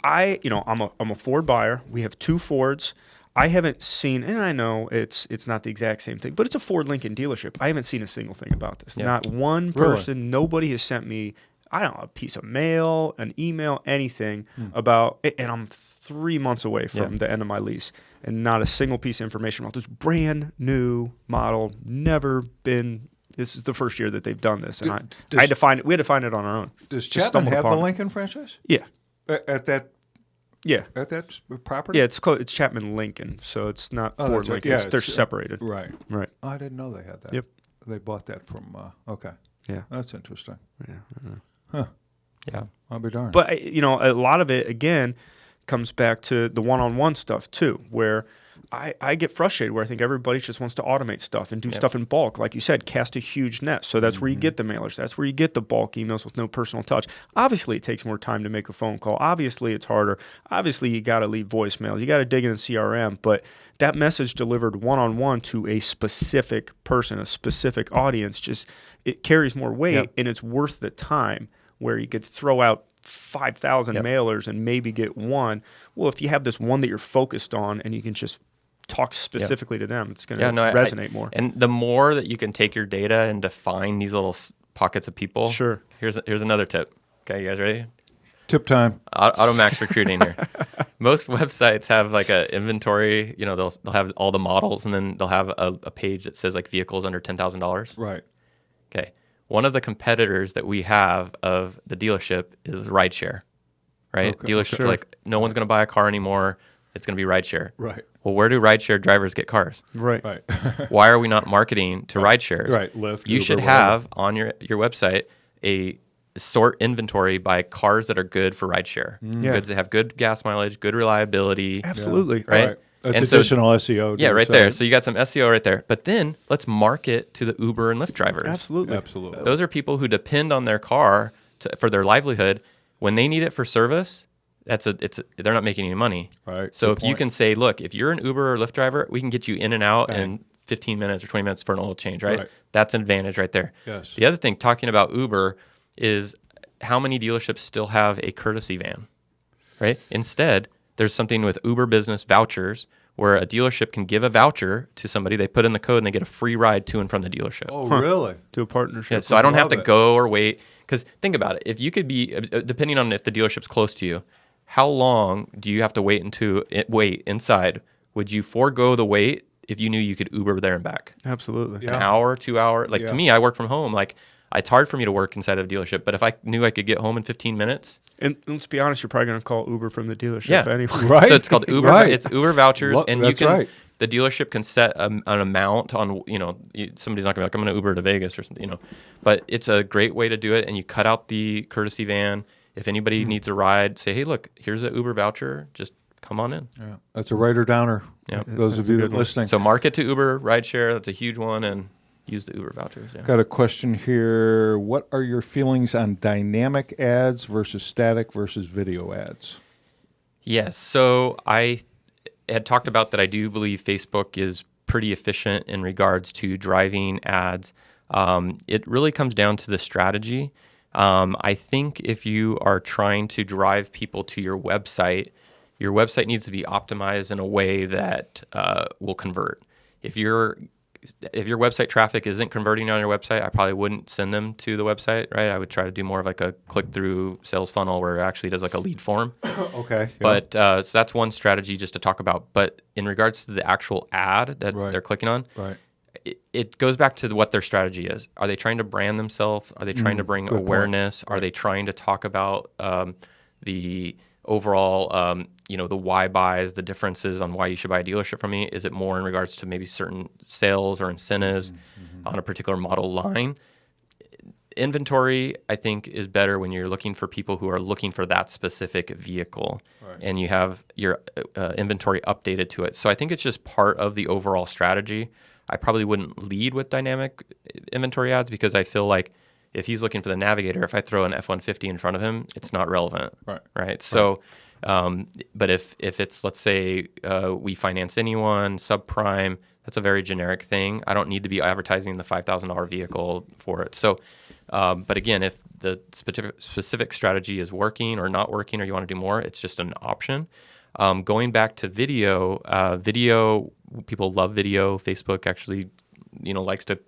I'm a Ford buyer. We have 2 Fords. I haven't seen, and I know it's not the exact same thing, but it's a Ford Lincoln dealership. I haven't seen a single thing about this. Yeah. Not one person, nobody has sent me, I don't know, a piece of mail, an email, anything about it. And I'm 3 months away from the end of my lease, and not a single piece of information about this brand new model. Never been. This is the first year that they've done this, and I had to find it. We had to find it on our own. Does Just Chapman stumbled have the upon it. Lincoln franchise Yeah, at that yeah, property? yeah. It's Chapman Lincoln, so it's not Oh, Ford that's right. Lincoln. Yeah, They're it's, separated. Right. Right. Oh, I didn't know they had that. Yep. They bought that from. Okay. Yeah. That's interesting. Yeah. Huh. Yeah. I'll be darned. But a lot of it again comes back to the one-on-one stuff too, where I get frustrated where I think everybody just wants to automate stuff and do stuff in bulk. Like you said, cast a huge net. So that's where you get the mailers. That's where you get the bulk emails with no personal touch. Obviously, it takes more time to make a phone call. Obviously, it's harder. Obviously, you got to leave voicemails. You got to dig in CRM. But that message delivered one-on-one to a specific person, a specific audience, it carries more weight and it's worth the time, where you could throw out 5,000 mailers and maybe get one. Well, if you have this one that you're focused on and you can just talk specifically to them, it's going to resonate more. And the more that you can take your data and define these little pockets of people. Sure. Here's another tip. Okay, you guys ready? Tip time. AutoMax recruiting here. Most websites have like a inventory. They'll have all the models, and then they'll have a page that says like vehicles under $10,000. Right. Okay. One of the competitors that we have of the dealership is rideshare, right? Okay, Dealerships are like, no one's going to buy a car anymore. It's going to be rideshare. Right. Well, where do rideshare drivers get cars? Right. Right. Why are we not marketing to rideshares? Right. Lyft. You Uber, should whatever. have on your website a sort inventory by cars that are good for rideshare. Yeah. Goods that have good gas mileage, good reliability. Absolutely. Right? That's And so- additional SEO. to Yeah, your right site. there. So you got some SEO right there. But then let's market to the Uber and Lyft drivers. Absolutely. Absolutely. Those are people who depend on their car for their livelihood. When they need it for service, they're not making any money. Right. So Good if you point. can say, look, if you're an Uber or Lyft driver, we can get you in and out in 15 minutes or 20 minutes for an oil change, right? Right. That's an advantage right there. Yes. The other thing, talking about Uber, is how many dealerships still have a courtesy van, right? Instead, there's something with Uber Business vouchers where a dealership can give a voucher to somebody, they put in the code, and they get a free ride to and from the dealership. Oh, really? To a partnership. Yeah, so I don't have to love it. go or wait. Because think about it. If you could be, depending on if the dealership's close to you, how long do you have to wait inside? Would you forego the wait if you knew you could Uber there and back? Absolutely. Yeah. An hour, 2 hours? Like Yeah. to me, I work from home. Like it's hard for me to work inside of a dealership. But if I knew I could get home in 15 minutes. And let's be honest, you're probably going to call Uber from the dealership Yeah. anyway. Right. So it's called Uber. Right. It's Uber vouchers. Well, and you that's can, right. the dealership can set an amount on, somebody's not going to be like, I'm going to Uber to Vegas or something, But it's a great way to do it. And you cut out the courtesy van. If anybody needs a ride, say, hey, look, here's an Uber voucher. Just come on in. Yeah. That's a writer downer. Yeah. Those That's of you a good one. listening. So market to Uber, rideshare. That's a huge one. And use the Uber vouchers. Yeah. Got a question here. What are your feelings on dynamic ads versus static versus video ads? Yes. So I had talked about that I do believe Facebook is pretty efficient in regards to driving ads. It really comes down to the strategy. I think if you are trying to drive people to your website needs to be optimized in a way that will convert. If your website traffic isn't converting on your website, I probably wouldn't send them to the website, right? I would try to do more of like a click-through sales funnel where it actually does like a lead form. Okay. But so that's one strategy just to talk about. But in regards to the actual ad that Right. they're clicking on, Right. it goes back to what their strategy is. Are they trying to brand themselves? Are they trying to bring good point. awareness? Are they trying to talk about the overall, the why buys, the differences on why you should buy a dealership from me? Is it more in regards to maybe certain sales or incentives on a particular model line? Inventory, I think, is better when you're looking for people who are looking for that specific vehicle, and you have your inventory updated to it. So I think it's just part of the overall strategy. I probably wouldn't lead with dynamic inventory ads because I feel like if he's looking for the Navigator, if I throw an F-150 in front of him, it's not relevant. Right. So, but if it's, let's say we finance anyone, subprime, that's a very generic thing. I don't need to be advertising the $5,000 vehicle for it. So, but again, if the specific strategy is working or not working, or you want to do more, it's just an option. Going back to video, people love video. Facebook actually, likes to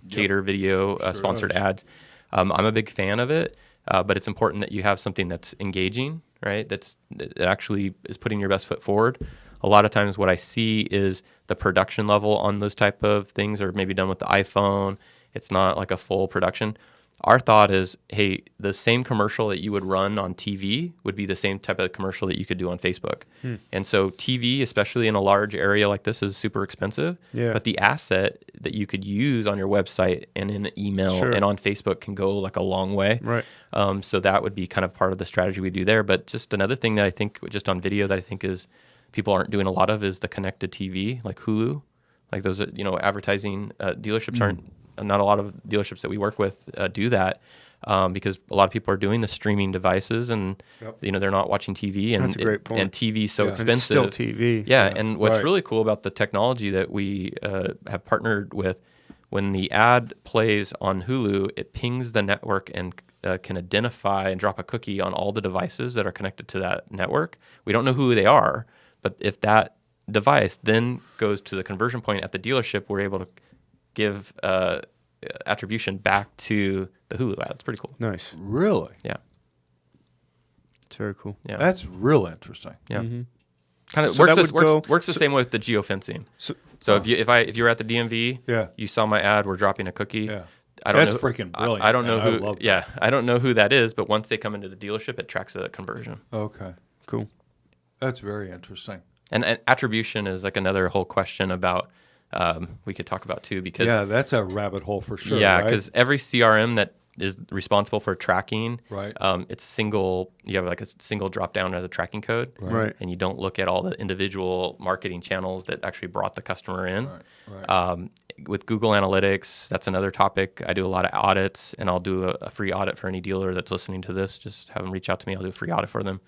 cater video sponsored ads. I'm a big fan of it, but it's important that you have something that's engaging, right? That actually is putting your best foot forward. A lot of times what I see is the production level on those type of things are maybe done with the iPhone. It's not like a full production. Our thought is, hey, the same commercial that you would run on TV would be the same type of commercial that you could do on Facebook. And so TV, especially in a large area like this, is super expensive. Yeah. But the asset that you could use on your website and in an email and on Facebook can go like a long way. Right. So that would be kind of part of the strategy we do there. But just another thing that I think just on video that I think is people aren't doing a lot of is the connected TV, like Hulu. Like those, advertising dealerships aren't. Not a lot of dealerships that we work with do that because a lot of people are doing the streaming devices and they're not watching TV. And that's a great point. And TV is so expensive. And it's still TV. Yeah, and what's really cool about the technology that we have partnered with, when the ad plays on Hulu, it pings the network and can identify and drop a cookie on all the devices that are connected to that network. We don't know who they are, but if that device then goes to the conversion point at the dealership, we're able to give attribution back to the Hulu ad. It's pretty cool. Nice. Really? Yeah. It's very cool. Yeah. That's real interesting. Yeah. Kind of So works the same way with the geofencing. So if you're at the DMV, you saw my ad, we're dropping a cookie. Yeah. That's freaking brilliant. I don't know who. I don't know who that is, but once they come into the dealership, it tracks a conversion. Okay. Cool. That's very interesting. And attribution is like another whole question about. We could talk about too because that's a rabbit hole for sure. Yeah, because every CRM that is responsible for tracking, it's single. You have like a single drop down as a tracking code, right? And you don't look at all the individual marketing channels that actually brought the customer in. Right. With Google Analytics, that's another topic. I do a lot of audits, and I'll do a free audit for any dealer that's listening to this. Just have them reach out to me. I'll do a free audit for them.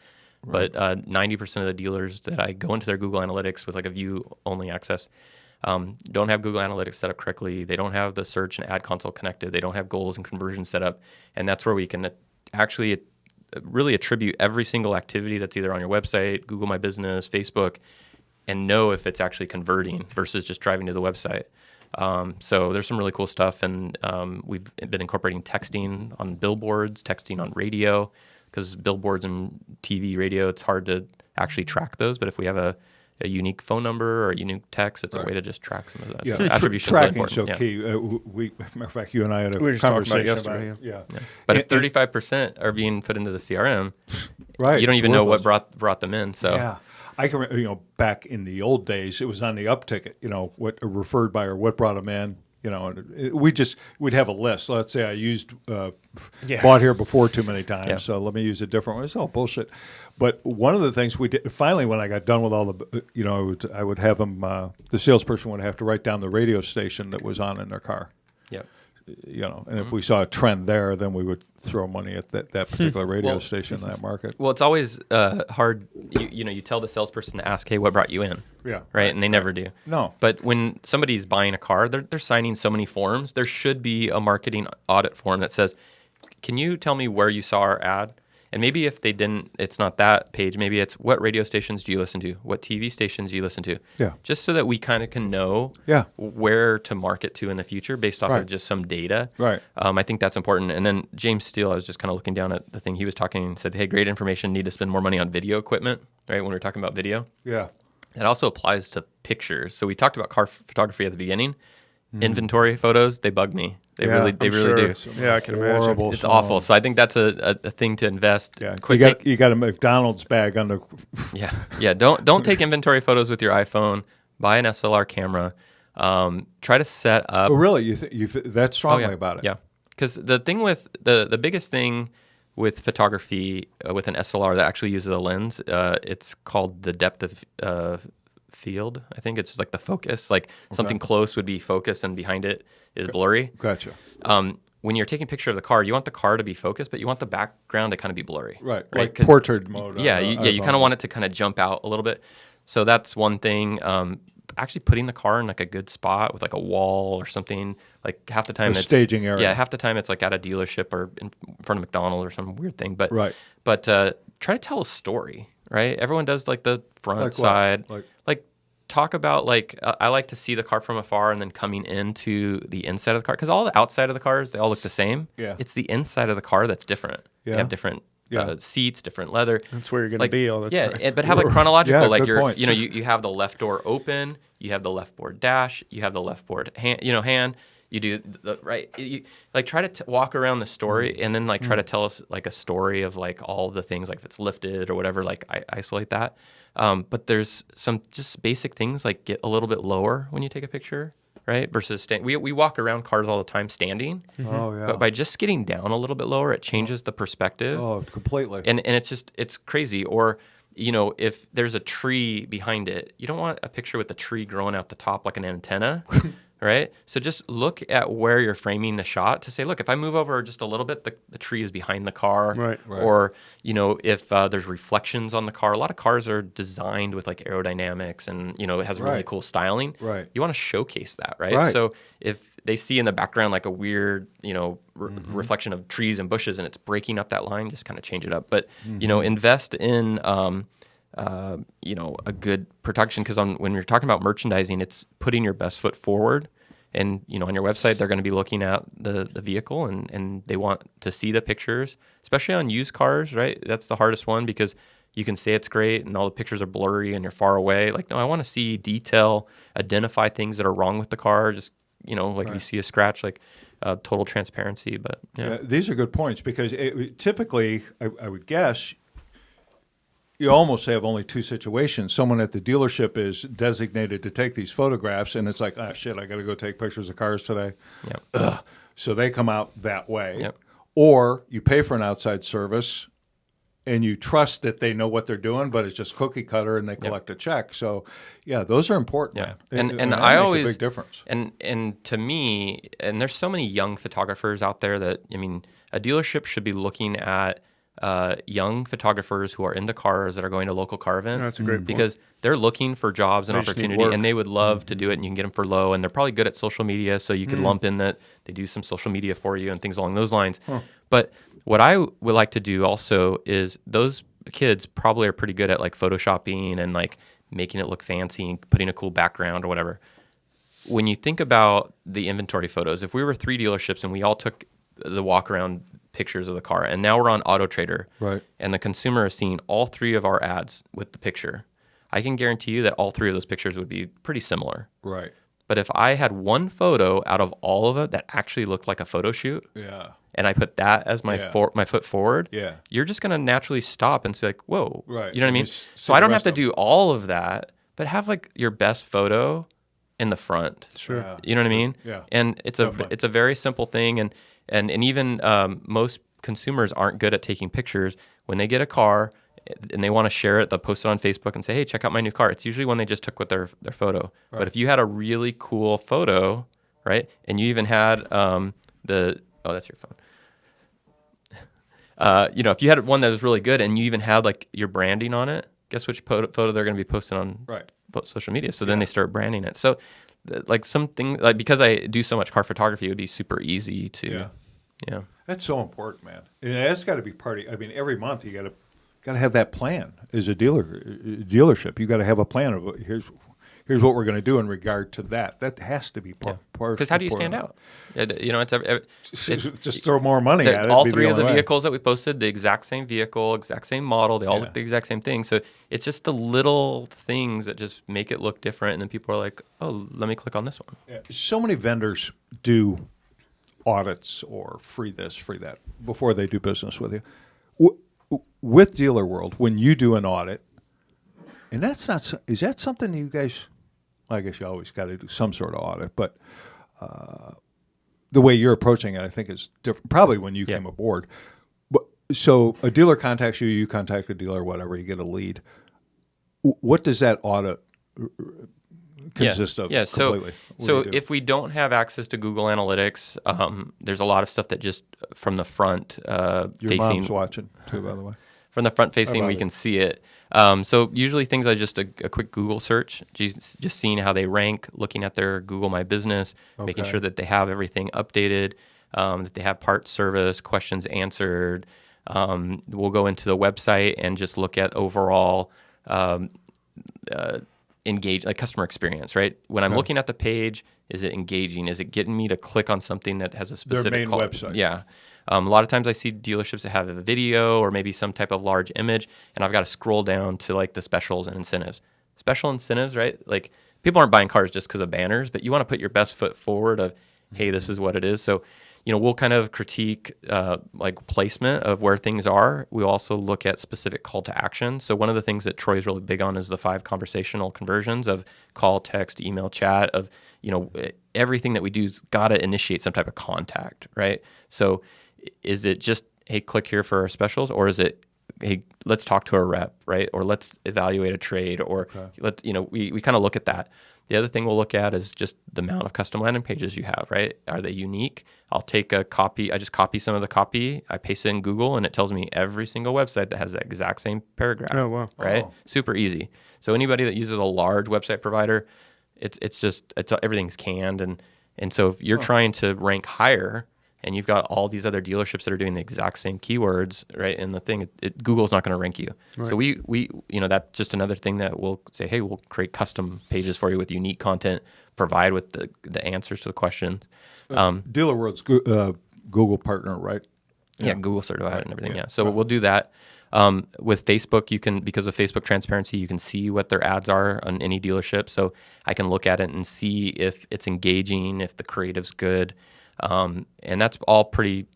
Right. But 90% of the dealers that I go into their Google Analytics with like a view only access. Don't have Google Analytics set up correctly. They don't have the search and ad console connected. They don't have goals and conversions set up. And that's where we can actually really attribute every single activity that's either on your website, Google My Business, Facebook, and know if it's actually converting versus just driving to the website. So there's some really cool stuff. And we've been incorporating texting on billboards, texting on radio, because billboards and TV, radio, it's hard to actually track those. But if we have a unique phone number or a unique text, it's a way to just track some of that. Yeah, so attribution tracking is so important. key. Matter of fact, you and I had a We were just talking conversation about it yesterday. Yeah. But if 35% are being put into the CRM, right, you don't even know what worthless. brought them in. So yeah, I can back in the old days, it was on the up ticket. What referred by or what brought them in. And we'd have a list. So let's say I used bought here before too many times, so let me use a different one. It's all bullshit. But one of the things we did finally, when I got done with all the, I would have them. The salesperson would have to write down the radio station that was on in their car. Yep. And if we saw a trend there, then we would throw money at that particular radio station in that market. Well, it's always hard. You tell the salesperson to ask, "Hey, what brought you in?" Yeah. Right, and they never do. No. But when somebody's buying a car, they're signing so many forms. There should be a marketing audit form that says, "Can you tell me where you saw our ad?" And maybe if they didn't, it's not that page. Maybe it's what radio stations do you listen to? What TV stations do you listen to? Yeah. Just so that we kind of can know where to market to in the future based off of just some data. Right. I think that's important. And then James Steele, I was just kind of looking down at the thing he was talking and said, hey, great information, need to spend more money on video equipment, right? When we're talking about video. Yeah. It also applies to pictures. So we talked about car photography at the beginning. Inventory photos, they bug me. They really do. Yeah, I can imagine. It's awful. So I think that's a thing to invest. Yeah, you got a McDonald's bag on the. Yeah. Don't take inventory photos with your iPhone. Buy an SLR camera. Try to set up. Oh, really? You that's strongly about it? Yeah, because the thing with the biggest thing with photography with an SLR that actually uses a lens, it's called the depth of field. I think it's just like the focus. Like something close would be focus, and behind it is blurry. Gotcha. When you're taking a picture of the car, you want the car to be focused, but you want the background to kind of be blurry. Right? Like portrait mode. Yeah, you kind of want it to kind of jump out a little bit. So that's one thing. Actually putting the car in like a good spot with like a wall or something. Like half the time it's staging area. Yeah, half the time it's like at a dealership or in front of McDonald's or some weird thing. But right. But try to tell a story. right? Everyone does like the front Like what? side. Like Talk about like I like to see the car from afar and then coming into the inside of the car, because all the outside of the cars, they all look the same. Yeah. It's the inside of the car that's different. Yeah. They have different Yeah. Seats, different leather. That's where you're going to be all the time. Yeah, but have like chronological, Yeah, like good point. you have the left door open, you have the left board dash, you have the left board hand. You do the right. You like try to walk around the story and then like try to tell us like a story of like all the things, like if it's lifted or whatever. Like I isolate that. But there's some just basic things like get a little bit lower when you take a picture, right? Versus we walk around cars all the time standing. Oh yeah. But by just getting down a little bit lower, it changes the perspective. Oh, completely. And it's crazy. Or if there's a tree behind it, you don't want a picture with the tree growing out the top like an antenna. Right? So just look at where you're framing the shot to say, look, if I move over just a little bit, the tree is behind the car. Right. Or, if there's reflections on the car. A lot of cars are designed with like aerodynamics and, it has really cool styling. Right. You want to showcase that, right? Right. So if they see in the background like a weird, reflection of trees and bushes and it's breaking up that line, just kind of change it up. But, invest in a good production, because when you're talking about merchandising, it's putting your best foot forward. And, on your website, they're going to be looking at the vehicle and they want to see the pictures, especially on used cars, right? That's the hardest one, because you can say it's great and all the pictures are blurry and you're far away. Like, no, I want to see detail, identify things that are wrong with the car. Just, like if you see a scratch, like total transparency. But yeah. These are good points, because typically, I would guess, you almost have only two situations. Someone at the dealership is designated to take these photographs, and it's like, shit, I got to go take pictures of cars today. Yep. Ugh. So they come out that way. Yep. Or you pay for an outside service, and you trust that they know what they're doing, but it's just cookie cutter, and they collect a check. So, yeah, those are important. Yeah, Man. and that I makes always a big difference. And to me, and there's so many young photographers out there that a dealership should be looking at young photographers who are into cars that are going to local car events. That's a great point. Because they're looking for jobs and They just need opportunity, work. and they would love to do it, and you can get them for low, and they're probably good at social media, so you could lump in that they do some social media for you and things along those lines. But what I would like to do also is those kids probably are pretty good at like photoshopping and like making it look fancy and putting a cool background or whatever. When you think about the inventory photos, if we were 3 dealerships and we all took the walk around pictures of the car, and now we're on Auto Trader, Right. and the consumer is seeing all 3 of our ads with the picture, I can guarantee you that all 3 of those pictures would be pretty similar. Right. But if I had one photo out of all of it that actually looked like a photo shoot, Yeah. and I put that as my my foot forward, Yeah. you're just going to naturally stop and say like, whoa, Right. you know what I And mean? you see So I the don't have rest to of them. do all of that, but have like your best photo in the front. Sure. Yeah. You know what I mean? Yeah. And it's Definitely. a very simple thing, and even most consumers aren't good at taking pictures. When they get a car and they want to share it, they'll post it on Facebook and say, hey, check out my new car. It's usually when they just took with their photo. Right. But if you had a really cool photo, right, and you even had that's your phone. If you had one that was really good and you even had like your branding on it, guess which photo they're going to be posting on social media. So then they start branding it. So like something like, because I do so much car photography, it would be super easy to, yeah. That's so important, man. And that's got to be every month you got to have that plan as a dealership. You got to have a plan of here's what we're going to do in regard to that. That has to be part. Because how do you stand out? It's just throw more money at it. All Be the 3 of only the way. vehicles that we posted, the exact same vehicle, exact same model. They all look the exact same thing. So it's just the little things that just make it look different. And then people are like, oh, let me click on this one. Yeah. So many vendors do audits or free this, free that before they do business with you. With Dealer World, when you do an audit, and is that something you guys? I guess you always got to do some sort of audit, but the way you're approaching it, I think, is different. Probably when you came aboard. But so a dealer contacts you, you contact a dealer, whatever, you get a lead. What does that audit consist of? Yeah. Completely? So if we don't have access to Google Analytics, there's a lot of stuff that just from the front Your facing. mom's watching too, by the way. From the front facing, we can see it. So usually things are just a quick Google search, just seeing how they rank, looking at their Google My Business, making sure that they have everything updated, that they have parts service, questions answered, We'll go into the website and just look at overall engage, like customer experience, right? When I'm looking at the page, is it engaging? Is it getting me to click on something that has a specific Their main website. Yeah. A lot of times I see dealerships that have a video or maybe some type of large image, and I've got to scroll down to like the specials and incentives. Special incentives, right? Like people aren't buying cars just because of banners, but you want to put your best foot forward of, hey, this is what it is. So, we'll kind of critique like placement of where things are. We also look at specific call to action. So one of the things that Troy's really big on is the 5 conversational conversions of call, text, email, chat, of, everything that we do's got to initiate some type of contact, right? So is it just, hey, click here for our specials, or is it, hey, let's talk to a rep, right? Or let's evaluate a trade, or we kind of look at that. The other thing we'll look at is just the amount of custom landing pages you have, right? Are they unique? I'll take a copy. I just copy some of the copy. I paste it in Google, and it tells me every single website that has the exact same paragraph. Oh, wow. Right? Oh. Super easy. So anybody that uses a large website provider, it's everything's canned. And so if you're trying to rank higher, and you've got all these other dealerships that are doing the exact same keywords, right? And the thing, Google's not going to rank you. Right. So we that's just another thing that we'll say, hey, we'll create custom pages for you with unique content, provide with the answers to the questions. Dealer World's Google partner, right? Yeah, Google certified and everything. Yeah. So we'll do that. With Facebook, you can, because of Facebook transparency, you can see what their ads are on any dealership. So I can look at it and see if it's engaging, if the creative's good. And that's all pretty,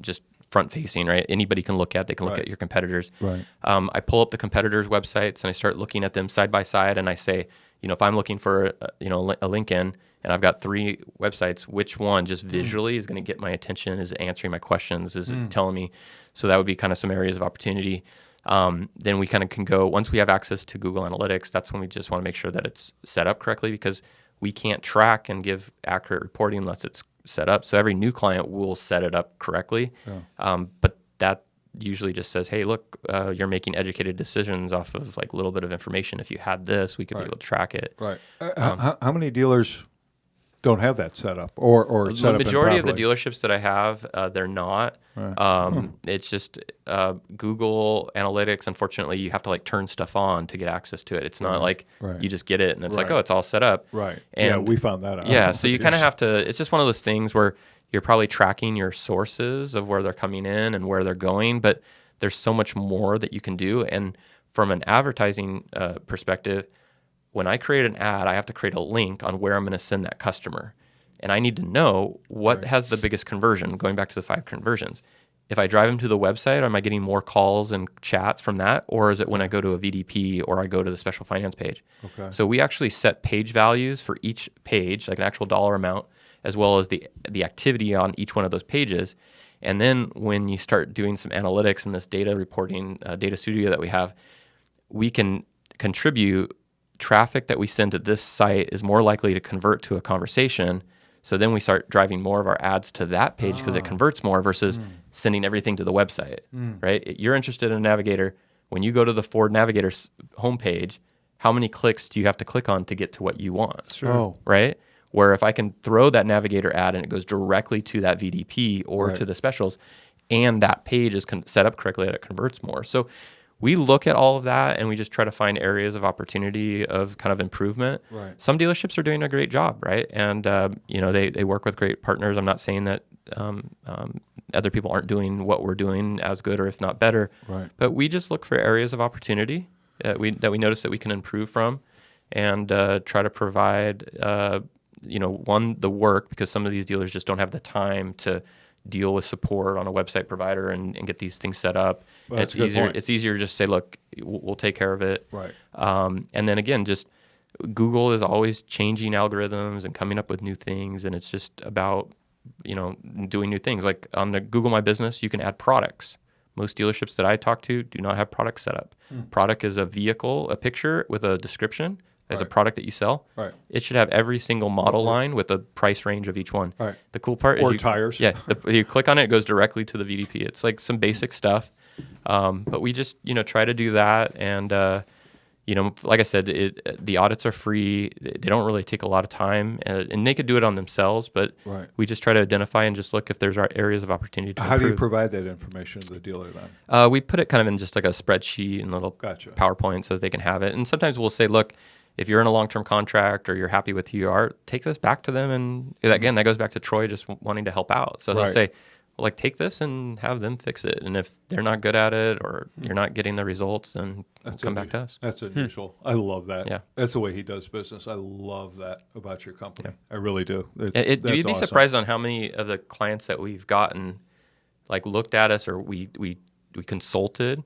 just front facing, right? Anybody can look at, they can look at your competitors. Right. I pull up the competitors' websites and I start looking at them side by side, and I say, if I'm looking for, a Lincoln and I've got 3 websites, which one just visually is going to get my attention, is answering my questions, is it telling me? So that would be kind of some areas of opportunity. Then we kind of can go, once we have access to Google Analytics, that's when we just want to make sure that it's set up correctly, because we can't track and give accurate reporting unless it's set up. So every new client will set it up correctly. Yeah. But that usually just says, hey, look, you're making educated decisions off of like a little bit of information. If you had this, we could be able to track it. Right. How many dealers don't have that set up or set up the majority of the dealerships that I have, they're not. Right. It's just Google Analytics. Unfortunately, you have to like turn stuff on to get access to it. It's not like you just get it and it's like, oh, it's all set up. Right. And yeah, we found that out. Yeah, so you kind of have to, it's just one of those things where you're probably tracking your sources of where they're coming in and where they're going, but there's so much more that you can do. And from an advertising perspective, when I create an ad, I have to create a link on where I'm going to send that customer. And I need to know what has the biggest conversion, going back to the 5 conversions. If I drive them to the website, am I getting more calls and chats from that? Or is it when I go to a VDP or I go to the special finance page? Okay. So we actually set page values for each page, like an actual dollar amount, as well as the activity on each one of those pages. And then when you start doing some analytics in this data reporting, data studio that we have, we can contribute traffic that we send to this site is more likely to convert to a conversation. So then we start driving more of our ads to that page because it converts more versus sending everything to the website, right? You're interested in a Navigator. When you go to the Ford Navigator's homepage, how many clicks do you have to click on to get to what you want? Sure. Oh. Right? Where if I can throw that Navigator ad and it goes directly to that VDP or to the specials, and that page is set up correctly, that it converts more. So we look at all of that and we just try to find areas of opportunity of kind of improvement. Right. Some dealerships are doing a great job, right? And they work with great partners. I'm not saying that other people aren't doing what we're doing as good or if not better. Right. But we just look for areas of opportunity that we notice that we can improve from, and try to provide the work, because some of these dealers just don't have the time to deal with support on a website provider and get these things set up. Well, and it's easier. It's easier to just say, look, we'll take care of it. Right. And then again, just Google is always changing algorithms and coming up with new things, and it's just about doing new things. Like on the Google My Business, you can add products. Most dealerships that I talk to do not have products set up. Product is a vehicle, a picture with a description as a product that you sell. Right. It should have every single model line with a price range of each one. Right. The cool part is tires. Yeah. You click on it, it goes directly to the VDP. It's like some basic stuff. But we just, try to do that. And, like I said, the audits are free. They don't really take a lot of time, and they could do it on themselves. But we just try to identify and just look if there's areas of opportunity to improve. How do you provide that information to the dealer then? We put it kind of in just like a spreadsheet and a little PowerPoint so that they can have it. And sometimes we'll say, look, if you're in a long-term contract or you're happy with who you are, take this back to them. And again, that goes back to Troy just wanting to help out. So he'll say, well, like, take this and have them fix it. And if they're not good at it or you're not getting the results, then come back to us. That's unusual. I love that. Yeah. That's the way he does business. I love that about your company. Yeah. I really do. You'd be surprised on how many of the clients that we've gotten, like, looked at us or we consulted,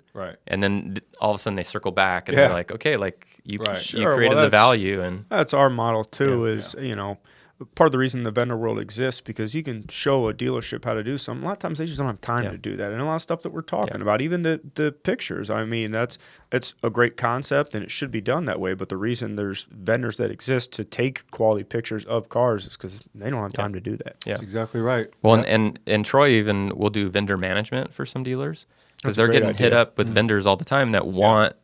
and then all of a sudden they circle back and they're like, okay, like you created the value, and that's our model too. Part of the reason the vendor world exists because you can show a dealership how to do something. A lot of times they just don't have time to do that, and a lot of stuff that we're talking about, even the pictures. I mean, it's a great concept and it should be done that way. But the reason there's vendors that exist to take quality pictures of cars is because they don't have time to do that. That's exactly right. Well, and Troy even will do vendor management for some dealers. Because they're getting hit up with vendors all the time that want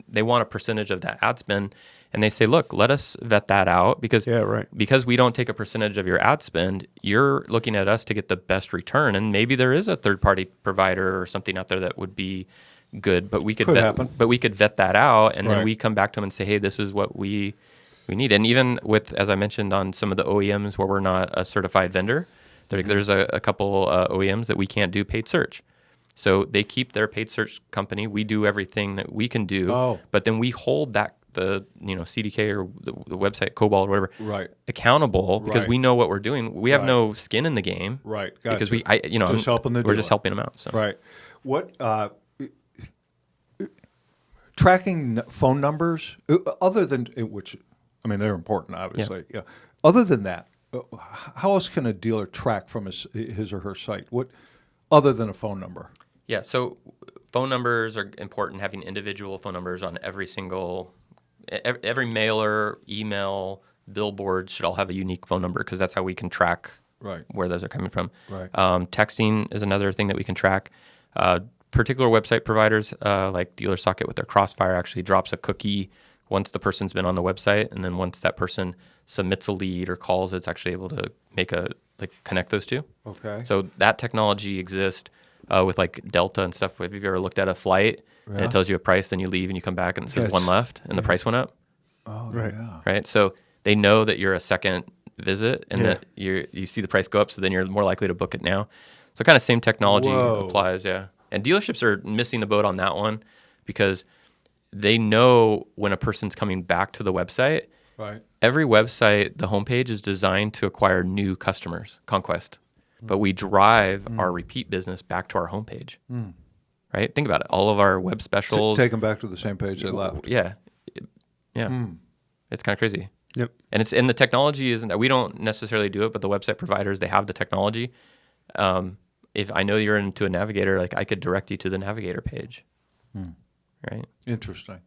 they want a percentage of that ad spend, and they say, look, let us vet that out because we don't take a percentage of your ad spend. You're looking at us to get the best return, and maybe there is a third party provider or something out there that would be good, but we could vet that out, and then we come back to them and say, hey, this is what we need. And even with, as I mentioned, on some of the OEMs where we're not a certified vendor, there's a couple OEMs that we can't do paid search. So they keep their paid search company. We do everything that we can do, but then we hold the CDK or the website Cobalt or whatever accountable because we know what we're doing. We have no skin in the game, because we're just helping them out. So. What tracking phone numbers other than which I mean they're important obviously. Yeah. Other than that, how else can a dealer track from his or her site? What other than a phone number? Yeah, so phone numbers are important, having individual phone numbers on every every mailer, email, billboard should all have a unique phone number because that's how we can track where those are coming from. Texting is another thing that we can track. Particular website providers like Dealer Socket with their Crossfire actually drops a cookie once the person's been on the website, and then once that person submits a lead or calls, it's actually able to connect those two. Okay. So that technology exists with like Delta and stuff. If you've ever looked at a flight and it tells you a price, then you leave and you come back and it says one left and the price went up. Oh, yeah. Right. So they know that you're a second visit and that you see the price go up, so then you're more likely to book it now. So kind of same technology applies. Yeah. And dealerships are missing the boat on that one because they know when a person's coming back to the website. Right. Every website, the homepage is designed to acquire new customers, conquest. But we drive our repeat business back to our homepage. Right? Think about it. All of our web specials. Take them back to the same page they left. Yeah. It's kind of crazy. Yep. And the technology isn't that we don't necessarily do it, but the website providers, they have the technology. If I know you're into a navigator, like I could direct you to the navigator page. Right? Interesting.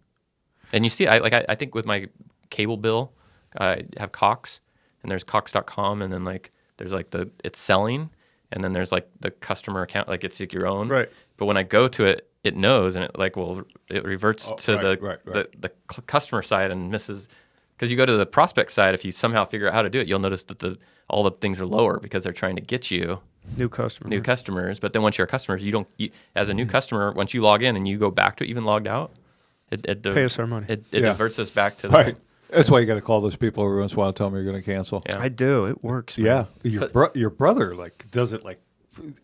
And you see, I think with my cable bill, I have Cox, and there's Cox.com, and then like there's like it's selling, and then there's like the customer account, like it's like your own. Right. But when I go to it, it knows, and it reverts to the customer side and misses, because you go to the prospect side. If you somehow figure out how to do it, you'll notice that all the things are lower because they're trying to get you new customers. But then once you're a customer, as a new customer, once you log in and you go back to it, even logged out, it pay us our money. It diverts us back to the That's why you got to call those people every once in a while and tell them you're going to cancel. Yeah. I do. It works. Man. Yeah. Your brother does it like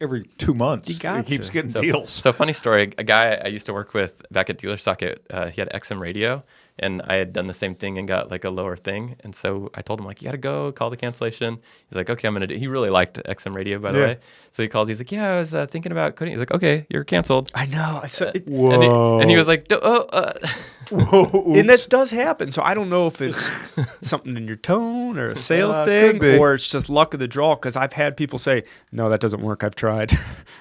every 2 months. He keeps getting deals. So funny story. A guy I used to work with back at Dealer Socket, he had XM radio, and I had done the same thing and got like a lower thing. And so I told him, like, you got to go call the cancellation. He's like, okay, I'm going to do it. He really liked XM radio, by the way. So he calls. He's like, yeah, I was thinking about quitting. He's like, okay, you're canceled. I know. I said, whoa. And he was like, and this does happen. So I don't know if it's something in your tone or a sales thing or it's just luck of the draw, because I've had people say, no, that doesn't work. I've tried.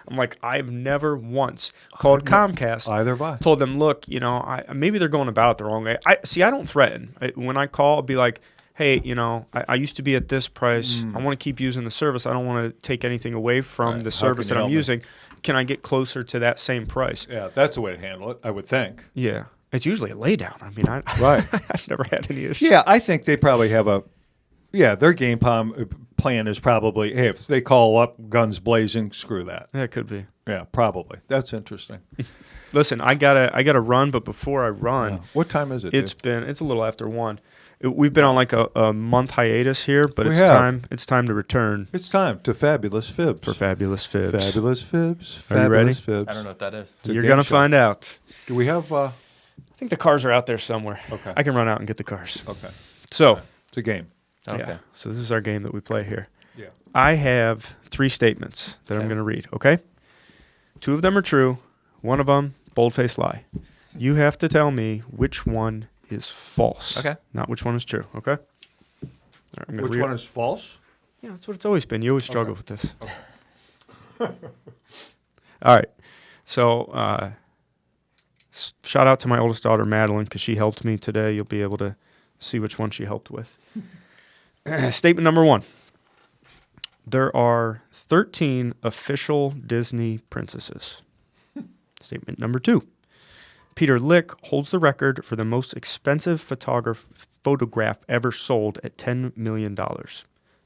I'm like, I've never once called Comcast. Either have I. Told them, look, maybe they're going about it the wrong way. I don't threaten. When I call, I'll be like, hey, I used to be at this price. I want to keep using the service. I don't want to take anything away from the service that I'm using. Can I get closer to that same price? Yeah, that's the way to handle it, I would think. Yeah. It's usually a lay down. I mean, Right. I've never had any issues. Yeah, I think they probably have their game plan is probably, hey, if they call up guns blazing, screw that. Yeah, it could be. Yeah, probably. That's interesting. Listen, I gotta run, but before I run, What time is it? it's a little after 1. We've been on like a month hiatus here, but We it's have. time to return It's time to Fabulous Fibs. for Fabulous Fibs. Fabulous Fibs. Are you ready? Fabulous Fibs. I don't know what that is. It's a You're game gonna show. find out. Do we have? I think the cars are out there somewhere. Okay. I can run out and get the cars. Okay. So, It's a game. Okay. yeah. So this is our game that we play here. Yeah. I have 3 statements that I'm Okay. going to read, okay? 2 of them are true. 1 of them, bold-faced lie. You have to tell me which one is false. Okay. Not which one is true, okay? All right, I'm gonna Which read one it. is false? Yeah, that's what it's always been. You always struggle with this. All right. So, shout out to my oldest daughter, Madeline, because she helped me today. You'll be able to see which one she helped with. Statement number 1. There are 13 official Disney princesses. Statement number 2. Peter Lick holds the record for the most expensive photograph ever sold at $10 million.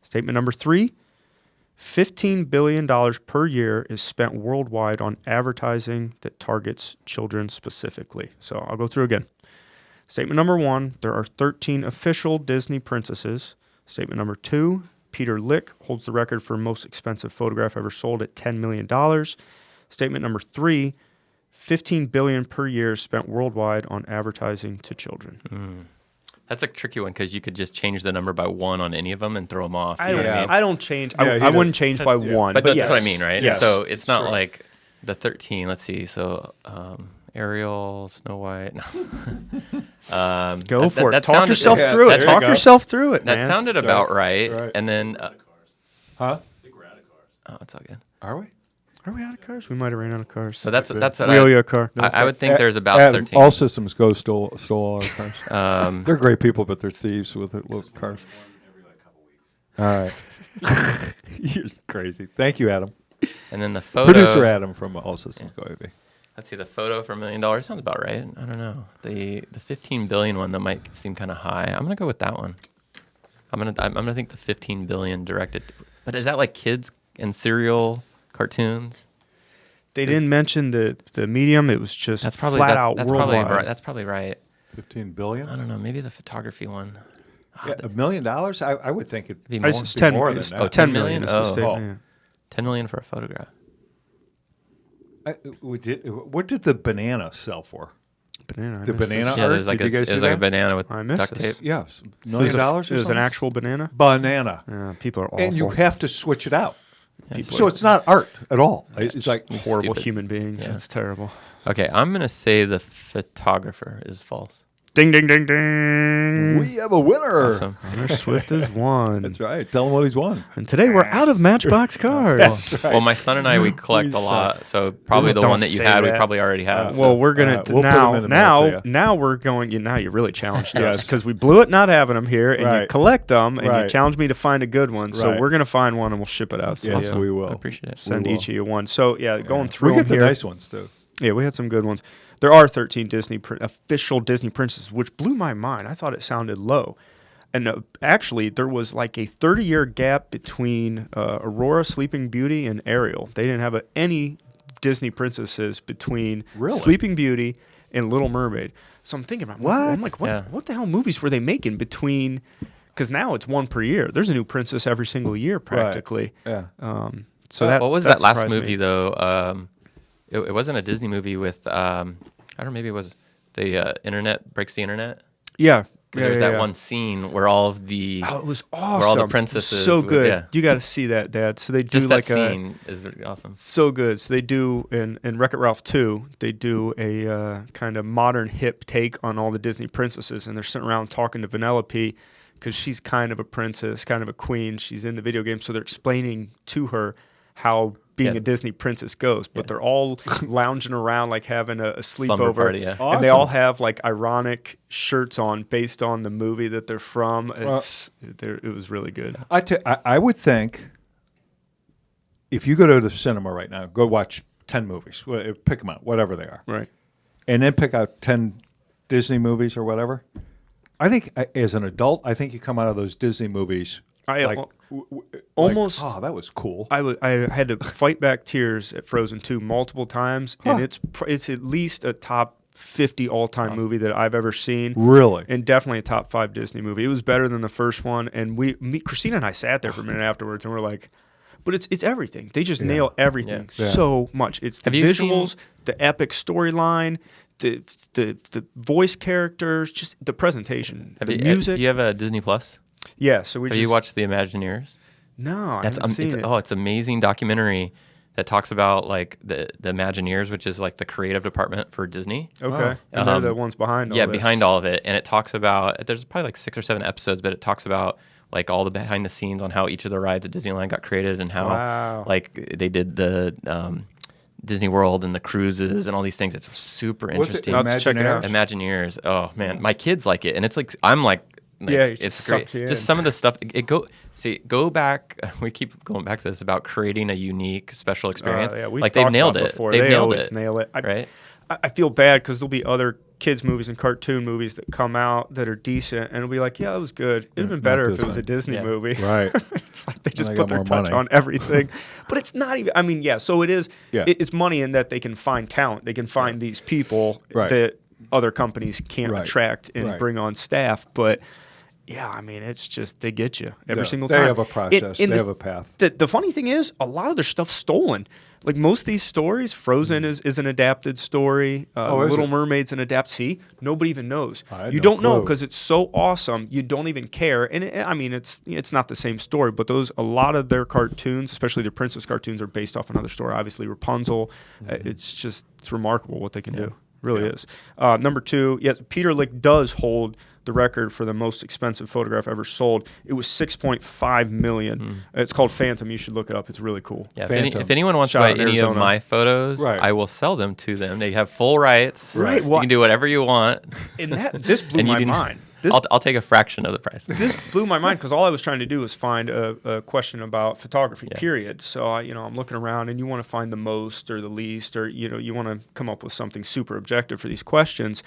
Statement number 3. $15 billion per year is spent worldwide on advertising that targets children specifically. So I'll go through again. Statement number 1, there are 13 official Disney princesses. Statement number 2, Peter Lick holds the record for most expensive photograph ever sold at $10 million. Statement number 3, $15 billion per year is spent worldwide on advertising to children. That's a tricky one because you could just change the number by 1 on any of them and throw them off. I you know don't, what I mean? I don't change. Yeah, I wouldn't change by 1. But that's yes. what I mean, right? Yes. So it's not Sure. like the 13. Let's see. So Ariel, Snow White. No. Go for it. that Talk sounded- yourself yeah, through there it. you Talk go. yourself through it, That man. sounded about right. right. And then, Huh? oh, it's all good. Are we? Are we out of cars? We might have ran out of cars. So that's what we owe you a car. I would think there's about Adam, 13. All Systems Go stole all our cars. They're great people, but they're thieves with little cars. All right. You're crazy. Thank you, Adam. And then the photo. Producer Adam from All Systems Go AV. Let's see, the photo for $1 million sounds about right. I don't know. The 15 billion one that might seem kind of high. I'm gonna go with that one. I'm gonna think the 15 billion directed. But is that like kids and cereal cartoons? They didn't mention the medium. It was just That's probably flat out that's worldwide. probably right. That's probably right. 15 billion? I don't know. Maybe the photography one. Yeah, $1 million? I would think it'd Be I more. just- it's 10 more it's than that. 10 million? million. is the Oh. statement, 10 million for a photograph. What did the banana sell for? yeah. Banana. I The missed banana this. Yeah, art? there's like Did you guys see there's like a that? banana with I missed duct this. tape. Yes, $1 So million. it or was an something? actual banana. banana. People are awful. And you have to switch it out. People So are- it's not art at all. It's like horrible stupid. human beings. Yeah. It's terrible. Okay, I'm gonna say the photographer is false. Ding, ding, ding, ding. we have a winner. Awesome. Connor Swift is won. That's right. Tell him what he's won. And today we're out of Matchbox cards. That's right. Well, my son and I we collect a lot, so probably the Don't one that you say had we that. probably already have. Well, we're gonna we'll put 'em in the mail to you. now we're going. Now you really challenged us Yes. because we blew it not having them here, and you Right. collect them, and you Right. challenged me to find a good one. So Right. we're gonna find one and we'll ship it out. to Yes, you. we will. I appreciate it. Send we will. each of you one. So yeah, going through We get them the here. nice ones too. Yeah, we had some good ones. There are 13 official Disney princesses, which blew my mind. I thought it sounded low. And actually, there was like a 30-year gap between Aurora, Sleeping Beauty, and Ariel. They didn't have any Disney princesses between Really? Sleeping Beauty and Little Mermaid. So I'm thinking about What? I'm like, Yeah. what the hell movies were they making between? Because now it's one per year. There's a new princess every single year, practically. Yeah. So that what was that that last surprised me. movie though? It wasn't a Disney movie with I don't know, maybe it was the internet breaks the internet. Yeah. Because there was that one scene where all of the Oh, it was awesome. where all the It was princesses so would- good. yeah. You got to see that, Dad. So they do just like that a scene is really awesome. so good. So they do in Wreck-It Ralph 2, they do a kind of modern hip take on all the Disney princesses, and they're sitting around talking to Vanellope because she's kind of a princess, kind of a queen. She's in the video game, so they're explaining to her how being Yeah. a Disney princess goes. But they're all lounging around like having a Slumber sleepover. party, yeah. And they all Awesome. have like ironic shirts on based on the movie that they're from. It was really good. I would think if you go to the cinema right now, go watch 10 movies. Pick them out, whatever they are. Right. And then pick out 10 Disney movies or whatever. I think as an adult, I think you come out of those Disney movies almost. Oh, that was cool. I had to fight back tears at Frozen 2 multiple times, and it's at least a top 50 all-time movie that I've ever seen. Really? And definitely a top 5 Disney movie. It was better than the first one, and Christina and I sat there for a minute afterwards, and we're like, but it's everything. They just nail everything so much. It's the visuals, the epic storyline, the voice characters, just the presentation, the music. Do you have a Disney Plus? Yeah, so Have you watched The Imagineers? No, I haven't seen it. Oh, it's an amazing documentary that talks about like the Imagineers, which is like the creative department for Disney. Okay, and they're the ones behind all this. Behind all of it. And it talks about, there's probably like 6 or 7 episodes, but it talks about like all the behind the scenes on how each of the rides at Disneyland got created and how like they did the Disney World and the cruises and all these things. It's super interesting. Let's check it out. Imagineers. Oh man, my kids like it, and it's like I'm like it's great. Just some of the stuff. Go back. We keep going back to this about creating a unique, special experience. Like they've nailed it. They nailed always it. Nail it. Right. I feel bad because there'll be other kids movies and cartoon movies that come out that are decent, and it'll be like, yeah, that was good. It'd have been better if it was a Disney movie. Right. It's like they just put their touch on everything. But it's not even. I mean, so it is. Yeah. It's money in that they can find talent. They can find these people that other companies can't attract and bring on staff. But yeah, I mean, it's just they get you every single time. They have a process. They have a path. The funny thing is, a lot of their stuff's stolen. Like most of these stories, Frozen is an adapted story. Little Mermaid's an adapted. See, nobody even knows. You don't know because it's so awesome. You don't even care. And it's not the same story. But a lot of their cartoons, especially their princess cartoons, are based off another story. Obviously, Rapunzel. It's remarkable what they can do. Really is. Number 2, yes, Peter Lik does hold the record for the most expensive photograph ever sold. It was $6.5 million. It's called Phantom. You should look it up. It's really cool. Yeah, if anyone wants to buy any of my photos, I will sell them to them. They have full rights. Right. You can do whatever you want. And this blew my mind. I'll take a fraction of the price. This blew my mind because all I was trying to do was find a question about photography, period. So I'm looking around, and you want to find the most or the least, or you want to come up with something super objective for these questions.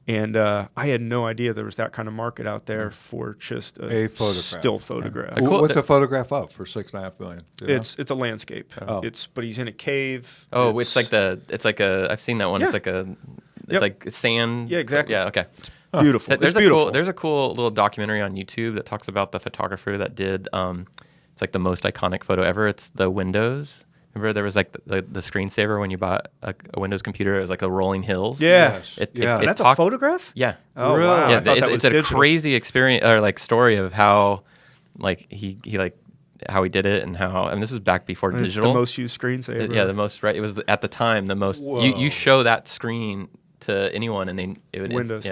And I had no idea there was that kind of market out there for just a photograph. Still photograph. Yeah. What's a photograph of for $6.5 million? It's a landscape. But he's in a cave. Oh, it's like I've seen that one. Yeah. It's like sand. Yeah, exactly. Yeah, okay. Beautiful. There's a cool little documentary on YouTube that talks about the photographer that did. It's like the most iconic photo ever. It's the Windows. Remember there was like the screensaver when you bought a Windows computer. It was like a rolling hills. Yeah. That's a photograph? Yeah. Oh, really? Wow. Yeah, it's a crazy experience or like story of how like he how he did it and how. I mean, this was back before digital. The most used screensaver. Yeah, the most. Right. It was at the time the most. You show that screen to anyone and it would Windows.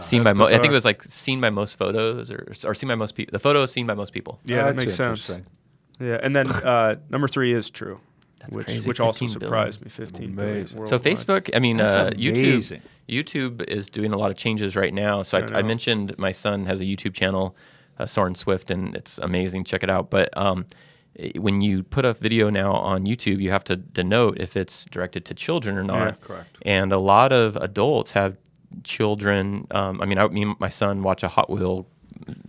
Seen by I think it was like seen by most photos or seen by most people. The photo is seen by most people. Yeah, that makes sense. Yeah, and then number 3 is true, which also surprised me. 15 billion. So Facebook, I mean, YouTube is doing a lot of changes right now. So I mentioned my son has a YouTube channel, Soren Swift, and it's amazing. Check it out. But when you put a video now on YouTube, you have to denote if it's directed to children or not. Yeah, correct. And a lot of adults have children. Me and my son watch a Hot Wheel.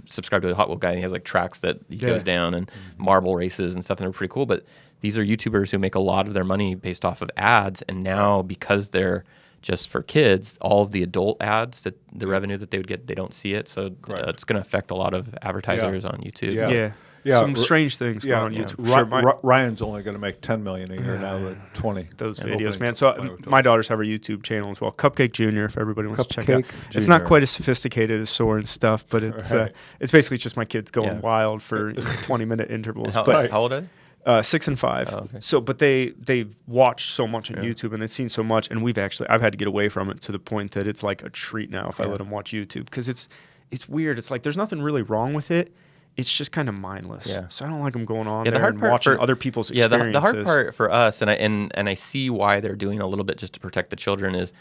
Subscribe to a Hot Wheel guy, and he has like tracks that he goes down and marble races and stuff, and they're pretty cool. But these are YouTubers who make a lot of their money based off of ads, and now because they're just for kids, all of the adult ads that the revenue that they would get, they don't see it. So it's going to affect a lot of advertisers on YouTube. Yeah. Some strange things going on YouTube. Ryan's only going to make $10 million a year now with 20. Those videos, man. So my daughters have a YouTube channel as well, Cupcake Jr. If everybody wants to check it out. It's not quite as sophisticated as Soren's stuff, but it's basically just my kids going wild for 20-minute intervals. How old are they? 6 and 5. Oh, okay. So, but they've watched so much on YouTube and they've seen so much, and I've had to get away from it to the point that it's like a treat now if I let them watch YouTube because it's weird. It's like there's nothing really wrong with it. It's just kind of mindless. Yeah. So I don't like them going on there and watching other people's experiences. Yeah, the hard part for us, and I see why they're doing a little bit just to protect the children is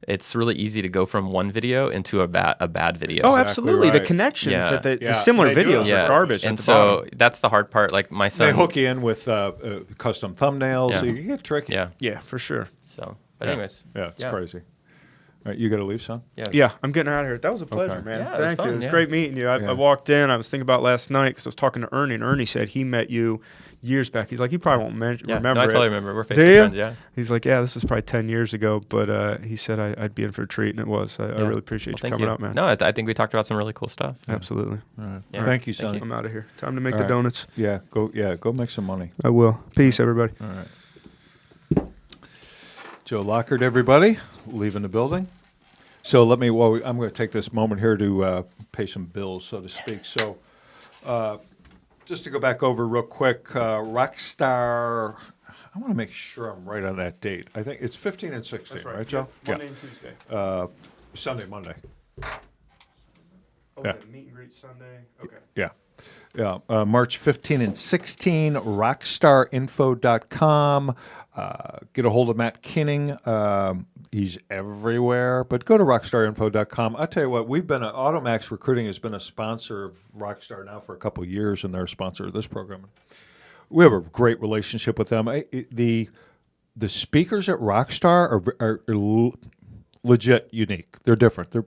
it's really easy to go from one video into a bad video. Oh, absolutely. Right. The connections, the similar videos are garbage. And so that's the hard part. Like my son. They hook you in with custom thumbnails. So you get tricky. Yeah, for sure. So, but anyways. Yeah, it's crazy. All right, you got to leave, son? Yeah, I'm getting out of here. That was a pleasure, Okay. man. Yeah, it was Thank you. fun, It was yeah. great meeting you. I walked in. I was thinking about last night because I was talking to Ernie, and Ernie said he met you years back. He's like, you probably won't remember I totally it. remember. We're Do Facebook you? friends, yeah. He's like, yeah, this is probably 10 years ago, but he said I'd be in for a treat, and it was. I really appreciate you coming out, man. No, I think we talked about some really cool stuff. Absolutely. All right. Yeah. Thank you, Thank son. you. I'm out of here. Time to make All the right. donuts. Yeah, go make some money. I will. Peace, everybody. All right. Joe Lockhart, everybody, leaving the building. So I'm going to take this moment here to pay some bills, so to speak. So just to go back over real quick, Rockstar, I want to make sure I'm right on that date. I think it's 15 and 16, right, Joe? Monday and Tuesday. Sunday, Monday. Okay, meet and greet Sunday. Okay. Yeah. March 15 and 16, rockstarinfo.com. Get a hold of Matt Kinning. He's everywhere, but go to rockstarinfo.com. I'll tell you what, AutoMax Recruiting has been a sponsor of Rockstar now for a couple of years, and they're a sponsor of this program. We have a great relationship with them. The speakers at Rockstar are legit unique. They're different. They're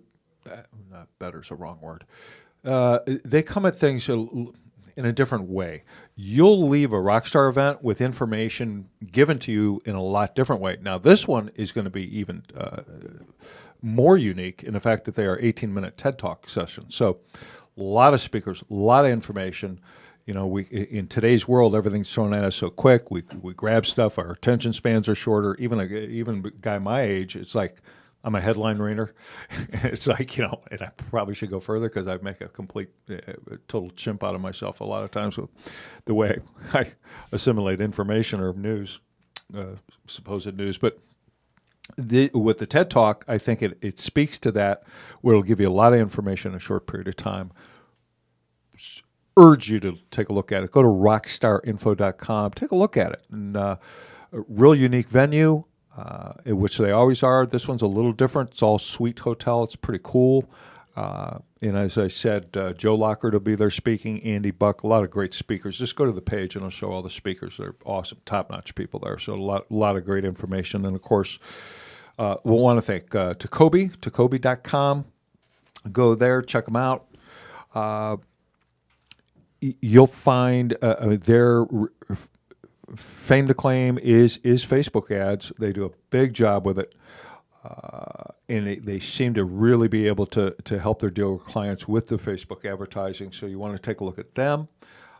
not better is a wrong word. They come at things in a different way. You'll leave a Rockstar event with information given to you in a lot different way. Now, this one is going to be even more unique in the fact that they are 18-minute TED Talk sessions. So a lot of speakers, a lot of information. You know, in today's world, everything's thrown at us so quick. We grab stuff. Our attention spans are shorter. Even a guy my age, it's like, I'm a headline reader. It's like, and I probably should go further because I make a complete, total chimp out of myself a lot of times with the way I assimilate information or news, supposed news. But with the TED Talk, I think it speaks to that, where it'll give you a lot of information in a short period of time. Urge you to take a look at it. Go to rockstarinfo.com. Take a look at it. And a real unique venue. Which they always are. This one's a little different. It's all suite hotel. It's pretty cool. And as I said, Joe Lockhart will be there speaking, Andy Buck, a lot of great speakers. Just go to the page and it'll show all the speakers. They're awesome, top-notch people there. So a lot of great information. And, of course, we'll want to thank Tacobi.com. Go there, check them out. You'll find their fame to claim is Facebook ads. They do a big job with it, and they seem to really be able to help their dealer clients with the Facebook advertising. So you want to take a look at them.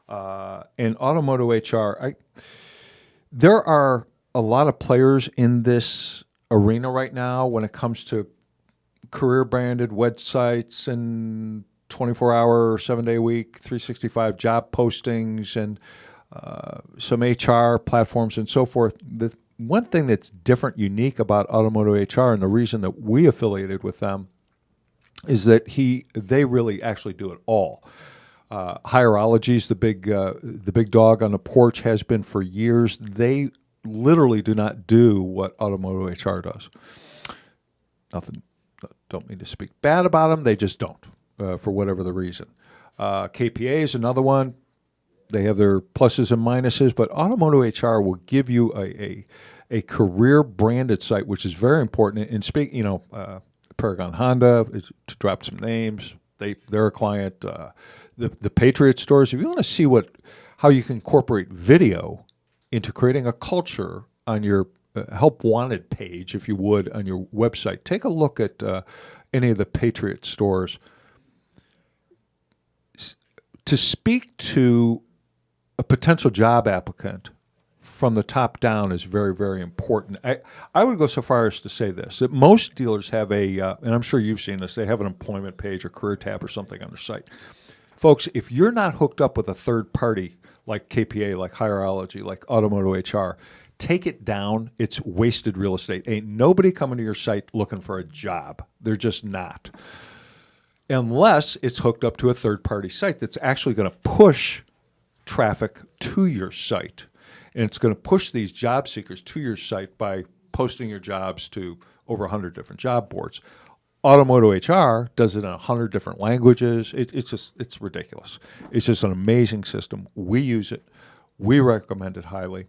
And Automotive HR, there are a lot of players in this arena right now when it comes to career-branded websites and 24-hour, 7-day-a-week, 365 job postings and some HR platforms and so forth. The one thing that's different, unique about Automotive HR, and the reason that we affiliated with them, is that they really actually do it all. Hireology's the big dog on the porch, has been for years. They literally do not do what Automotive HR does. Nothing. Don't mean to speak bad about them. They just don't, for whatever the reason. KPA is another one. They have their pluses and minuses, but Automotive HR will give you a career branded site, which is very important. And Paragon Honda, to drop some names, they're a client. The Patriot stores. If you want to see how you can incorporate video into creating a culture on your help wanted page, if you would, on your website, take a look at any of the Patriot stores. To speak to a potential job applicant from the top down is very, very important. I would go so far as to say this, that most dealers have and I'm sure you've seen this, they have an employment page or career tab or something on their site. Folks, if you're not hooked up with a third party like KPA, like Hireology, like Automotive HR, take it down. It's wasted real estate. Ain't nobody coming to your site looking for a job. They're just not. Unless it's hooked up to a third-party site that's actually going to push traffic to your site. And it's going to push these job seekers to your site by posting your jobs to over 100 different job boards. Automotive HR does it in 100 different languages. It's ridiculous. It's just an amazing system. We use it. We recommend it highly.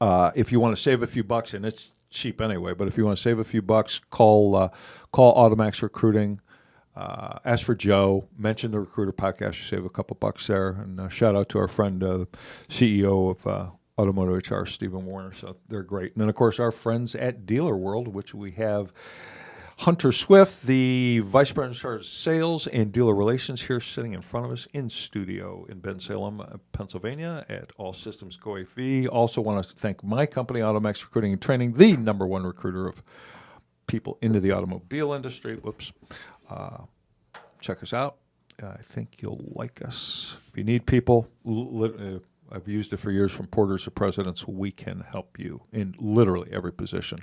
If you want to save a few bucks, and it's cheap anyway. But if you want to save a few bucks, call AutoMax Recruiting. Ask for Joe. Mention the Recruiter Podcast. You save a couple bucks there. And shout out to our friend, CEO of Automotive HR, Stephen Warner. So they're great. And then, of course, our friends at Dealer World, which we have Hunter Swift, the Vice President in charge of Sales and Dealer Relations, here sitting in front of us in studio in Bensalem, Pennsylvania at All Systems Go AV. Also want to thank my company, AutoMax Recruiting and Training, the #1 recruiter of people into the automobile industry. Check us out. I think you'll like us. If you need people, I've used it for years, from porters to presidents. We can help you in literally every position.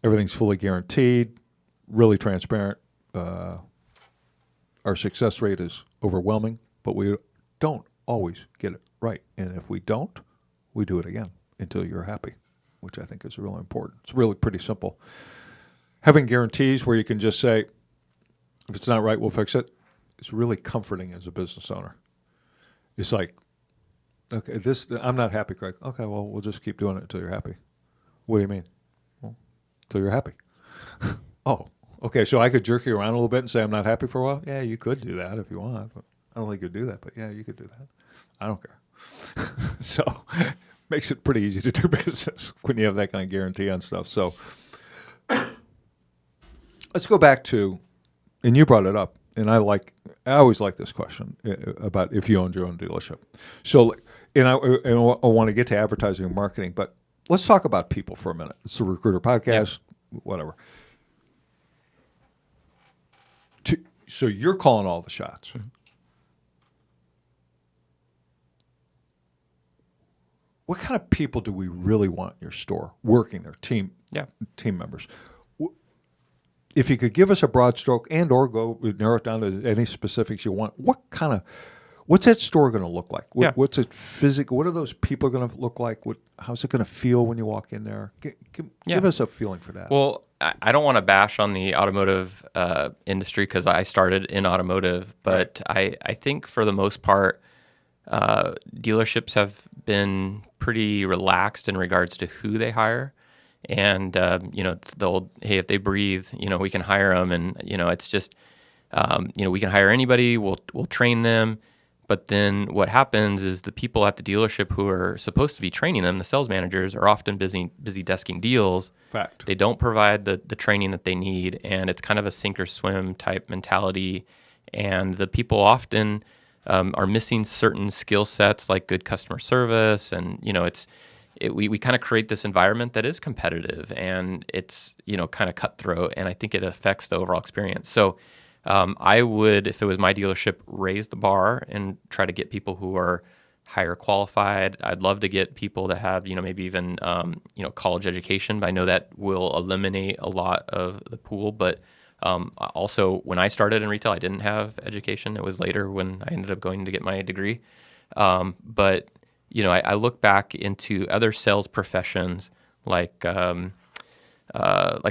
Everything's fully guaranteed, really transparent. Our success rate is overwhelming, but we don't always get it right. And if we don't, we do it again until you're happy, which I think is really important. It's really pretty simple. Having guarantees where you can just say, if it's not right, we'll fix it, is really comforting as a business owner. It's like, okay, I'm not happy, Craig. Okay, well, we'll just keep doing it until you're happy. What do you mean? Well, until you're happy. Oh, okay, so I could jerk you around a little bit and say I'm not happy for a while? Yeah, you could do that if you want. But I don't think you'd do that, but yeah, you could do that. I don't care. So makes it pretty easy to do business when you have that kind of guarantee on stuff. So let's go back to, and you brought it up, and I always like this question about if you owned your own dealership. So, and I want to get to advertising and marketing, but let's talk about people for a minute. It's the Recruiter Podcast, whatever. So you're calling all the shots. Mm-hmm. What kind of people do we really want in your store working there? Team members. If you could give us a broad stroke and or go narrow it down to any specifics you want, what's that store going to look like? What's it physical? What are those people going to look like? How's it going to feel when you walk in there? Give us a feeling for that. Well, I don't want to bash on the automotive industry because I started in automotive, but I think for the most part, dealerships have been pretty relaxed in regards to who they hire. And, it's the old, hey, if they breathe, we can hire them. And, it's just, we can hire anybody, we'll train them. But then what happens is the people at the dealership who are supposed to be training them, the sales managers, are often busy desking deals. Fact. They don't provide the training that they need, and it's kind of a sink or swim type mentality. And the people often are missing certain skill sets like good customer service, and we kind of create this environment that is competitive, and it's kind of cutthroat, and I think it affects the overall experience. So I would, if it was my dealership, raise the bar and try to get people who are higher qualified. I'd love to get people that have maybe even college education, but I know that will eliminate a lot of the pool. But also, when I started in retail, I didn't have education. It was later when I ended up going to get my degree. But I look back into other sales professions like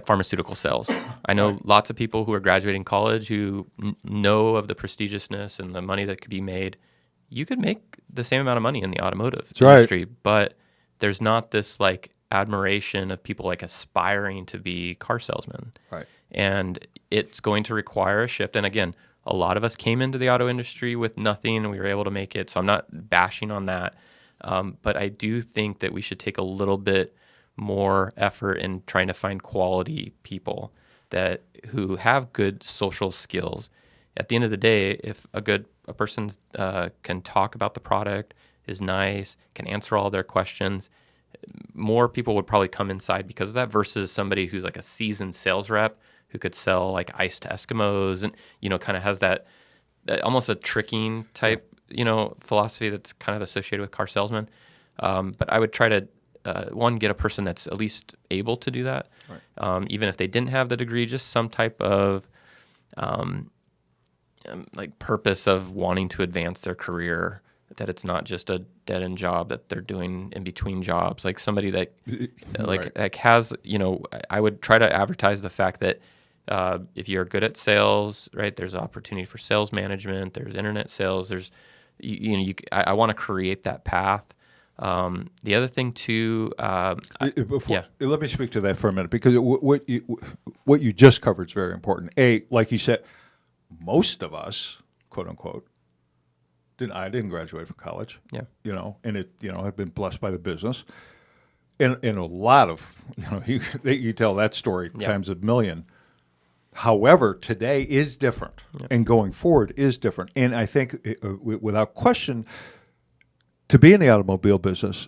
pharmaceutical sales. I know lots of people who are graduating college who know of the prestigiousness and the money that could be made. You could make the same amount of money in the automotive industry, but there's not this admiration of people aspiring to be car salesmen. Right. And it's going to require a shift. And again, a lot of us came into the auto industry with nothing and we were able to make it. So I'm not bashing on that. But I do think that we should take a little bit more effort in trying to find quality people who have good social skills. At the end of the day, if a person can talk about the product, is nice, can answer all their questions, more people would probably come inside because of that versus somebody who's a seasoned sales rep who could sell ice to Eskimos and kind of has that almost a tricking type philosophy that's kind of associated with car salesmen. But I would try to get a person that's at least able to do that. Right. Even if they didn't have the degree, just some type of purpose of wanting to advance their career, that it's not just a dead-end job that they're doing in between jobs. Like somebody that has, I would try to advertise the fact that if you're good at sales, right, there's opportunity for sales management, there's internet sales, there's, I want to create that path. The other thing too, let me speak to that for a minute, because what you just covered is very important. Like you said, most of us, quote unquote, I didn't graduate from college. Yeah. And I've been blessed by the business, and a lot of you tell that story times a million. However, today is different, and going forward is different. And I think, without question, to be in the automobile business,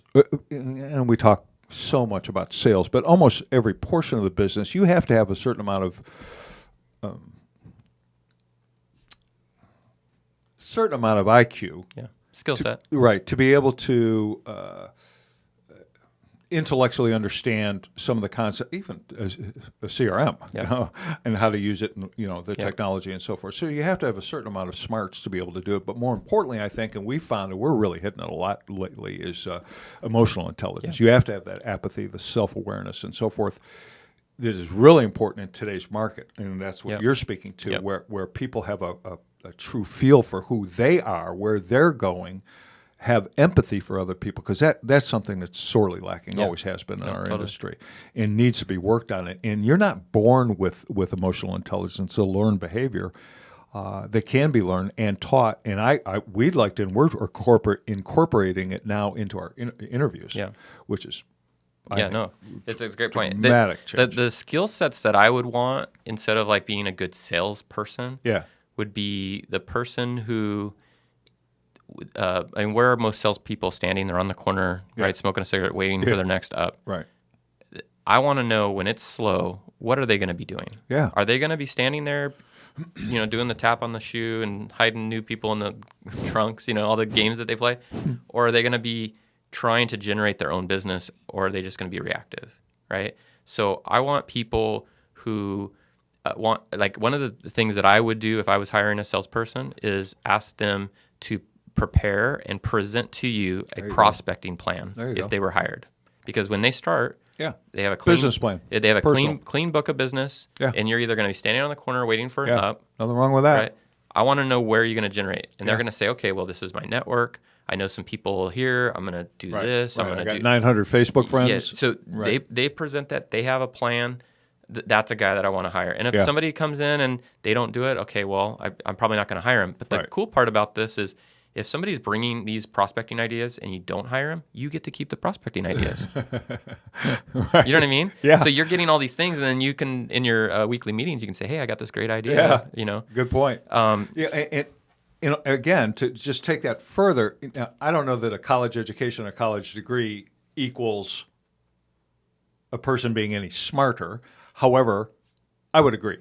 and we talk so much about sales, but almost every portion of the business, you have to have a certain amount of IQ, skill set, right, to be able to intellectually understand some of the concept, even a CRM, and how to use it, and the technology and so forth. So you have to have a certain amount of smarts to be able to do it. But more importantly, I think, and we found that we're really hitting it a lot lately, is emotional intelligence. You have to have that apathy, the self-awareness, and so forth. This is really important in today's market, and that's what you're speaking to, where people have a true feel for who they are, where they're going, have empathy for other people, because that's something that's sorely lacking, always has been in our industry, and needs to be worked on it. And you're not born with emotional intelligence, it's a learned behavior that can be learned and taught. And we'd like to, and we're incorporating it now into our interviews, which is it's a great point. Dramatic change. The skill sets that I would want, instead of like being a good salesperson, would be the person who, where are most salespeople standing? They're on the corner, right, smoking a cigarette, waiting for their next up. Right. I want to know, when it's slow, what are they going to be doing? Yeah. Are they going to be standing there, doing the tap on the shoe and hiding new people in the trunks, all the games that they play? Or are they going to be trying to generate their own business, or are they just going to be reactive, right? So I want people who one of the things that I would do if I was hiring a salesperson is ask them to prepare and present to you a prospecting plan if they were hired. Because when they start, they have a clean business plan. They have a clean book of business, and you're either going to be standing on the corner waiting for an up. Nothing wrong with that. Right? I want to know where you're going to generate. And they're going to say, okay, well, this is my network. I know some people here. I'm going to do this. I'm going to do 900 Facebook friends. Yeah, so they present that. They have a plan. That's a guy that I want to hire. And if somebody comes in and they don't do it, okay, well, I'm probably not going to hire him. But the cool part about this is, if somebody's bringing these prospecting ideas and you don't hire them, you get to keep the prospecting ideas. You know what I mean? Yeah. So you're getting all these things, and then you can, in your weekly meetings, you can say, hey, I got this great idea. Good point. And again, to just take that further, I don't know that a college education, a college degree equals a person being any smarter. However, I would agree.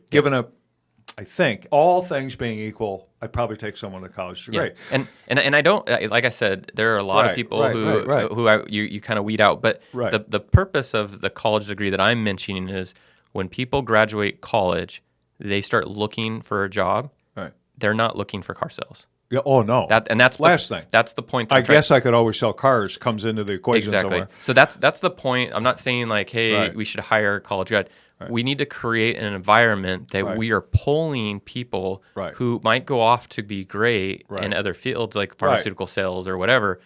I think, all things being equal, I'd probably take someone with a college degree. Yeah. And I don't, like I said, there are a lot of people who you kind of weed out. But the purpose of the college degree that I'm mentioning is, when people graduate college, they start looking for a job. Right. They're not looking for car sales. Yeah. Oh no. That's last thing. That's the point. I guess I could always sell cars comes into the equation somewhere. So that's the point. I'm not saying like, hey, we should hire a college grad. Right. We need to create an environment that we are pulling people who might go off to be great in other fields, like pharmaceutical sales or whatever,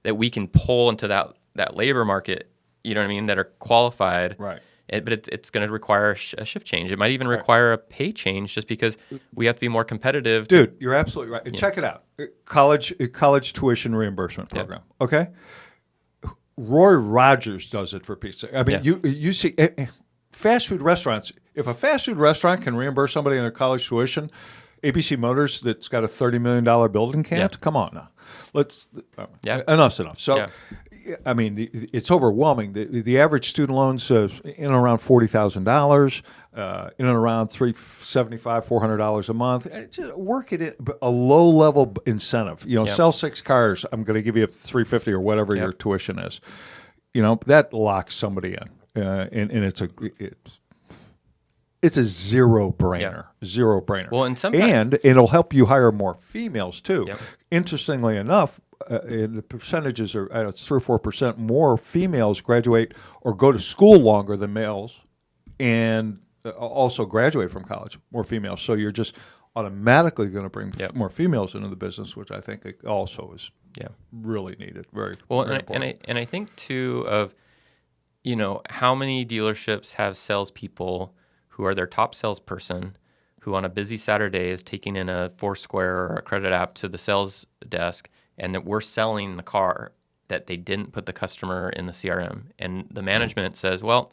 that we can pull into that labor market. You know what I mean? That are qualified. Right. But it's going to require a shift change. It might even require a pay change, just because we have to be more competitive. Dude, you're absolutely right. And check it out. College tuition reimbursement program. Yeah. Okay. Roy Rogers does it for pizza. I mean, you see fast food restaurants. If a fast food restaurant can reimburse somebody in their college tuition, ABC Motors, that's got a $30 million building, can't. Come on now. Enough's enough. So. I mean, it's overwhelming. The average student loans in and around $40,000, in and around $375, $400 a month. Just work it in a low-level incentive. Sell 6 cars. I'm going to give you $350 or whatever your tuition is. That locks somebody in, and it's a zero-brainer. Yeah. Zero-brainer. Well, and it'll help you hire more females too. Yep. Interestingly enough. The percentages are 3 or 4% more females graduate or go to school longer than males, and also graduate from college, more females. So you're just automatically going to bring more females into the business, which I think also is really needed. Very well, very and I think too of, you know, how many dealerships have salespeople who are their top salesperson, who on a busy Saturday is taking in a Foursquare or a credit app to the sales desk, and that we're selling the car that they didn't put the customer in the CRM, and the management says, well,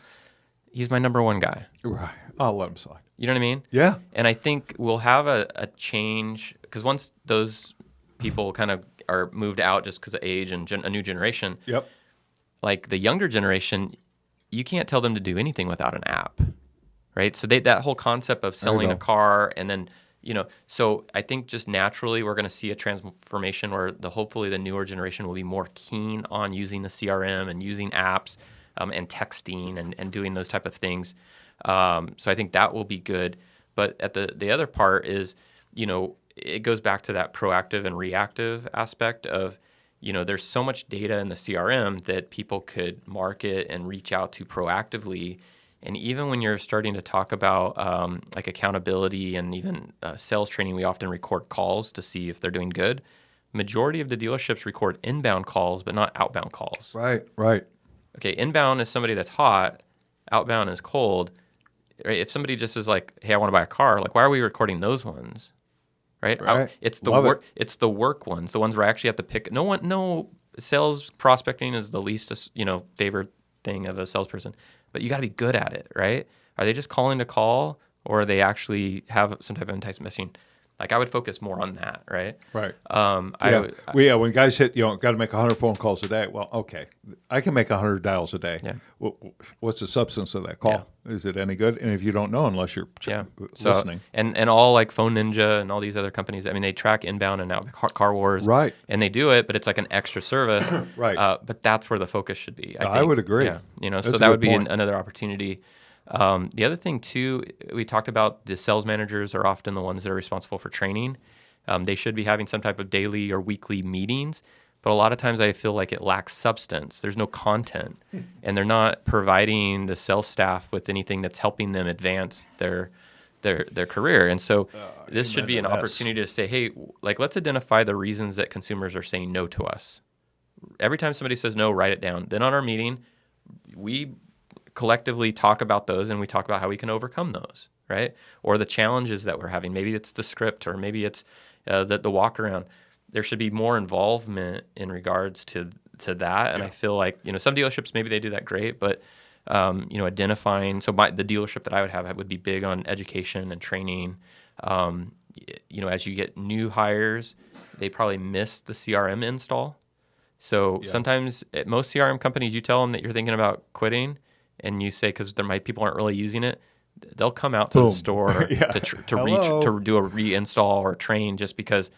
he's my number one guy. Right. I'll let him slide. You know what I mean? Yeah. And I think we'll have a change, because once those people kind of are moved out just because of age and a new generation, like the younger generation, you can't tell them to do anything without an app, right? So that whole concept of selling a car and then, you know, so I think just naturally we're going to see a transformation where hopefully the newer generation will be more keen on using the CRM and using apps and texting and doing those type of things. So I think that will be good. But at the other part is, you know, it goes back to that proactive and reactive aspect of, you know, there's so much data in the CRM that people could market and reach out to proactively. And even when you're starting to talk about like accountability and even sales training, we often record calls to see if they're doing good. Majority of the dealerships record inbound calls, but not outbound calls. Right, right. Okay, inbound is somebody that's hot, outbound is cold. Right? If somebody just is like, hey, I want to buy a car, like, why are we recording those ones? Right? It's the work. It's the work ones, the ones where I actually have to pick. No sales prospecting is the least, you know, favorite thing of a salesperson, but you got to be good at it, right? Are they just calling to call, or they actually have some type of enticement messaging? Like, I would focus more on that, right? Right. When guys hit, you know, got to make 100 phone calls a day. Well, okay, I can make 100 dials a day. Yeah. What's the substance of that call? Yeah. Is it any good? And if you don't know, unless you're listening. And all like Phone Ninja and all these other companies, I mean, they track inbound and out, Car Wars. Right. And they do it, but it's like an extra service. Right. But that's where the focus should be. I would agree. Yeah. You know, that's so that would be another opportunity. The other thing too, we talked about the sales managers are often the ones that are responsible for training. They should be having some type of daily or weekly meetings, but a lot of times I feel like it lacks substance. There's no content, and they're not providing the sales staff with anything that's helping them advance their career. And so this should be an opportunity to say, hey, like, let's identify the reasons that consumers are saying no to us. Every time somebody says no, write it down. Then on our meeting, we collectively talk about those, and we talk about how we can overcome those, right? Or the challenges that we're having. Maybe it's the script, or maybe it's the walk around. There should be more involvement in regards to that. And I feel like, you know, some dealerships, maybe they do that great, but you know, identifying. So the dealership that I would be big on education and training. You know, as you get new hires, they probably miss the CRM install. So sometimes at most CRM companies, you tell them that you're thinking about quitting, and you say, because people aren't really using it, they'll come out to the store to do a reinstall or train just because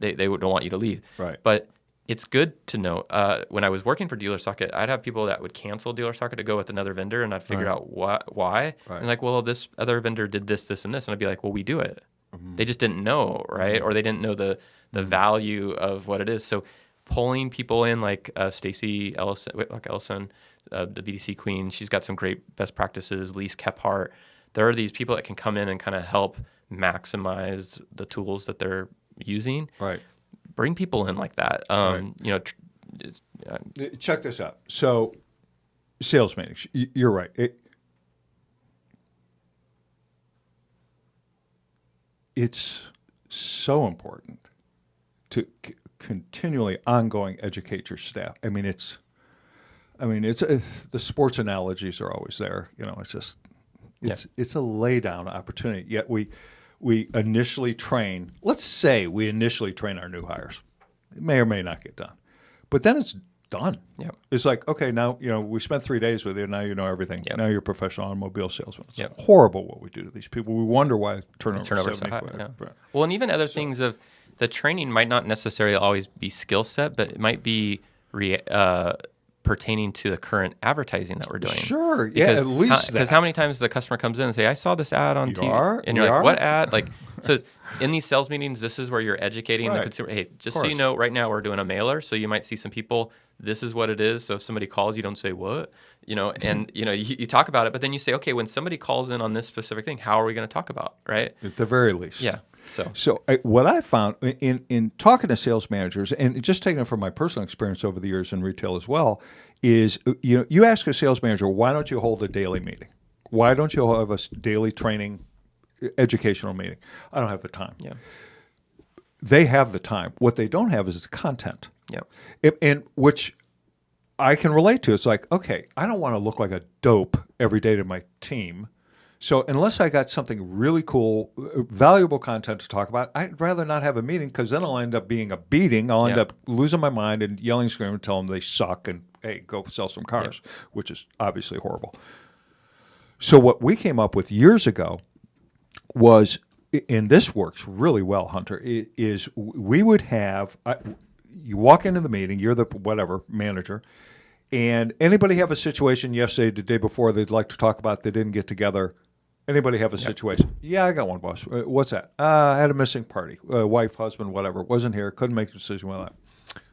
they don't want you to leave. Right. But it's good to know. When I was working for Dealer Socket, I'd have people that would cancel Dealer Socket to go with another vendor, and I'd figure out why. Right. And like, well, this other vendor did this, this, and this, and I'd be like, well, we do it. Mm-hmm. They just didn't know, right? Or they didn't know the value of what it is. So pulling people in, like Stacy Ellison, the BDC queen, she's got some great best practices. Lise Kephart. There are these people that can come in and kind of help maximize the tools that they're using. Right. Bring people in like that. You know, check this out. So, sales meetings. You're right. It's so important to continually, ongoing educate your staff. I mean, it's the sports analogies are always there. You know, it's just. It's a lay down opportunity. Yet we initially train. Let's say we initially train our new hires. It may or may not get done, but then it's done. Yep. It's like, okay, now we spent 3 days with you. Now you know everything. Yep. Now you're a professional automobile salesman. It's horrible what we do to these people. We wonder why turnover so high. Yeah. Well, and even other things of the training might not necessarily always be skill set, but it might be pertaining to the current advertising that we're doing. Sure, Because at least because how many times the customer comes in and say, I saw this ad on TV. And you're like, what ad? Like, so in these sales meetings, this is where you're educating the consumer. Hey, just so you know, right now we're doing a mailer. So you might see some people, this is what it is. So if somebody calls, you don't say, what? And, you talk about it. But then you say, okay, when somebody calls in on this specific thing, how are we going to talk about, right? At the very least. Yeah. So what I found in talking to sales managers, and just taking it from my personal experience over the years in retail as well, is you ask a sales manager, why don't you hold a daily meeting? Why don't you have a daily training, educational meeting? I don't have the time. Yeah. They have the time. What they don't have is the content. Yeah. And which I can relate to. It's like, okay, I don't want to look like a dope every day to my team. So unless I got something really cool, valuable content to talk about, I'd rather not have a meeting because then I'll end up being a beating. I'll end up losing my mind and yelling, screaming, and telling them they suck and, hey, go sell some cars, which is obviously horrible. So what we came up with years ago was, and this works really well, Hunter, is we would have, you walk into the meeting, you're the whatever manager, and anybody have a situation yesterday, the day before they'd like to talk about, they didn't get together. Anybody have a situation? Yeah, I got one, boss. What's that? I had a missing party. Wife, husband, whatever. Wasn't here. Couldn't make a decision with that.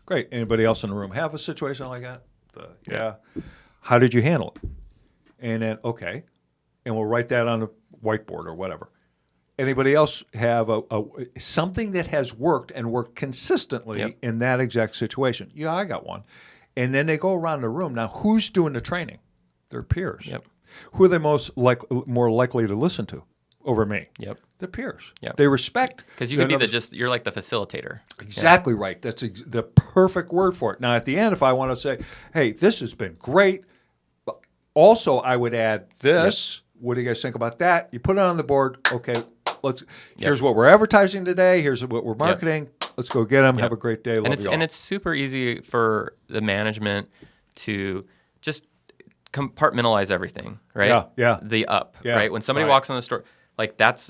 Great. Anybody else in the room have a situation like that? Yeah. How did you handle it? And then, okay. And we'll write that on a whiteboard or whatever. Anybody else have something that has worked and worked consistently in that exact situation? Yeah, I got one. And then they go around the room. Now, who's doing the training? Their peers. Yep. Who are they more likely to listen to over me? Yep. The peers. Yep. They respect. Because you could be you're like the facilitator. Exactly right. That's the perfect word for it. Now, at the end, if I want to say, hey, this has been great, but also I would add this. Yep. What do you guys think about that? You put it on the board. Okay, here's what we're advertising today. Here's what we're marketing. Let's go get them. Have a great day. Love you all. And it's super easy for the management to just compartmentalize everything, right? Yeah. The up, right? When somebody walks on the store, like that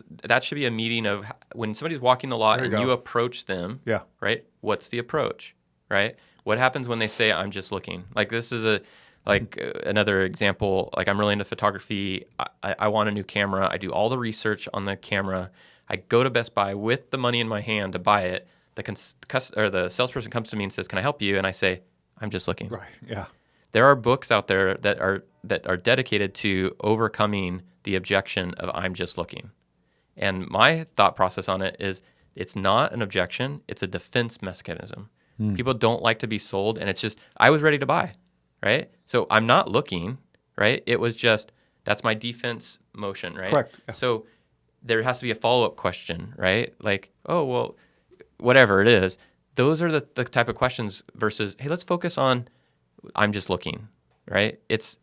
should be a meeting of when somebody's walking the lot and you approach them, right? What's the approach, right? What happens when they say, I'm just looking? Like this is another example. Like I'm really into photography. I want a new camera. I do all the research on the camera. I go to Best Buy with the money in my hand to buy it. The salesperson comes to me and says, can I help you? And I say, I'm just looking. Right, yeah. There are books out there that are dedicated to overcoming the objection of I'm just looking. And my thought process on it is it's not an objection, it's a defense mechanism. People don't like to be sold, and it's just I was ready to buy, right? So I'm not looking, right? It was just that's my defense motion, right? Correct. Yeah. So there has to be a follow-up question, right? Like, oh, well, whatever it is. Those are the type of questions versus, hey, let's focus on I'm just looking, right? It's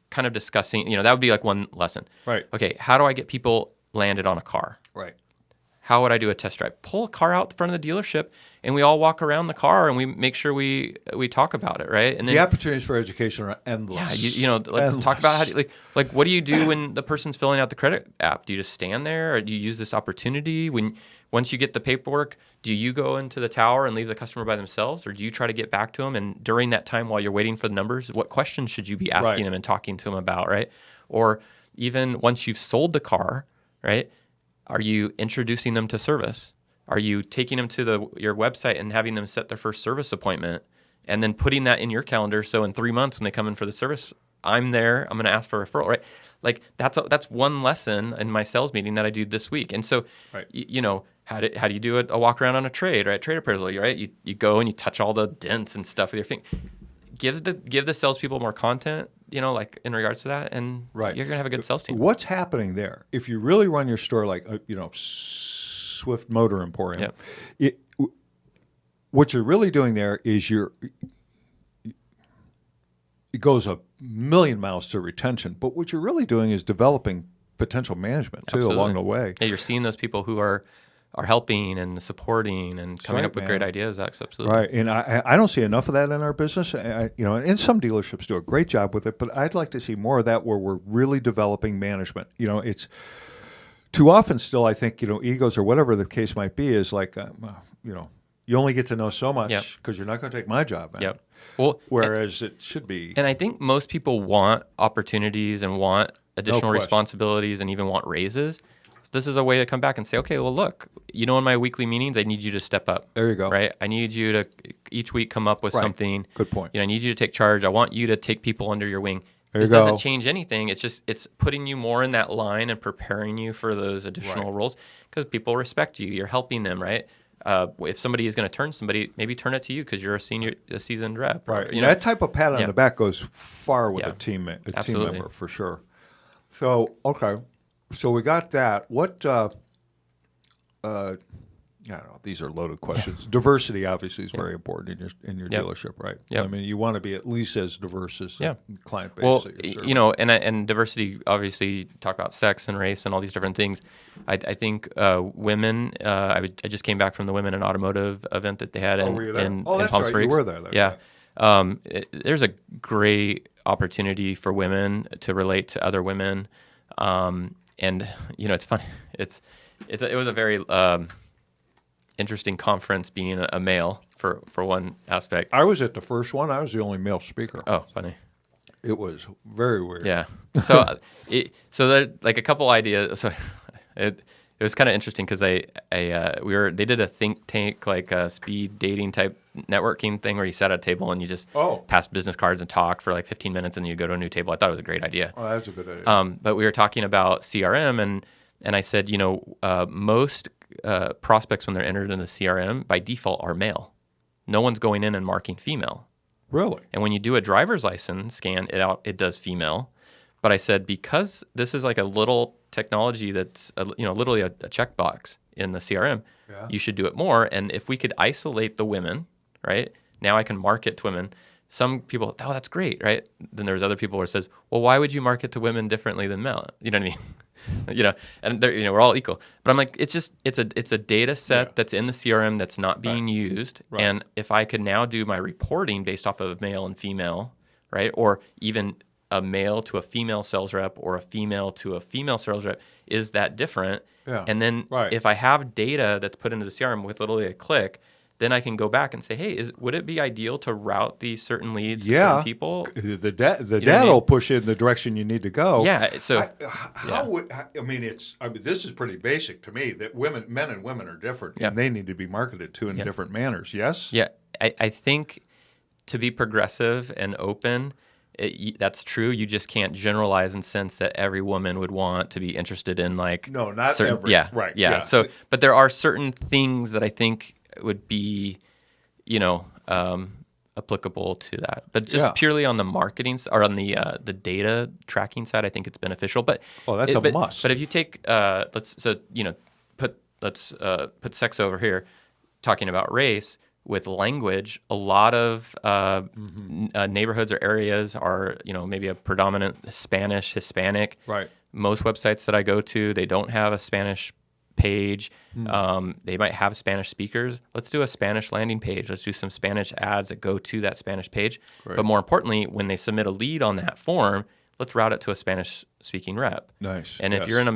kind of discussing, that would be like one lesson. Right. Okay, how do I get people landed on a car? Right. How would I do a test drive? Pull a car out the front of the dealership and we all walk around the car and we make sure we talk about it, right? And then the opportunities for education are endless. Yeah, let's talk about how do you, like what do you do when the person's filling out the credit app? Do you just stand there or do you use this opportunity once you get the paperwork, do you go into the tower and leave the customer by themselves, or do you try to get back to them? And during that time while you're waiting for the numbers, what questions should you be asking them and talking to them about, right? Or even once you've sold the car, right? Are you introducing them to service? Are you taking them to your website and having them set their first service appointment and then putting that in your calendar so in 3 months when they come in for the service, I'm there, I'm going to ask for a referral, right? Like that's one lesson in my sales meeting that I do this week. And so, how do you do a walk around on a trade, right? Trade appraisal, right? You go and you touch all the dents and stuff with your finger. Give the salespeople more content, like in regards to that, and you're gonna have a good sales team. What's happening there? If you really run your store like Swift Motor Emporium, what you're really doing there is it goes a million miles to retention, but what you're really doing is developing potential management too along the way. Yeah, you're seeing those people who are helping and supporting and coming up with great ideas. Absolutely. Right, and I don't see enough of that in our business. And some dealerships do a great job with it, but I'd like to see more of that where we're really developing management. It's too often still, I think, egos or whatever the case might be is like, you you only get to know so much Yep. because you're not going to take my job, man. Yep. Well, Whereas it should be. and I think most people want opportunities and want additional question. responsibilities and even want raises. This is a way to come back and say, okay, well, look, in my weekly meetings, I need you to step up. There you go. Right? I need you to each week come up with Right. something. Good point. I need you to take charge. I want you to take people under your wing. There This you go. doesn't change anything. It's putting you more in that line and preparing you for those additional roles because people respect you. You're helping them, right? If somebody is going to turn somebody, maybe turn it to you because you're a seasoned rep. Right. Or, That type of pat on Yeah. the back goes far with Yeah. a team Absolutely. member for sure. So, okay. So we got that. What, I don't know. These are loaded questions. Diversity obviously is very important in your Yep. dealership, right? Yep. I mean, you want to be at least as diverse as the client base Well, that you're serving. and diversity, obviously, talk about sex and race and all these different things. I think women. I just came back from the Women in Automotive event that they had in were you there? in, Oh, in that's Palm right. You Springs. were there. That's Yeah. There's a great opportunity for women to relate to other women, and it's funny. It was a very interesting conference being a male for one aspect. I was at the first one. I was the only male speaker. Oh, funny. It was very weird. Yeah. So so there like a couple ideas. So it was kind of interesting because they did a think tank like a speed dating type networking thing where you sat at a table and you just pass business cards and talk for like 15 minutes and you go to a new table. I thought it was a great idea. Oh, that's a good idea. But we were talking about CRM and I said, most prospects when they're entered in the CRM by default are male. No one's going in and marking female. Really? And when you do a driver's license scan, it does female. But I said, because this is like a little technology that's literally a checkbox in the CRM, you should do it more. And if we could isolate the women, right? Now I can market to women. Some people, oh, that's great, right? Then there's other people where it says, well, why would you market to women differently than male? You know what I mean? And we're all equal. But I'm like, it's a data set that's in the CRM that's not being used. Right. And if I could now do my reporting based off of male and female, right? Or even a male to a female sales rep or a female to a female sales rep, is that different? Yeah. And then Right. if I have data that's put into the CRM with literally a click, then I can go back and say, hey, would it be ideal to route these certain leads to certain people? The data what I mean? will push you in the direction you need to go. Yeah. So This is pretty basic to me that men and women are different Yeah. and they need to be marketed to in different manners. Yes? yeah, I think to be progressive and open, that's true. You just can't generalize and sense that every woman would want to be interesed in like No, not certain, every. Yeah, Right. Yeah. So, but there are certain things that I think would be, applicable to that. But just purely on the marketing or on the data tracking side, I think it's beneficial. But that's a must. But if you take put sex over here, talking about race. With language, a lot of neighborhoods or areas are, maybe a predominant Spanish, Hispanic. Right. Most websites that I go to, they don't have a Spanish page. They might have Spanish speakers. Let's do a Spanish landing page. Let's do some Spanish ads that go to that Spanish page. Great. But more importantly, when they submit a lead on that form, let's route it to a Spanish-speaking rep. Nice. And if you're in a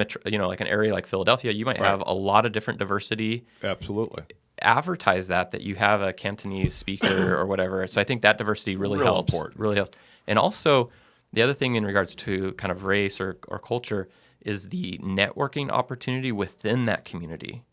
like an area like Philadelphia, you might have a lot of different diversity. Absolutely. Advertise that you have a Cantonese speaker or whatever. So I think that diversity really Real helps. important. Really helps. And also, the other thing in regards to kind of race or culture is the networking opportunity within that community,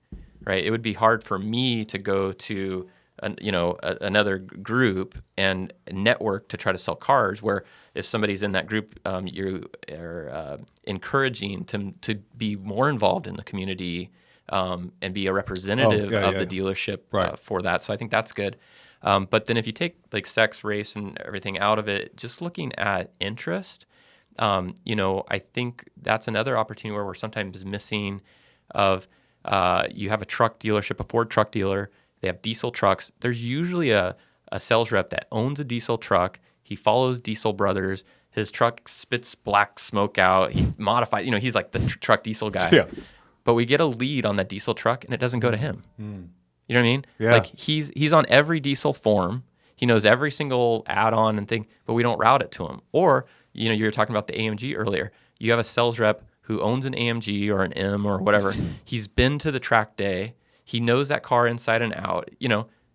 right? It would be hard for me to go to another group and network to try to sell cars. Where if somebody's in that group, you are encouraging them to be more involved in the community. And be a representative of the dealership for that. So I think that's good. But then if you take like sex, race, and everything out of it, just looking at interest, I think that's another opportunity where we're sometimes missing of you have a truck dealership, a Ford truck dealer, they have diesel trucks. There's usually a sales rep that owns a diesel truck. He follows Diesel Brothers. His truck spits black smoke out. He modifies, he's like the truck diesel guy. Yeah. But we get a lead on that diesel truck, and it doesn't go to him. You know what I mean? Yeah. Like he's on every diesel form. He knows every single add-on and thing, but we don't route it to him. Or you were talking about the AMG earlier. You have a sales rep who owns an AMG or an M or whatever. He's been to the track day. He knows that car inside and out.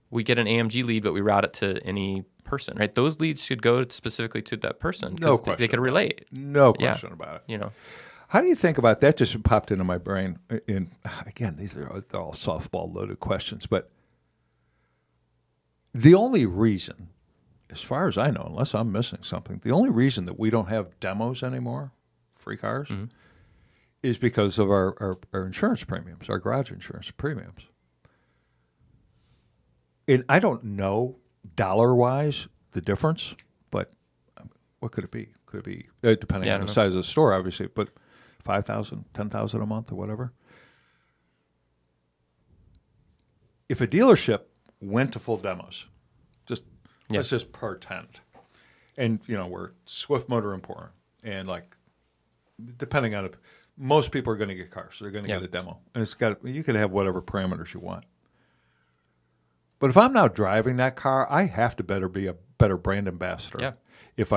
we get an AMG lead, but we route it to any person, right? Those leads should go specifically to that person. No question. They could relate. No question about it. How do you think about that? Just popped into my brain. And again, they're all softball loaded questions, but the only reason, as far as I know, unless I'm missing something, the only reason that we don't have demos anymore, free cars, is because of our insurance premiums, our garage insurance premiums. And I don't know dollar-wise the difference, but what could it be? Could it be, depending on the size of the store, obviously, but $5,000, $10,000 a month or whatever? If a dealership went to full demos, let's just pretend, and we're Swift Motor Emporium, and depending on it, most people are going to get cars, so they're going to get a demo, and you can have whatever parameters you want. But if I'm now driving that car, I have to be a better brand ambassador. Yeah. If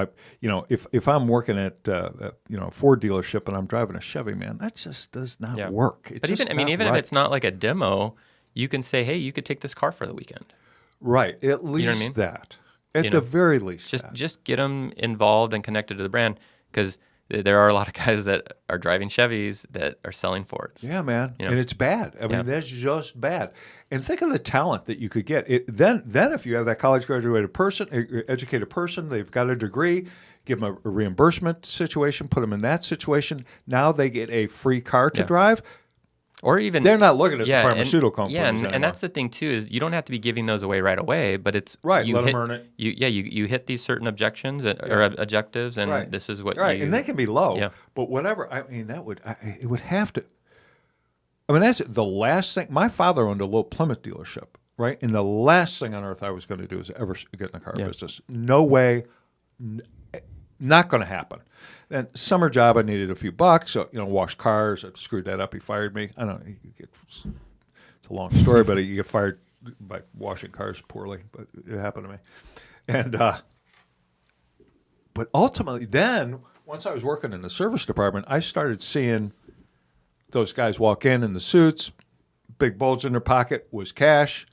if I'm working at a Ford dealership and I'm driving a Chevy, man, that just does not work. But even if it's not like a demo, you can say, hey, you could take this car for the weekend. Right. At least that. At the very least. Just get them involved and connected to the brand, because there are a lot of guys that are driving Chevys that are selling Fords. Yeah, man. And it's bad. I mean, that's just bad. And think of the talent that you could get. Then if you have that college graduated person, educated person, they've got a degree, give them a reimbursement situation, put them in that situation. Now they get a free car to drive. Or even they're not looking at the pharmaceutical companies. Yeah, anymore. And that's the thing too, is you don't have to be giving those away right away, but it's let them earn it. You hit these certain objectives, and this is what and they can be low. Yeah. But whatever. I mean, it would have to. I mean, that's the last thing. My father owned a little Plymouth dealership, right? And the last thing on earth I was going to do is ever get in the car business. No way. Not going to happen. Then summer job, I needed a few bucks, so wash cars. I screwed that up. He fired me. I don't know. It's a long story, but you get fired by washing cars poorly. But it happened to me. And but ultimately, then once I was working in the service department, I started seeing those guys walk in the suits, big bulge in their pocket was cash,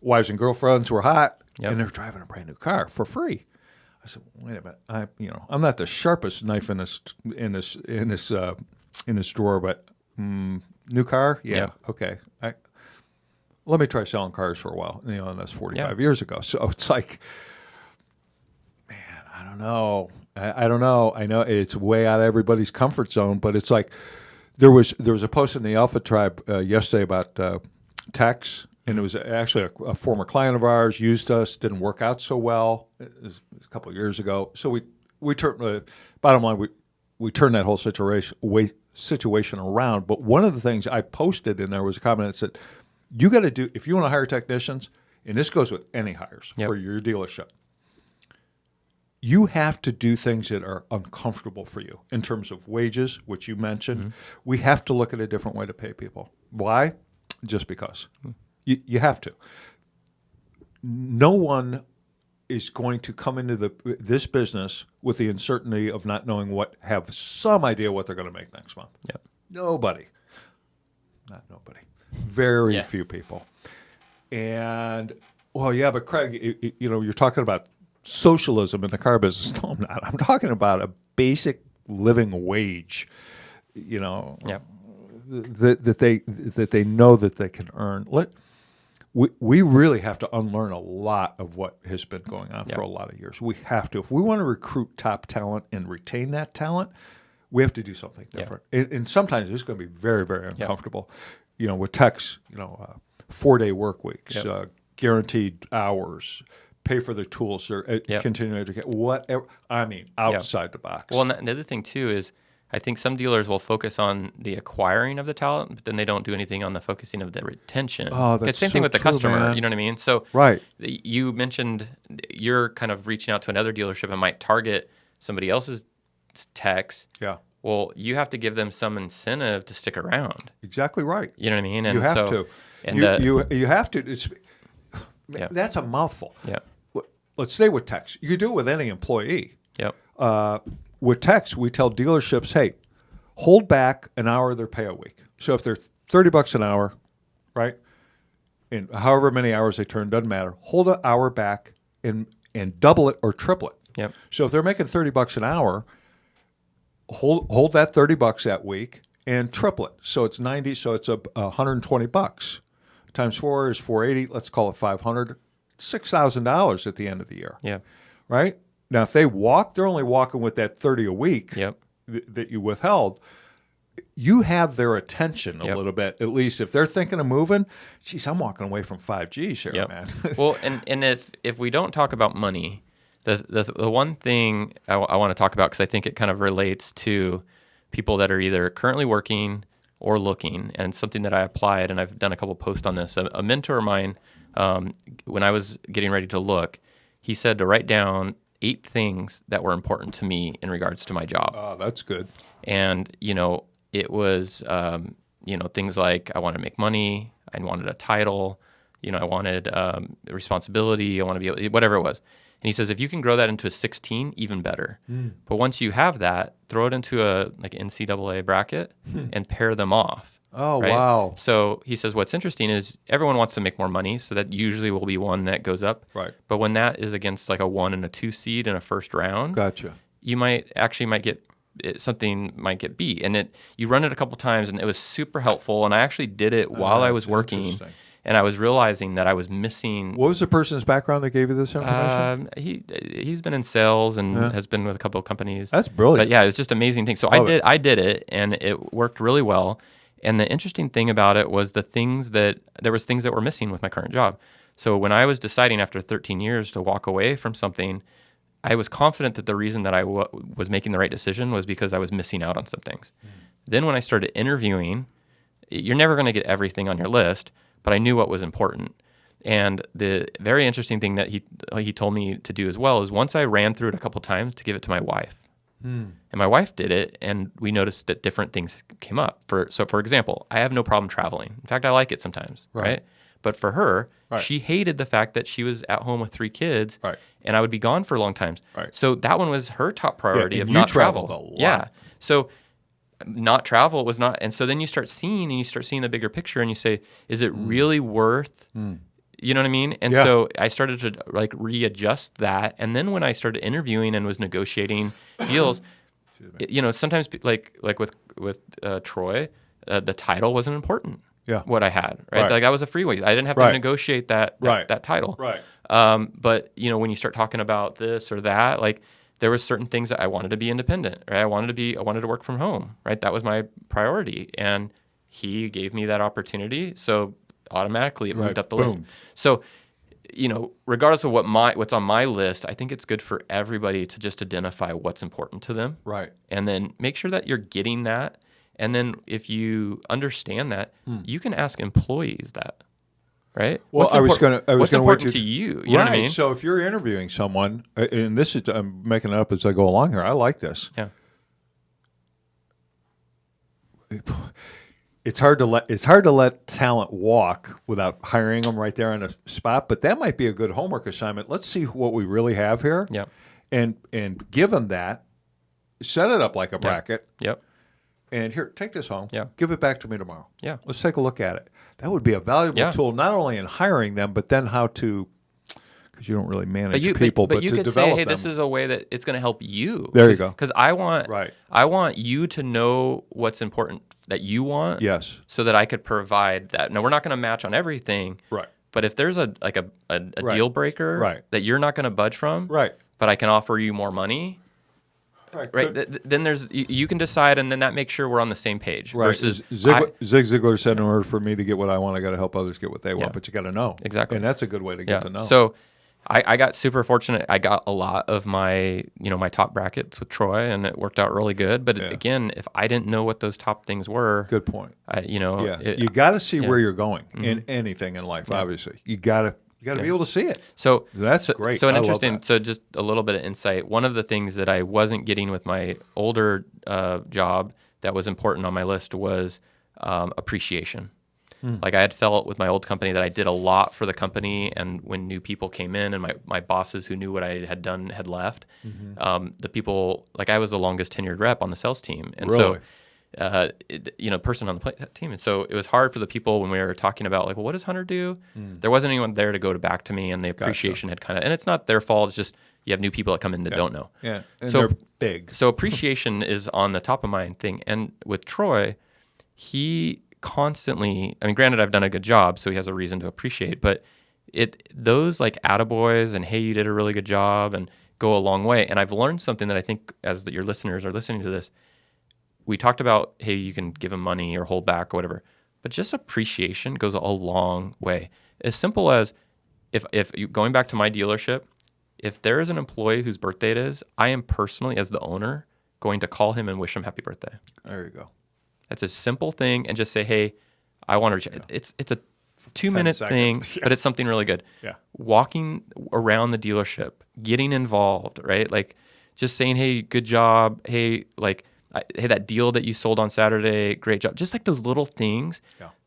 wives and girlfriends were hot, and they're driving a brand new car for free. I said, "Wait a minute! I'm not the sharpest knife in this drawer, but new car, okay. Let me try selling cars for a while. And that's 45 years ago. So it's like, man, I don't know. I don't know. I know it's way out of everybody's comfort zone, but it's like there was a post in the Alpha Tribe yesterday about techs. And it was actually a former client of ours, used us, didn't work out so well. It was a couple of years ago. So we turned, bottom line, we turned that whole situation around. But one of the things I posted in there was a comment that said, you got to do, if you want to hire technicians, and this goes with any hires for your dealership, you have to do things that are uncomfortable for you in terms of wages, which you mentioned. Mm-hmm. We have to look at a different way to pay people. Why? Just because. Mm-hmm. You have to. No one is going to come into this business with the uncertainty of not knowing have some idea what they're going to make next month. Yep. Nobody. Not nobody. Very few people. And, but Craig, you're talking about socialism in the car business. No, I'm not. I'm talking about a basic living wage, that they know that they can earn. We really have to unlearn a lot of what has been going on for a lot of years. We have to. If we want to recruit top talent and retain that talent, we have to do something different. And sometimes it's going to be very, very uncomfortable. With techs, 4-day work weeks, guaranteed hours, pay for the tools, or continuing education, whatever. I mean, outside the box. Well, and the other thing, too, is I think some dealers will focus on the acquiring of the talent, but then they don't do anything on the focusing of the retention. Oh, that's same thing with the customer. Man. You know what I mean? So you mentioned you're kind of reaching out to another dealership and might target somebody else's techs. Yeah. Well, you have to give them some incentive to stick around. Exactly right. You know what I mean? And you have to. And you have to. That's a mouthful. Yeah. Let's stay with techs. You can do it with any employee. Yep. With techs, we tell dealerships, hey, hold back an hour of their pay a week. So if they're $30 an hour, right, and however many hours they turn, doesn't matter. Hold an hour back and double it or triple it. Yep. So if they're making $30 an hour, hold that $30 that week and triple it. So it's 90. So it's $120 times 4 is 480. Let's call it 500. $6,000 at the end of the year. Yeah. Right now, if they walk, they're only walking with that 30 a week. Yep. That you withheld. You have their attention a Yep. little bit, at least if they're thinking of moving. Geez, I'm walking away from 5Gs here, Yep. man. Well, and if we don't talk about money, the one thing I want to talk about, because I think it kind of relates to people that are either currently working or looking, and something that I applied, and I've done a couple posts on this. A mentor of mine, when I was getting ready to look, he said to write down 8 things that were important to me in regards to my job. Oh, that's good. And, it was, things like I wanted to make money, I wanted a title, I wanted responsibility, I want to be able, whatever it was. And he says, if you can grow that into a 16, even better. But once you have that, throw it into a NCAA bracket and pair them off. Oh, right? wow. So he says, what's interesting is everyone wants to make more money, so that usually will be one that goes up. Right. But when that is against like a 1 and a 2 seed in a first round, Gotcha. you might get something might get beat. And you run it a couple times, and it was super helpful. And I actually did it while I was working, and I was realizing that I was missing. What was the person's background that gave you this information? He's been in sales and has been with a couple of companies. That's brilliant. But yeah, it was just an amazing thing. So I did it, and it worked really well. And the interesting thing about it was there was things that were missing with my current job. So when I was deciding after 13 years to walk away from something, I was confident that the reason that I was making the right decision was because I was missing out on some things. Then when I started interviewing, you're never going to get everything on your list, but I knew what was important. And the very interesting thing that he told me to do as well is once I ran through it a couple times, to give it to my wife. And my wife did it, and we noticed that different things came up. For example, I have no problem traveling. In fact, I like it sometimes, right? But for her, she hated the fact that she was at home with 3 kids, and I would be gone for long times. So that one was her top priority of not travel. A lot. Yeah. So not travel was not, and so then you start seeing the bigger picture, and you say, is it really worth? You know what I mean? And so I started to readjust that, and then when I started interviewing and was negotiating deals, sometimes like with Troy, the title wasn't important. Yeah. What I had, right? Like I was a freeway. I didn't have to negotiate that title. Right. But when you start talking about this or that, like there was certain things that I wanted to be independent, right? I wanted to work from home, right? That was my priority, and he gave me that opportunity. So automatically it moved up the list. So, regardless of what's on my list, I think it's good for everybody to just identify what's important to them. Right. And then make sure that you're getting that. And then if you understand that, you can ask employees that. Right? Well, what's what's important to you? You know what I mean? So if you're interviewing someone, and this is, I'm making it up as I go along here. I like this. Yeah. It's hard to let talent walk without hiring them right there on the spot. But that might be a good homework assignment. Let's see what we really have here. Yep. And give them that, set it up like a bracket. Yep. And here, take this home. Yeah. Give it back to me tomorrow. Yeah. Let's take a look at it. That would be a valuable tool, not only in hiring them, but then how to, because you don't really manage people, but you to could develop say, hey, them. this is a way that it's going to help you. There you go. Because I want you to know what's important that you want. Yes. So that I could provide that. Now, we're not going to match on everything. Right. But if there's a deal breaker that you're not going to budge from, but I can offer you more money. Right. Then you can decide, and then that makes sure we're on the same page. Right. Versus Zig Ziglar said, in order for me to get what I want, I got to help others get what they want. But you got to know exactly, and that's a good way to get to know. So I got super fortunate. I got a lot of my my top brackets with Troy, and it worked out really good. But again, if I didn't know what those top things were, good point. You got to see where you're going in anything in life. Obviously, you got to be able to see it. So that's great. So interesting. So just a little bit of insight. One of the things that I wasn't getting with my older job that was important on my list was appreciation. Like I had felt with my old company that I did a lot for the company, and when new people came in and my bosses who knew what I had done had left, the people, like I was the longest tenured rep on the sales team. And so person on the team. And so it was hard for the people when we were talking about like, well, what does Hunter do? There wasn't anyone there to go back to me, and the appreciation had kind of, and it's not their fault. It's just you have new people that come in that don't know. Yeah, and so they're big. So appreciation is on the top of mind thing. And with Troy, he constantly, I mean, granted, I've done a good job, so he has a reason to appreciate, but those like attaboys and hey, you did a really good job and go a long way. And I've learned something that I think as your listeners are listening to this, we talked about, hey, you can give them money or hold back or whatever, but just appreciation goes a long way. As simple as if you, going back to my dealership, if there is an employee whose birthday it is, I am personally, as the owner, going to call him and wish him happy birthday. There you go. That's a simple thing, and just say, hey, I want to. It's a 2-minute thing, but it's something really good. Yeah. Walking around the dealership, getting involved, right? Like just saying, hey, good job. Hey, like, hey, that deal that you sold on Saturday, great job. Just like those little things,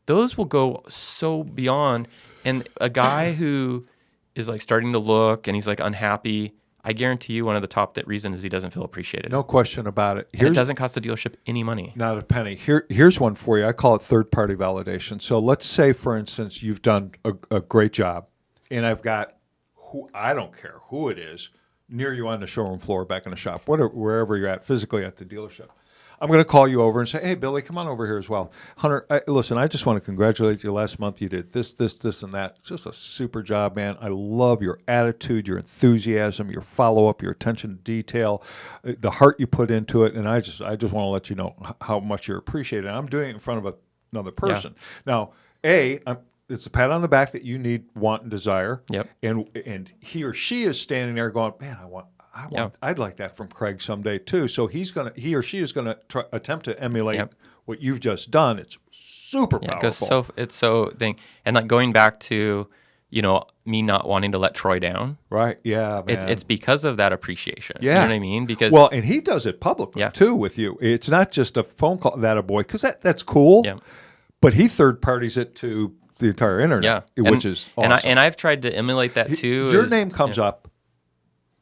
those will go so beyond. And a guy who is like starting to look and he's like unhappy, I guarantee you one of the top reasons is he doesn't feel appreciated. No question about it. And it doesn't cost the dealership any money. Not a penny. Here's one for you. I call it third-party validation. So let's say, for instance, you've done a great job, and I've got, I don't care who it is, near you on the showroom floor, back in the shop, wherever you're at, physically at the dealership. I'm going to call you over and say, hey, Billy, come on over here as well. Hunter, listen, I just want to congratulate you. Last month you did this, and that. Just a super job, man. I love your attitude, your enthusiasm, your follow-up, your attention to detail, the heart you put into it. And I just want to let you know how much you're appreciated. And I'm doing it in front of another person. Yeah. Now, it's a pat on the back that you need, want, and desire. Yep. And he or she is standing there going, man, I'd like that from Craig someday too. So he or she is gonna attempt to emulate what you've just done. It's super powerful. It's so thing. And like going back to, me not wanting to let Troy down. Right. Yeah, man. It's because of that appreciation. Yeah. You know what I mean? Because and he does it publicly too with you. It's not just a phone call, that a boy, because that's cool. Yeah. But he third parties it to the entire internet, which is awesome. And I've tried to emulate that too. Your name comes up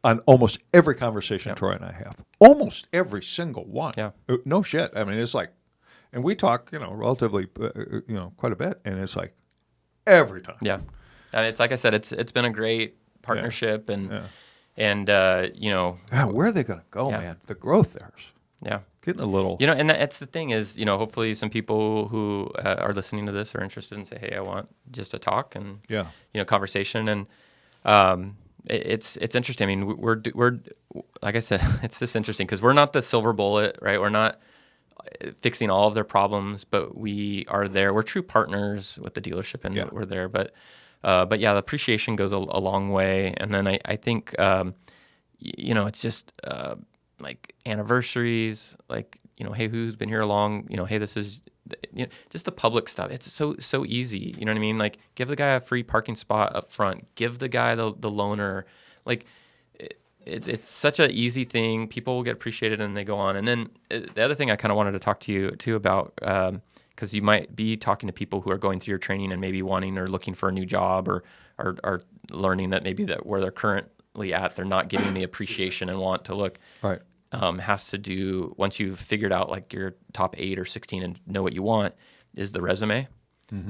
on almost every conversation Troy and I have. Almost every single one. Yeah. No shit. I mean, it's like, and we talk, relatively, quite a bit, and it's like every time. Yeah. And it's like I said, it's been a great partnership, and where are they going to go, man? The growth there's getting a little. And that's the thing is, hopefully some people who are listening to this are interested and say, hey, I want just a talk and conversation, and it's interesting. I mean, we're like I said, it's just interesting because we're not the silver bullet, right? We're not fixing all of their problems, but we are there. We're true partners with the dealership, and we're there. But the appreciation goes a long way. And then I think it's just like anniversaries, like hey, who's been here long? Hey, this is. Just the public stuff. It's so easy. You know what I mean? Like, give the guy a free parking spot up front. Give the guy the loaner. Like, it's such an easy thing. People will get appreciated and they go on. And then the other thing I kind of wanted to talk to you too about, because you might be talking to people who are going through your training and maybe wanting or looking for a new job or are learning that maybe that where they're currently at, they're not getting the appreciation and want to look. Right. Has to do, once you've figured out like your top 8 or 16 and know what you want, is the resume,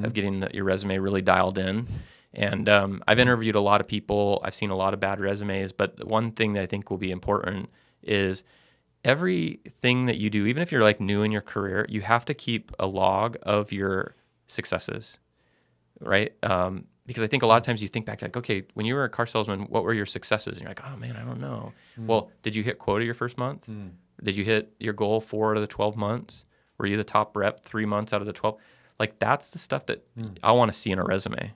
of getting your resume really dialed in. And I've interviewed a lot of people. I've seen a lot of bad resumes, but the one thing that I think will be important is everything that you do, even if you're like new in your career, you have to keep a log of your successes, right? Because I think a lot of times you think back like, okay, when you were a car salesman, what were your successes? And you're like, oh man, I don't know. Well, did you hit quota your first month? Did you hit your goal 4 out of the 12 months? Were you the top rep 3 months out of the 12? Like that's the stuff that I want to see in a resume,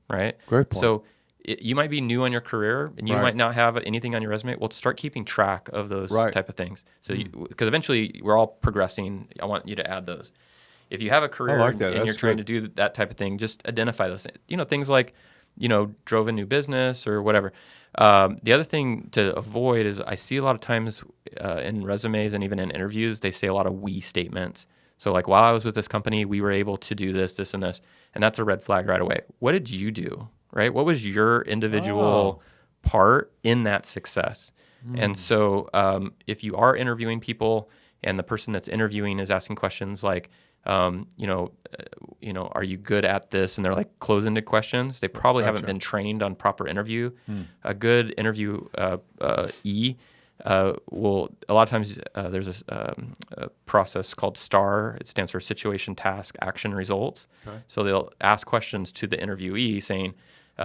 right? Great point. So you might be new on your career and you might not have anything on your resume. Well, start keeping track of those type of things. So because eventually we're all progressing. I want you to add those. If you have a career and you're trying to do that type of thing, just identify those things. Things like, drove a new business or whatever. The other thing to avoid is I see a lot of times in resumes and even in interviews, they say a lot of we statements. So like, while I was with this company, we were able to do this, this, and this. And that's a red flag right away. What did you do, right? What was your individual part in that success? And so if you are interviewing people, and the person that's interviewing is asking questions like, are you good at this? And they're like close-ended questions. They probably haven't been trained on proper interview. A good interview will a lot of times there's a process called STAR. It stands for Situation, Task, Action, Results. Okay. So they'll ask questions to the interviewee saying,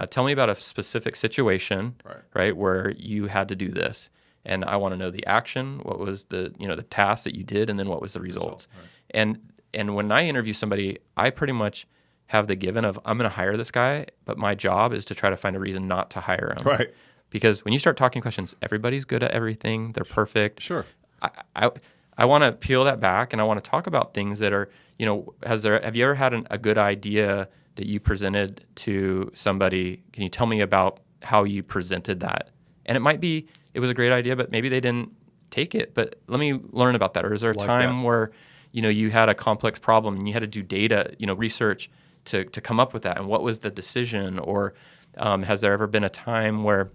tell me about a specific situation, right, where you had to do this. And I want to know the action, what was the task that you did, and then what was the results. Right. And when I interview somebody, I pretty much have the given of, I'm going to hire this guy, but my job is to try to find a reason not to hire him. Right. Because when you start talking questions, everybody's good at everything. They're perfect. Sure. I want to peel that back, and I want to talk about things that are, have you ever had a good idea that you presented to somebody? Can you tell me about how you presented that? And it was a great idea, but maybe they didn't take it. But let me learn about that. Or is there a time where, you had a complex problem and you had to do data, research to come up with that? And what was the decision? Or has there ever been a time where,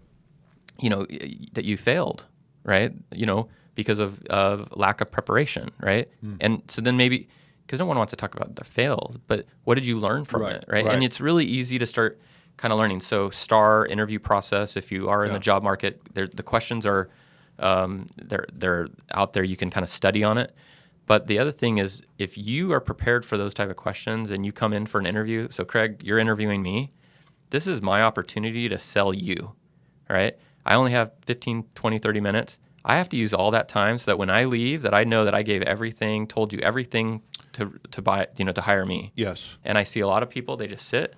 that you failed, right? Because of lack of preparation, right? And so then maybe, because no one wants to talk about their fails, but what did you learn from it, right? And it's really easy to start kind of learning. So STAR interview process, if you are in the job market, the questions are, they're out there. You can kind of study on it. But the other thing is, if you are prepared for those type of questions and you come in for an interview, so Craig, you're interviewing me, this is my opportunity to sell you, right? I only have 15, 20, 30 minutes. I have to use all that time so that when I leave, that I know that I gave everything, told you everything to buy, to hire me. Yes. And I see a lot of people, they just sit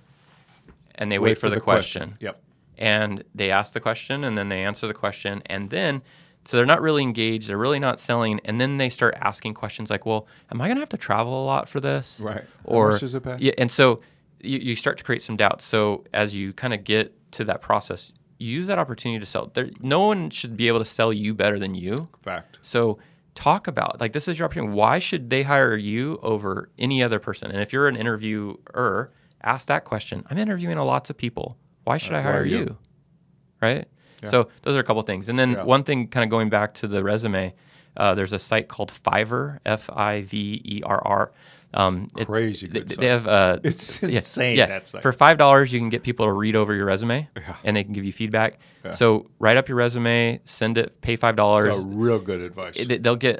and they wait for the question. Yep. And they ask the question and then they answer the question. And then, so they're not really engaged. They're really not selling. And then they start asking questions like, well, am I going to have to travel a lot for this? Right. Or, how much does it pay? Yeah. And so you start to create some doubts. So as you kind of get to that process, use that opportunity to sell. No one should be able to sell you better than you. Fact. So talk about, this is your opportunity. Why should they hire you over any other person? And if you're an interviewer, ask that question. I'm interviewing lots of people. Why should I hire you? Right? Yeah. So those are a couple things. And then one thing kind of going back to the resume, there's a site called Fiverr, Fiverr. Crazy good they have it's insane. That site. For $5 you can get people to read over your resume and they can give you feedback. So write up your resume, send it, pay $5. That's real good advice. They'll get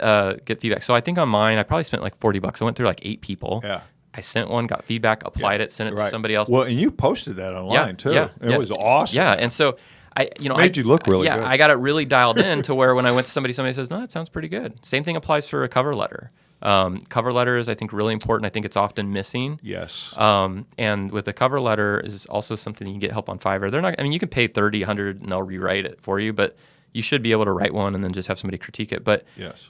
feedback. So I think on mine I probably spent like $40. I went through like 8 people. Yeah. I sent one, got feedback, applied it, sent it to somebody else. Well, and you posted that online too. It was awesome. Yeah, and so made you look really good. I got it really dialed in to where when I went to somebody says, no, that sounds pretty good. Same thing applies for a cover letter. Cover letter is, I think, really important. I think it's often missing. Yes. And with the cover letter is also something you can get help on Fiverr. You can pay $30, $100 and they'll rewrite it for you, but you should be able to write one and then just have somebody critique it. But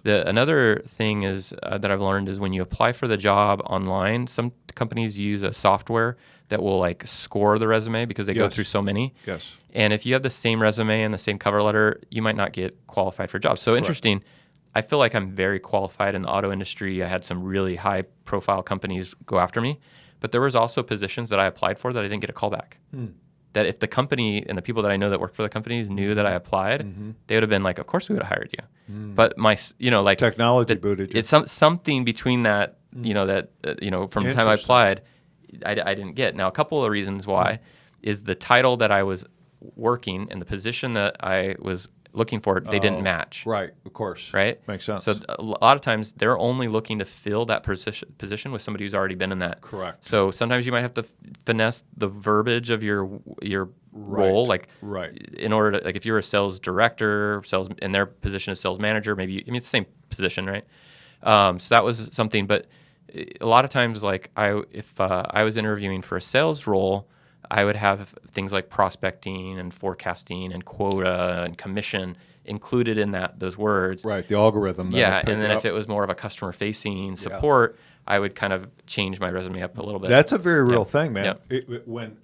another thing is that I've learned is when you apply for the job online, some companies use a software that will score the resume because they go through so many. Yes. And if you have the same resume and the same cover letter, you might not get qualified for jobs. So interesting. I feel like I'm very qualified in the auto industry. I had some really high profile companies go after me, but there was also positions that I applied for that I didn't get a call back. That if the company and the people that I know that work for the companies knew that I applied, they would have been like, of course we would have hired you. But my, technology booted you. It's something between that, from the time I applied, I didn't get. Now, a couple of reasons why is the title that I was working and the position that I was looking for, they didn't match. Right, of course. Right? Makes sense. So a lot of times they're only looking to fill that position with somebody who's already been in that. Correct. So sometimes you might have to finesse the verbiage of your role, in order to, if you're a sales director, and their position is sales manager, maybe it's the same position, right? So that was something, but a lot of times, if I was interviewing for a sales role, I would have things like prospecting and forecasting and quota and commission included in those words. Right, the algorithm. Yeah, and then if it was more of a customer-facing support, I would kind of change my resume up a little bit. That's a very real thing, man. When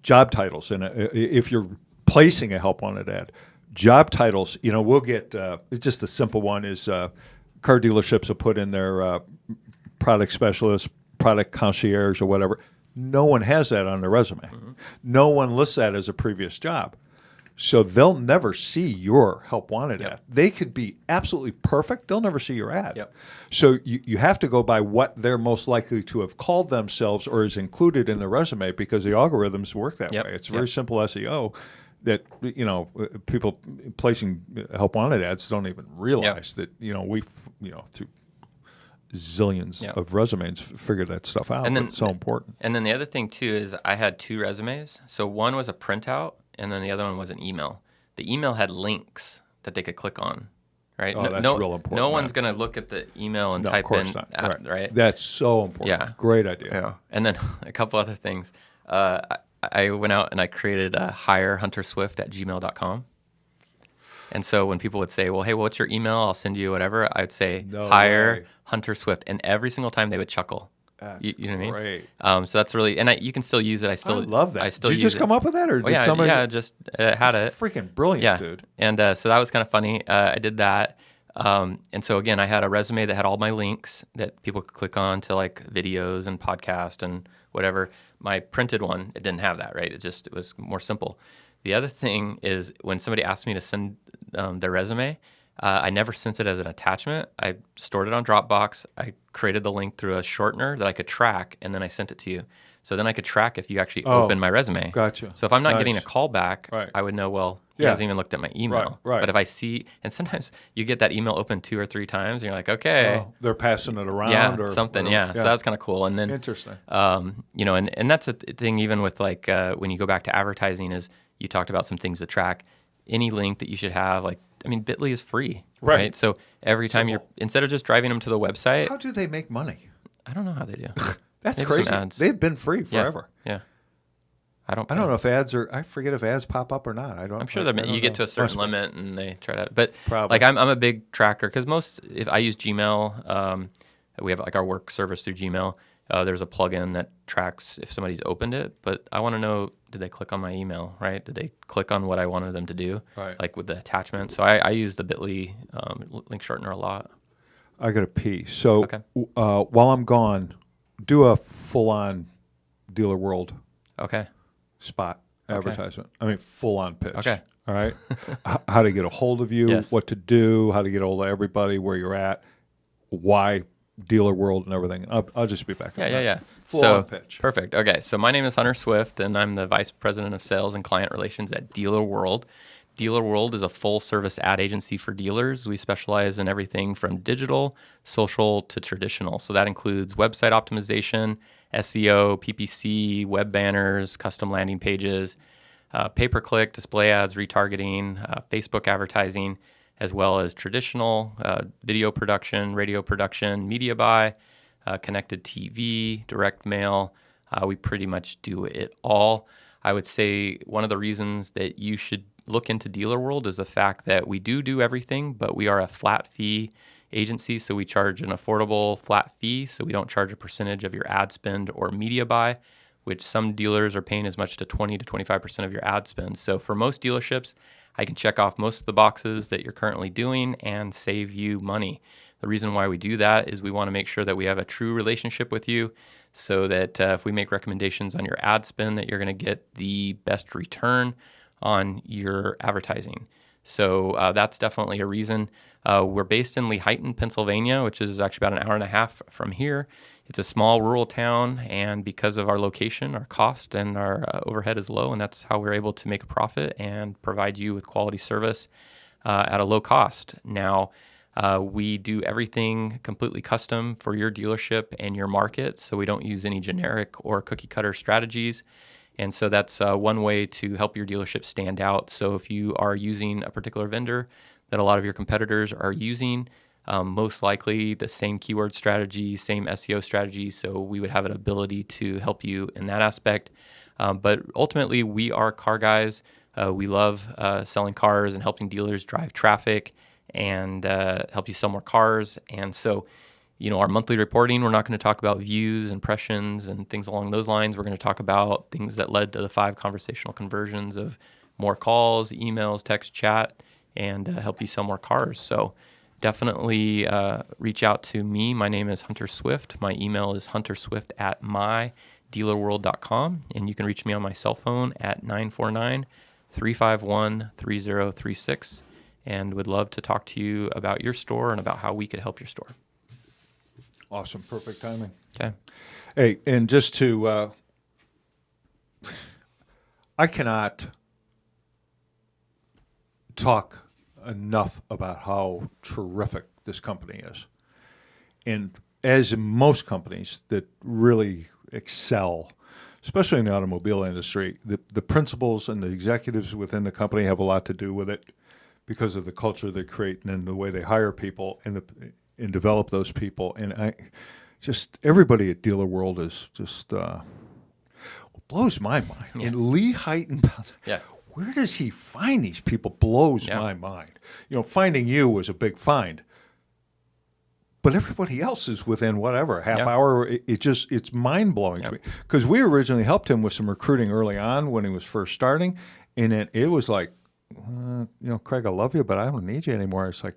job titles, and if you're placing a help wanted ad, job titles, we'll get just a simple one is car dealerships will put in their product specialist, product concierge, or whatever. No one has that on their resume. No one lists that as a previous job. So they'll never see your help wanted ad. They could be absolutely perfect. They'll never see your ad. Yep. So you have to go by what they're most likely to have called themselves or is included in the resume, because the algorithms work that way. It's very simple SEO that, people placing help wanted ads don't even realize that, we, through zillions of resumes figure that stuff out. And then, it's so important. And then the other thing too is I had 2 resumes. So one was a printout, and then the other one was an email. The email had links that they could click on, right? Oh, that's real important. No one's going to look at the email and type in, right? That's so important. Yeah. Great idea. Yeah. And then a couple other things. I went out and I created a hirehunterswift@gmail.com. And so when people would say, well, hey, what's your email? I'll send you whatever. I'd say, hire Hunter Swift. And every single time they would chuckle. You know what I mean? So that's really, and you can still use it. I love that. Did you just come up with that? Or did somebody? Yeah, just had it. Freaking brilliant, dude. And so that was kind of funny. I did that. And so again, I had a resume that had all my links that people could click on to like videos and podcast and whatever. My printed one, it didn't have that, right? It was more simple. The other thing is when somebody asked me to send their resume, I never sent it as an attachment. I stored it on Dropbox. I created the link through a shortener that I could track, and then I sent it to you. So then I could track if you actually open my resume. Gotcha. So if I'm not getting a call back, I would know, well, he hasn't even looked at my email. Right. But if I see, and sometimes you get that email open 2 or 3 times, and you're like, okay. Oh, they're passing it around or something, or, So that's kind of cool. And then, interesting. And that's a thing even with like when you go back to advertising is you talked about some things to track. Any link that you should have, Bitly is free, right? So every time instead of just driving them to the website. How do they make money? I don't know how they do. That's Maybe crazy. some ads. They've been free forever. Yeah. I don't know if ads are. I forget if ads pop up or not. I'm sure that you get to a certain limit and they try to. But probably. I'm a big tracker because if I use Gmail, we have like our work service through Gmail. There's a plugin that tracks if somebody's opened it, but I want to know, did they click on my email, right? Did they click on what I wanted them to do, like with the attachment? So I use the Bitly link shortener a lot. I got to pee. So while I'm gone, do a full-on Dealer World spot advertisement. I mean, full-on pitch. Okay. All right? How to get a hold of you, what to do, how to get a hold of everybody, where you're at, why Dealer World and everything. I'll just be back. Yeah. Full-on pitch. Perfect. Okay, so my name is Hunter Swift, and I'm the Vice President of Sales and Client Relations at Dealer World. Dealer World is a full-service ad agency for dealers. We specialize in everything from digital, social, to traditional. So that includes website optimization, SEO, PPC, web banners, custom landing pages, pay-per-click, display ads, retargeting, Facebook advertising, as well as traditional video production, radio production, media buy, connected TV, direct mail. We pretty much do it all. I would say one of the reasons that you should look into Dealer World is the fact that we do everything, but we are a flat fee agency, so we charge an affordable flat fee, so we don't charge a percentage of your ad spend or media buy, which some dealers are paying as much to 20 to 25% of your ad spend. So for most dealerships, I can check off most of the boxes that you're currently doing and save you money. The reason why we do that is we want to make sure that we have a true relationship with you so that if we make recommendations on your ad spend, that you're going to get the best return on your advertising. So that's definitely a reason. We're based in Lehighton, Pennsylvania, which is actually about an hour and a half from here. It's a small rural town, and because of our location, our cost and our overhead is low, and that's how we're able to make a profit and provide you with quality service at a low cost. Now, we do everything completely custom for your dealership and your market, so we don't use any generic or cookie-cutter strategies. And so that's one way to help your dealership stand out. So if you are using a particular vendor that a lot of your competitors are using, most likely the same keyword strategy, same SEO strategy, so we would have an ability to help you in that aspect. But ultimately, we are car guys. We love selling cars and helping dealers drive traffic and help you sell more cars. And so, our monthly reporting, we're not going to talk about views, impressions, and things along those lines. We're going to talk about things that led to the 5 conversational conversions of more calls, emails, text, chat, and help you sell more cars. So definitely reach out to me. My name is Hunter Swift. My email is hunterswift@mydealerworld.com, and you can reach me on my cell phone at 949 351-3036, and would love to talk to you about your store and about how we could help your store. Awesome. Perfect timing. Okay. Hey, and just to, I cannot talk enough about how terrific this company is. And as in most companies that really excel, especially in the automobile industry, the principals and the executives within the company have a lot to do with it because of the culture they create and then the way they hire people and develop those people. And everybody at Dealer World is just blows my mind. Yeah. And Lee Heighton, where does he find these people? Blows my mind. Finding you was a big find. But everybody else is within whatever, half hour. It's mind-blowing to me. Because we originally helped him with some recruiting early on when he was first starting. And it was like, Craig, I love you, but I don't need you anymore. It's like,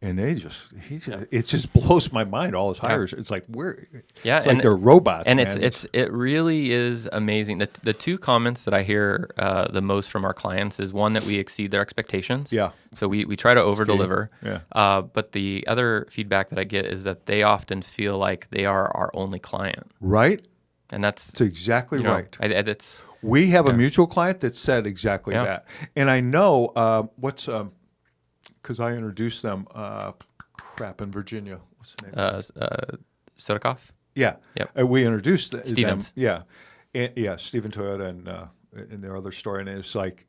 and it just blows my mind, all his hires. It's like, it's like they're robots, and man. it really is amazing. The two comments that I hear the most from our clients is one, that we exceed their expectations. Yeah. So we try to over-deliver. Yeah. But the other feedback that I get is that they often feel like they are our only client. Right. And that's exactly right. We have a mutual client that said exactly that. And I know because I introduced them, in Virginia. What's the name? Sodikoff? Yeah. Yep. We introduced Stevens. them. Yeah. Stephen Toyota and their other story. And it's like,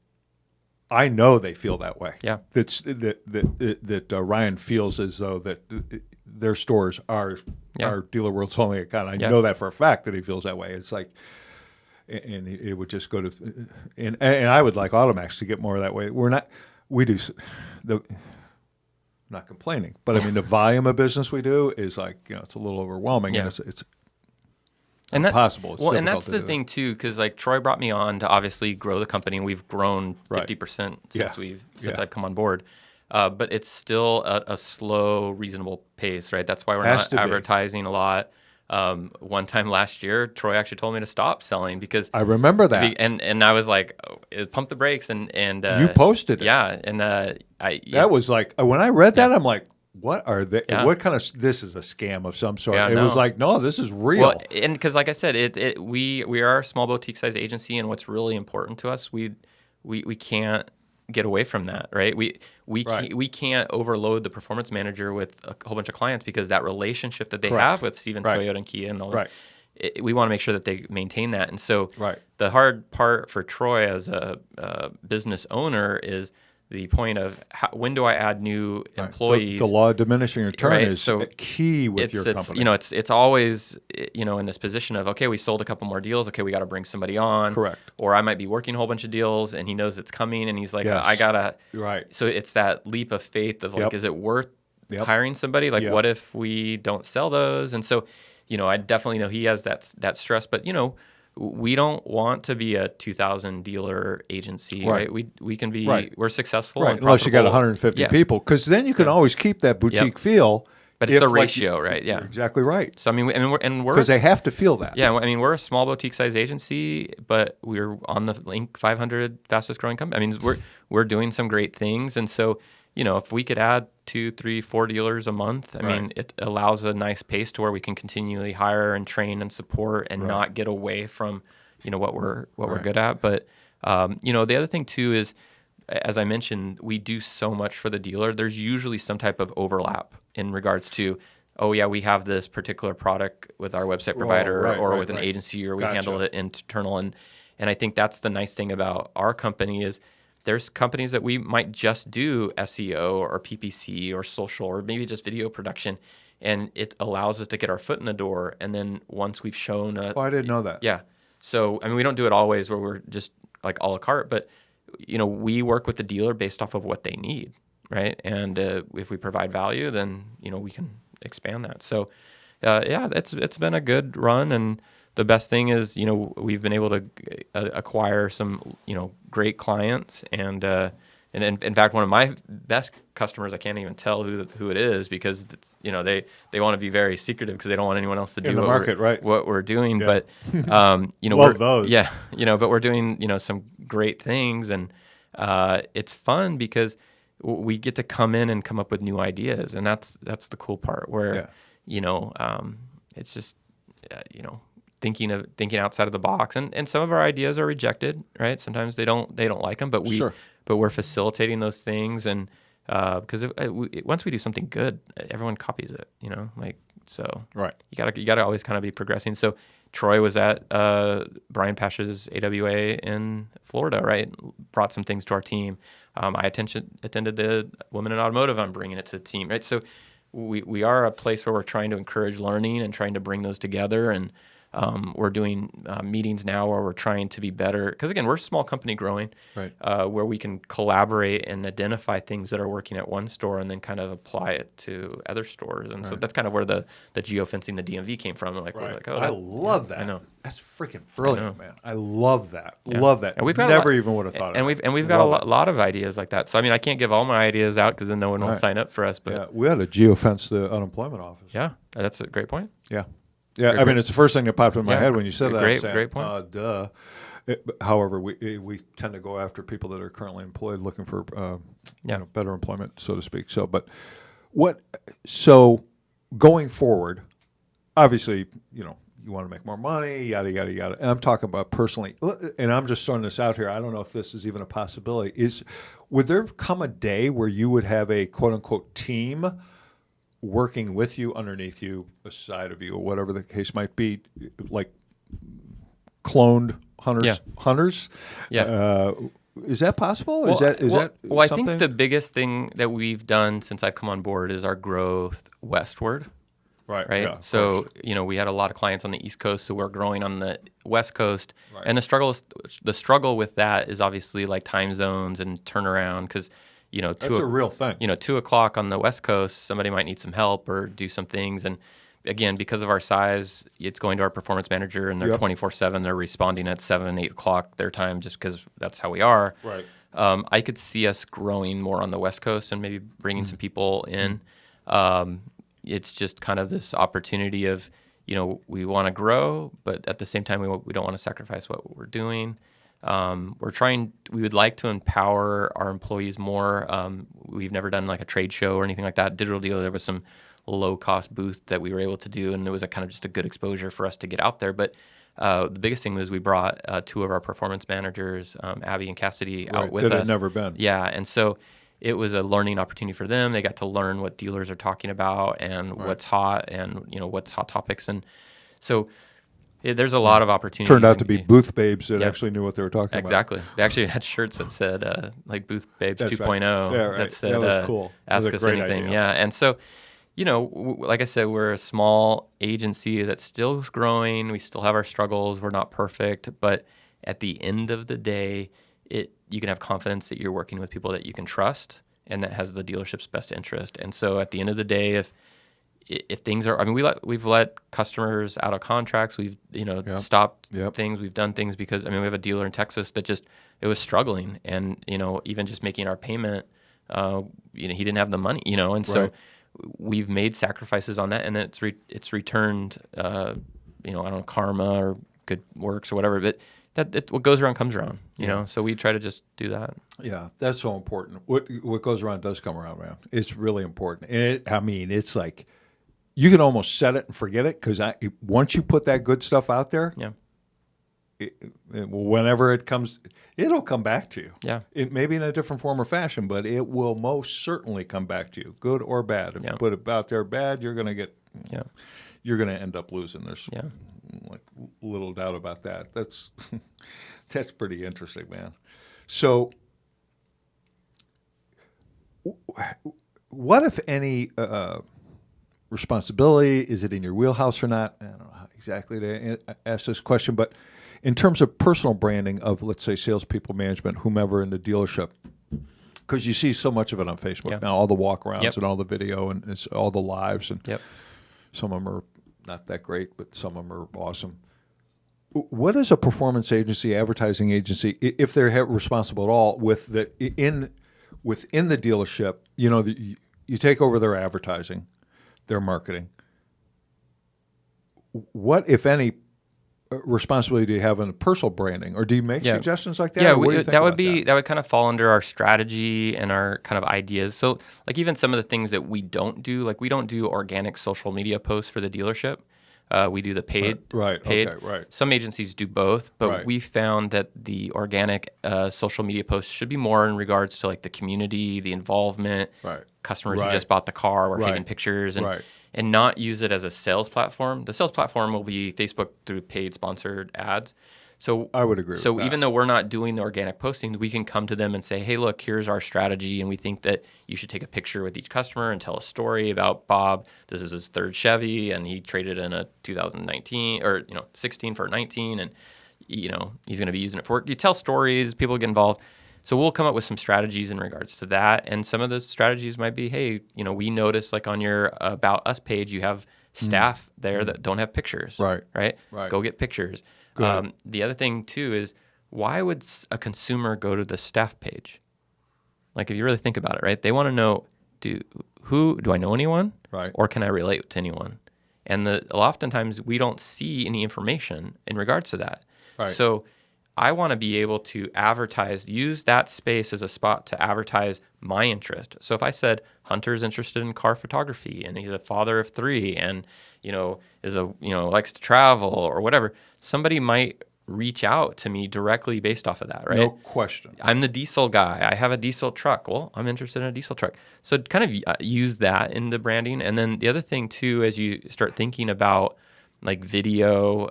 I know they feel that way. Yeah. That Ryan feels as though that their stores are Dealer World's only account. I know that for a fact that he feels that way. It's like, and it would just go to, and I would like AutoMax to get more that way. Not complaining, but I mean the volume of business we do is like, it's a little overwhelming, and it's impossible. And that's the thing too, because like Troy brought me on to obviously grow the company, and we've grown 50% since I've come on board. But it's still a slow, reasonable pace, right? That's why we're not advertising a lot. One time last year, Troy actually told me to stop selling because I remember that, and I was like, pump the brakes, and you posted it, and that was like when I read that, I'm like, what are they? What kind of this is a scam of some sort? It was like, no, this is real. Well, and because like I said, we are a small boutique size agency, and what's really important to us, we can't get away from that, right? We can't overload the performance manager with a whole bunch of clients, because that relationship that they have with Stephen Toyota and Kia and all that, we want to make sure that they maintain that. And so the hard part for Troy as a business owner is the point of when do I add new employees? The law of diminishing return is so key with your company. It's always in this position of, okay, we sold a couple more deals. Okay, we got to bring somebody on. Correct. Or I might be working a whole bunch of deals, and he knows it's coming, and he's like, I gotta. Right. So it's that leap of faith of like, is it worth hiring somebody? Like, what if we don't sell those? And so, I definitely know he has that stress, but we don't want to be a 2,000 dealer agency, right? We can be, we're successful, and unless you got 150 people, because then you can always keep that boutique feel. But it's the ratio, right? Yeah, you're exactly right. So I mean, we're because they have to feel that. Yeah, I mean, we're a small boutique size agency, but we're on the Inc. 500 fastest growing company. I mean, we're doing some great things, and so if we could add 2, 3, 4 dealers a month, I mean, it allows a nice pace to where we can continually hire and train and support and not get away from, what we're good at. But, the other thing too is, as I mentioned, we do so much for the dealer. There's usually some type of overlap in regards to, we have this particular product with our website provider or with an agency, or we handle it internal. And I think that's the nice thing about our company is, there's companies that we might just do SEO or PPC or social or maybe just video production, and it allows us to get our foot in the door. And then once we've shown I didn't know that. Yeah. So, I mean, we don't do it always where we're just like a la carte, but, we work with the dealer based off of what they need, right? And if we provide value, then, we can expand that. So, it's been a good run, and the best thing is, we've been able to acquire some, great clients, and And in fact, one of my best customers, I can't even tell who it is because it's, they want to be very secretive because they don't want anyone else to do what we're doing. Yeah. But Love those. Yeah, but we're doing some great things, and it's fun because we get to come in and come up with new ideas, and that's the cool part where it's just thinking outside of the box, and some of our ideas are rejected, right? Sometimes they don't like them, but we're facilitating those things, and because once we do something good, everyone copies it, so right. You gotta always kind of be progressing. So Troy was at Brian Pash's AWA in Florida, right? Brought some things to our team. I attended the Women in Automotive. I'm bringing it to the team, right? So we are a place where we're trying to encourage learning and trying to bring those together, and we're doing meetings now where we're trying to be better. Because again, we're a small company growing, right. Where we can collaborate and identify things that are working at one store and then kind of apply it to other stores. And so that's kind of where the geofencing, the DMV came from. We're like, oh, I love that. I know. That's freaking brilliant, man. I love that. Love that. And we've got never even would have thought of it. And we've got a lot of ideas like that. So I mean, I can't give all my ideas out because then no one will sign up for us. But we had to geofence the unemployment office. Yeah, that's a great point. Yeah. Yeah, I mean, it's the first thing that popped in my head when you said that. Great point. Duh. However, we tend to go after people that are currently employed, looking for better employment, so to speak. So going forward, obviously, you want to make more money, yada yada yada. And I'm talking about personally, and I'm just throwing this out here. I don't know if this is even a possibility. Would there come a day where you would have a quote unquote team working with you, underneath you, beside of you, or whatever the case might be, like cloned hunters? Yeah. Is that possible? Well, is that I something? think the biggest thing that we've done since I've come on board is our growth westward. Right. Yeah, so we had a lot of clients on the East Coast, so we're growing on the West Coast, and the struggle with that is obviously like time zones and turnaround because. That's a real thing. 2:00 on the West Coast, somebody might need some help or do some things. And again, because of our size, it's going to our performance manager, and they're 24/7. They're responding at 7, 8 o'clock their time, just because that's how we are. Right. I could see us growing more on the West Coast and maybe bringing some people in. It's just kind of this opportunity of, we want to grow, but at the same time, we don't want to sacrifice what we're doing. We would like to empower our employees more. We've never done like a trade show or anything like that. Digital Dealer, there was some low cost booth that we were able to do, and it was a kind of just a good exposure for us to get out there. But the biggest thing was we brought 2 of our performance managers, Abby and Cassidy, out with us. That had never been. Yeah, and so it was a learning opportunity for them. They got to learn what dealers are talking about and what's hot and what's hot topics, and so. There's a lot of opportunities. Turned out to be booth babes that actually knew what they were talking about. Exactly. They actually had shirts that said like Booth Babes 2.0. Right. Yeah, right. That said, that was cool. Ask us anything. Idea. Yeah. And so, like I said, we're a small agency that's still growing. We still have our struggles. We're not perfect. But at the end of the day, you can have confidence that you're working with people that you can trust and that has the dealership's best interest. And so at the end of the day, if things are, we've let customers out of contracts. We've, stopped things. We've done things because, we have a dealer in Texas that it was struggling. And, even just making our payment, he didn't have the money, and so we've made sacrifices on that. And then it's returned, I don't know, karma or good works or whatever. But what goes around comes around, so we try to just do that. Yeah, that's so important. What goes around does come around, man. It's really important. And it's like, you can almost set it and forget it because once you put that good stuff out there, whenever it comes, it'll come back to you. Yeah. It maybe in a different form or fashion, but it will most certainly come back to you, good or bad. If you put it out there bad, you're going to you're going to end up losing. There's like little doubt about that. That's pretty interesting, man. So, what if any responsibility? Is it in your wheelhouse or not? I don't know how exactly to ask this question, but in terms of personal branding of, let's say, salespeople, management, whomever in the dealership, because you see so much of it on Facebook now, all the walk-arounds and all the video and it's all the lives, and some of them are not that great, but some of them are awesome. What is a performance agency, advertising agency, if they're responsible at all, with that within the dealership, you take over their advertising, their marketing. What, if any, responsibility do you have in personal branding, or do you make suggestions like that? Yeah, that would kind of fall under our strategy and our kind of ideas. So, like even some of the things that we don't do, like we don't do organic social media posts for the dealership. We do the paid. Right. Paid. Okay. Right. Some agencies do both, but we found that the organic social media posts should be more in regards to like the community, the involvement, customers who just bought the car, we're taking pictures, and not use it as a sales platform. The sales platform will be Facebook through paid sponsored ads. So I would agree. So with that. even though we're not doing the organic posting, we can come to them and say, "Hey, look, here's our strategy, and we think that you should take a picture with each customer and tell a story about Bob. This is his third Chevy, and he traded in a 2019 or 16 for a 19, and he's going to be using it for work." You tell stories, people get involved. So we'll come up with some strategies in regards to that, and some of the strategies might be, "Hey, we noticed like on your About Us page, you have staff there that don't have pictures. Right. Go get pictures." The other thing too is, why would a consumer go to the staff page? Like if you really think about it, right? They want to know, do I know anyone? Right. Or can I relate to anyone? And oftentimes we don't see any information in regards to that. Right. So I want to be able to use that space as a spot to advertise my interest. So if I said Hunter's interested in car photography and he's a father of 3 and likes to travel or whatever, somebody might reach out to me directly based off of that, right? No question. I'm the diesel guy. I have a diesel truck. Well, I'm interested in a diesel truck. So kind of use that in the branding. And then the other thing too, as you start thinking about like video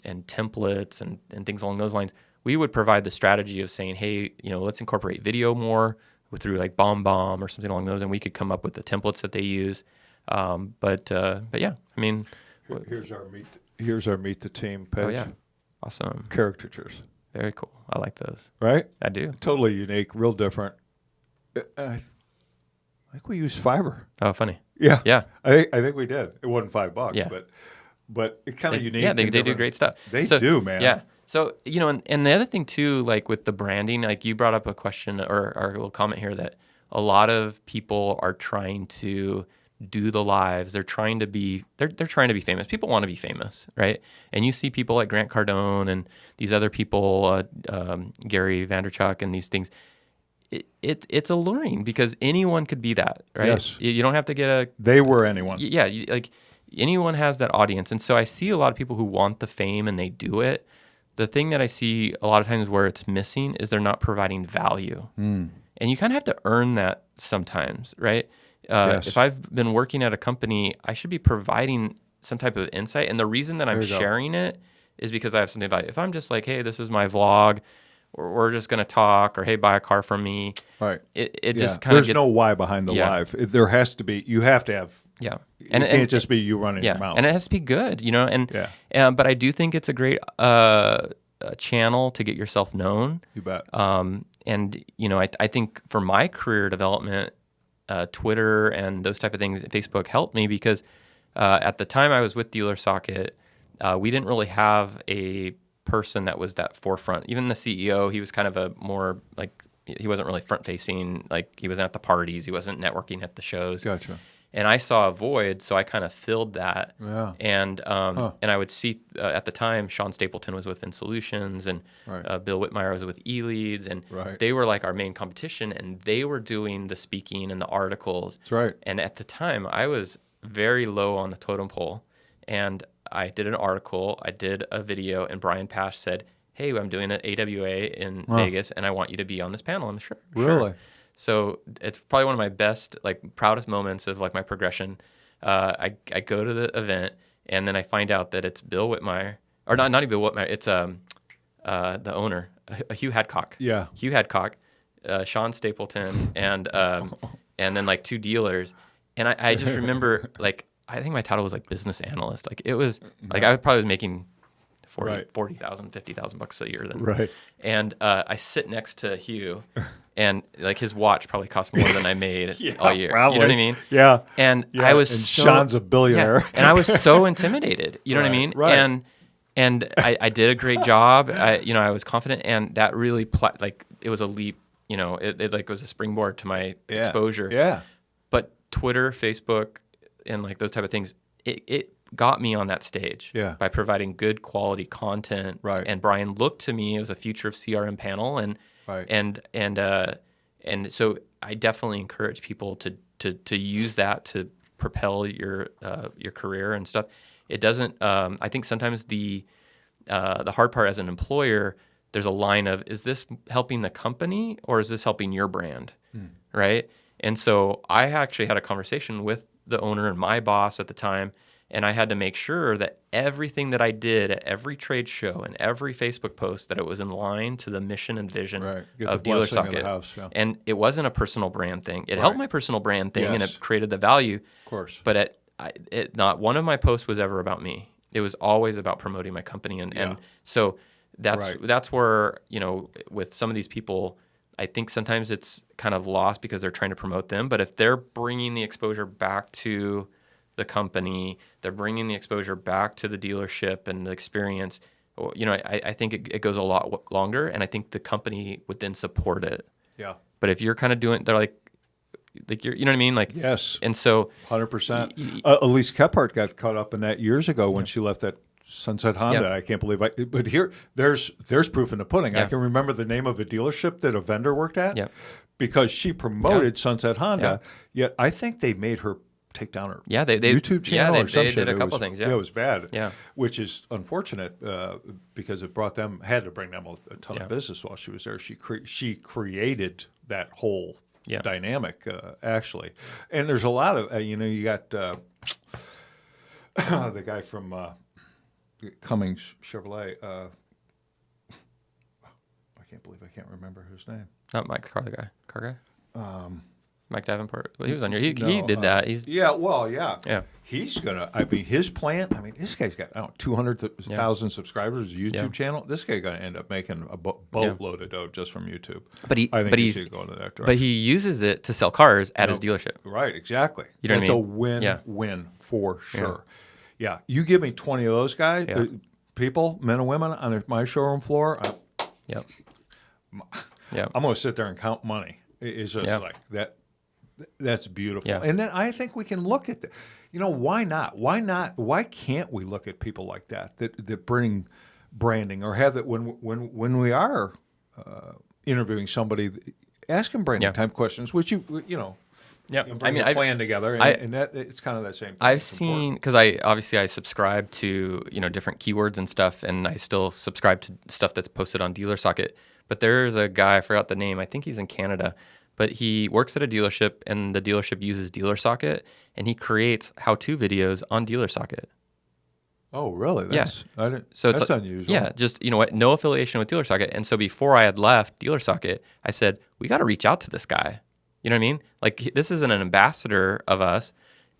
and templates and things along those lines, we would provide the strategy of saying, "Hey, let's incorporate video more through like BombBomb or something along those," and we could come up with the templates that they use. But yeah, I mean, here's our meet the team page. Oh yeah, awesome Caricatures. Very cool. I like those. Right? I do. Totally unique, real different. I think we used Fiverr. Oh, funny. Yeah. Yeah. I think we did. It wasn't $5, Yeah. but it's kind of unique. Yeah, they do great stuff. They do, man. Yeah. So, and the other thing too, like with the branding, like you brought up a question or a little comment here that a lot of people are trying to do the lives. They're trying to be famous. People want to be famous, right? And you see people like Grant Cardone and these other people, Gary Vaynerchuk and these things. It's alluring because anyone could be that, right? Yes. You don't have to They were anyone. Yeah, like anyone has that audience. And so I see a lot of people who want the fame and they do it. The thing that I see a lot of times where it's missing is they're not providing value. And you kind of have to earn that sometimes, right? Yes. If I've been working at a company, I should be providing some type of insight. And the reason that I'm sharing it is because I have something about it. If I'm just like, "Hey, this is my vlog," or "We're just going to talk," or "Hey, buy a car from me." Right. It just kind of There's no why behind the live. There has to be. You have to have. Yeah. It can't just be you running your mouth. And it has to be good, but I do think it's a great channel to get yourself known. You bet. And I think for my career development, Twitter and those type of things, Facebook helped me because at the time I was with Dealer Socket, we didn't really have a person that was that forefront. Even the CEO, he was kind of a more like, he wasn't really front facing. Like he wasn't at the parties, he wasn't networking at the shows. Gotcha. And I saw a void, so I kind of filled that. Yeah. And I would see at the time, Sean Stapleton was with InSolutions, and Bill Whitmire was with eLeads, and they were like our main competition, and they were doing the speaking and the articles. That's right. And at the time, I was very low on the totem pole, and I did an article, I did a video, and Brian Pash said, "Hey, I'm doing an AWA in Vegas, and I want you to be on this panel." I'm sure. Really? So it's probably one of my best, like, proudest moments of like my progression. I go to the event and then I find out that it's Bill Whitmire, or not even Bill Whitmire. It's the owner, Hugh Hadcock. Yeah. Hugh Hadcock, Sean Stapleton, and then like 2 dealers. And I just remember like I think my title was like business analyst. Like it was like I probably was making $40,000, $50,000 a year then. Right. And I sit next to Hugh. And like his watch probably cost more than I made all year. Probably. You know what I mean? Yeah. And I was Sean's a billionaire. Yeah, and I was so intimidated. You know what I mean? Right. And I did a great job. I was confident, and that really it was a leap it like was a springboard to my exposure. Yeah. But Twitter, Facebook, and like those type of things, it got me on that stage by providing good quality content. Right. And Brian looked to me as a future of CRM panel, and so I definitely encourage people to use that to propel your career and stuff. It doesn't. I think sometimes the hard part as an employer, there's a line of, is this helping the company or is this helping your brand, right? And so I actually had a conversation with the owner and my boss at the time, and I had to make sure that everything that I did at every trade show and every Facebook post, that it was in line to the mission and vision of Dealer Socket. And it wasn't a personal brand thing. It helped my personal brand thing, and it created the value. Of course. But not one of my posts was ever about me. It was always about promoting my company. And so that's where, with some of these people, I think sometimes it's kind of lost because they're trying to promote them. But if they're bringing the exposure back to the company, they're bringing the exposure back to the dealership and the experience, I think it goes a lot longer, and I think the company would then support it. Yeah. But if you're kind of doing, they're like you're, you know what I mean? Like, yes. And so 100%. Elise Kephart got caught up in that years ago when she left that Sunset Honda. I can't believe but here, there's proof in the pudding. I can remember the name of a dealership that a vendor worked at because she promoted Sunset Honda, yet I think they made her take down her YouTube channel or something. They did a couple things. Yeah, it was bad. Yeah, which is unfortunate because it had to bring them a ton of business while she was there. She created that whole dynamic actually, and there's a lot of you got the guy from Cummings Chevrolet. I can't believe I can't remember his name. Not Mike, car guy. Mike Davenport. Well, he was on your. He did that. He's yeah. He's gonna. I mean, his plan. I mean, this guy's got 200,000 subscribers. YouTube channel. This guy's gonna end up making a boatload of dough just from YouTube. But he's going in that direction. But he uses it to sell cars at his dealership. Right. Exactly. You know what I mean? It's a win for sure. Yeah. You give me 20 of those guys, people, men and women on my showroom floor. I'm gonna sit there and count money. It's just like that. That's beautiful. Yeah. And then I think we can look at why not? Why can't we look at people like that bring branding or have that when we are interviewing somebody, ask them branding type questions, which bring a plan together, and that it's kind of that same thing. I've seen, because I subscribe to different keywords and stuff, and I still subscribe to stuff that's posted on Dealer Socket. But there's a guy, I forgot the name. I think he's in Canada. But he works at a dealership, and the dealership uses Dealer Socket, and he creates how-to videos on Dealer Socket. Oh, really? That's unusual. Yeah, just, no affiliation with Dealer Socket. And so before I had left Dealer Socket, I said, we got to reach out to this guy. You know what I mean? Like, this isn't an ambassador of us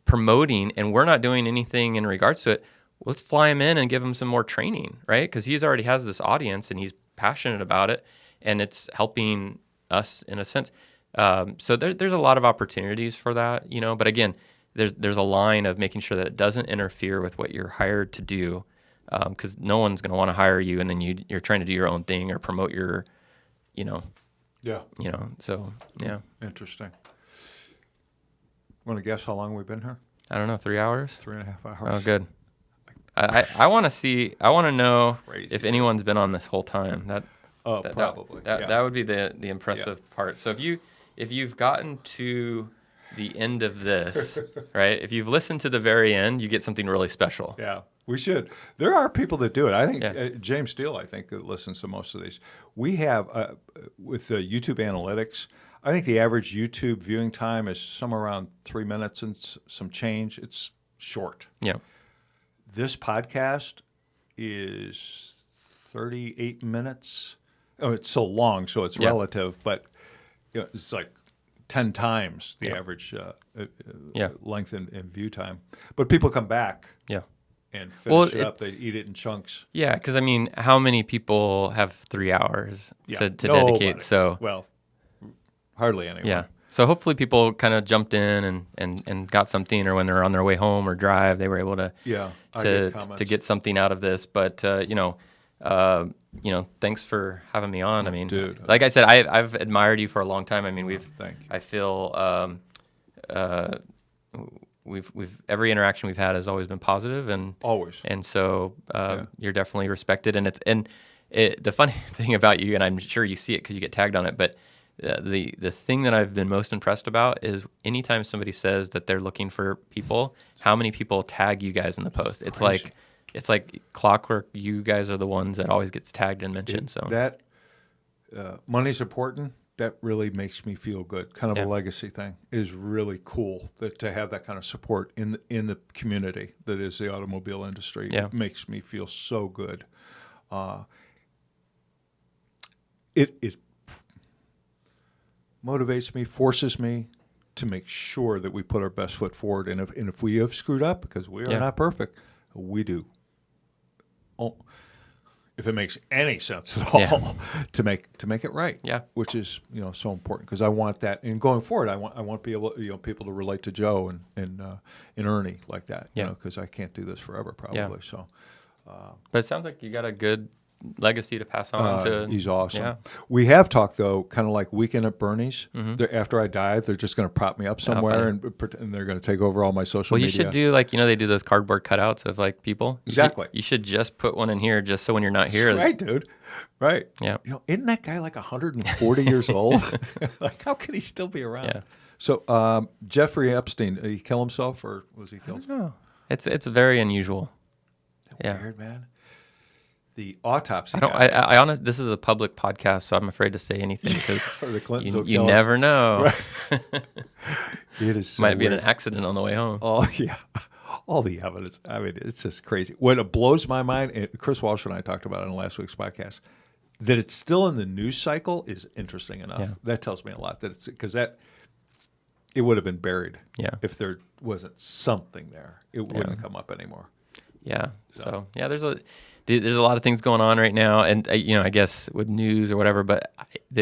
promoting, and we're not doing anything in regards to it. Let's fly him in and give him some more training, right? Because he already has this audience, and he's passionate about it, and it's helping us in a sense. So there's a lot of opportunities for that, but again, there's a line of making sure that it doesn't interfere with what you're hired to do, because no one's going to want to hire you and then you're trying to do your own thing or promote your, so yeah. Interesting. Want to guess how long we've been here? I don't know, 3 hours? 3.5 hours. Oh, good. I want to know if anyone's been on this whole time. Probably. That would be the impressive part. So if you've gotten to the end of this, right? If you've listened to the very end, you get something really special. Yeah, we should. There are people that do it. I think James Steele, that listens to most of these. We have with the YouTube analytics. I think the average YouTube viewing time is somewhere around 3 minutes and some change. It's short. Yeah. This podcast is 38 minutes. Oh, it's so long, so it's relative, but it's like 10 times the average length and view time. But people come back and finish it up. They eat it in chunks. Yeah, because, how many people have 3 hours to dedicate? Well, hardly anyone. Yeah. So hopefully people kind of jumped in and got something, or when they're on their way home or drive, they were able to get something out of this. But, thanks for having me on. I mean, dude, like I said, I've admired you for a long time. I mean, thank you. I feel, we've every interaction we've had has always been positive, and Always. and so you're definitely respected. And the funny thing about you, and I'm sure you see it because you get tagged on it, but the thing that I've been most impressed about is anytime somebody says that they're looking for people, how many people tag you guys in the post. It's Crazy. like clockwork. You guys are the ones that always gets tagged and mentioned. So that money's important. That really makes me feel good. Kind of a legacy thing is really cool to have that kind of support in the community that is the automobile industry. Yeah. It makes me feel so good. It motivates me, forces me to make sure that we put our best foot forward. And if we have screwed up, because we are not perfect, we do. If it makes any sense at all, to make it right, which is so important, because I want that. And going forward, I want people to relate to Joe and Ernie like that, because I can't do this forever probably. So, but it sounds like you got a good legacy to pass on to. He's awesome. Yeah. We have talked though, kind of like Weekend at Bernie's. After I die, they're just going to prop me up somewhere and they're going to take over all my social media. Well, you should do like they do those cardboard cutouts of like people. Exactly. You should just put one in here just so when you're not here. Right, dude. Right. Yeah. Isn't that guy like 140 years old? Like, how can he still be around? Yeah. So, Jeffrey Epstein, did he kill himself or was he killed? No, it's very unusual. Weird, man. The autopsy. I honestly, this is a public podcast, so I'm afraid to say anything because the Clintons will you kill us. never know. Right. It is so Might be in weird. an accident on the way home. Oh, yeah. All the evidence. I mean, it's just crazy. What it blows my mind, and Chris Walsh and I talked about it in last week's podcast, that it's still in the news cycle is interesting enough. Yeah. That tells me a lot. That it's because it would have been buried if there wasn't something there. It wouldn't come up anymore. Yeah. So there's a lot of things going on right now, and I guess with news or whatever. But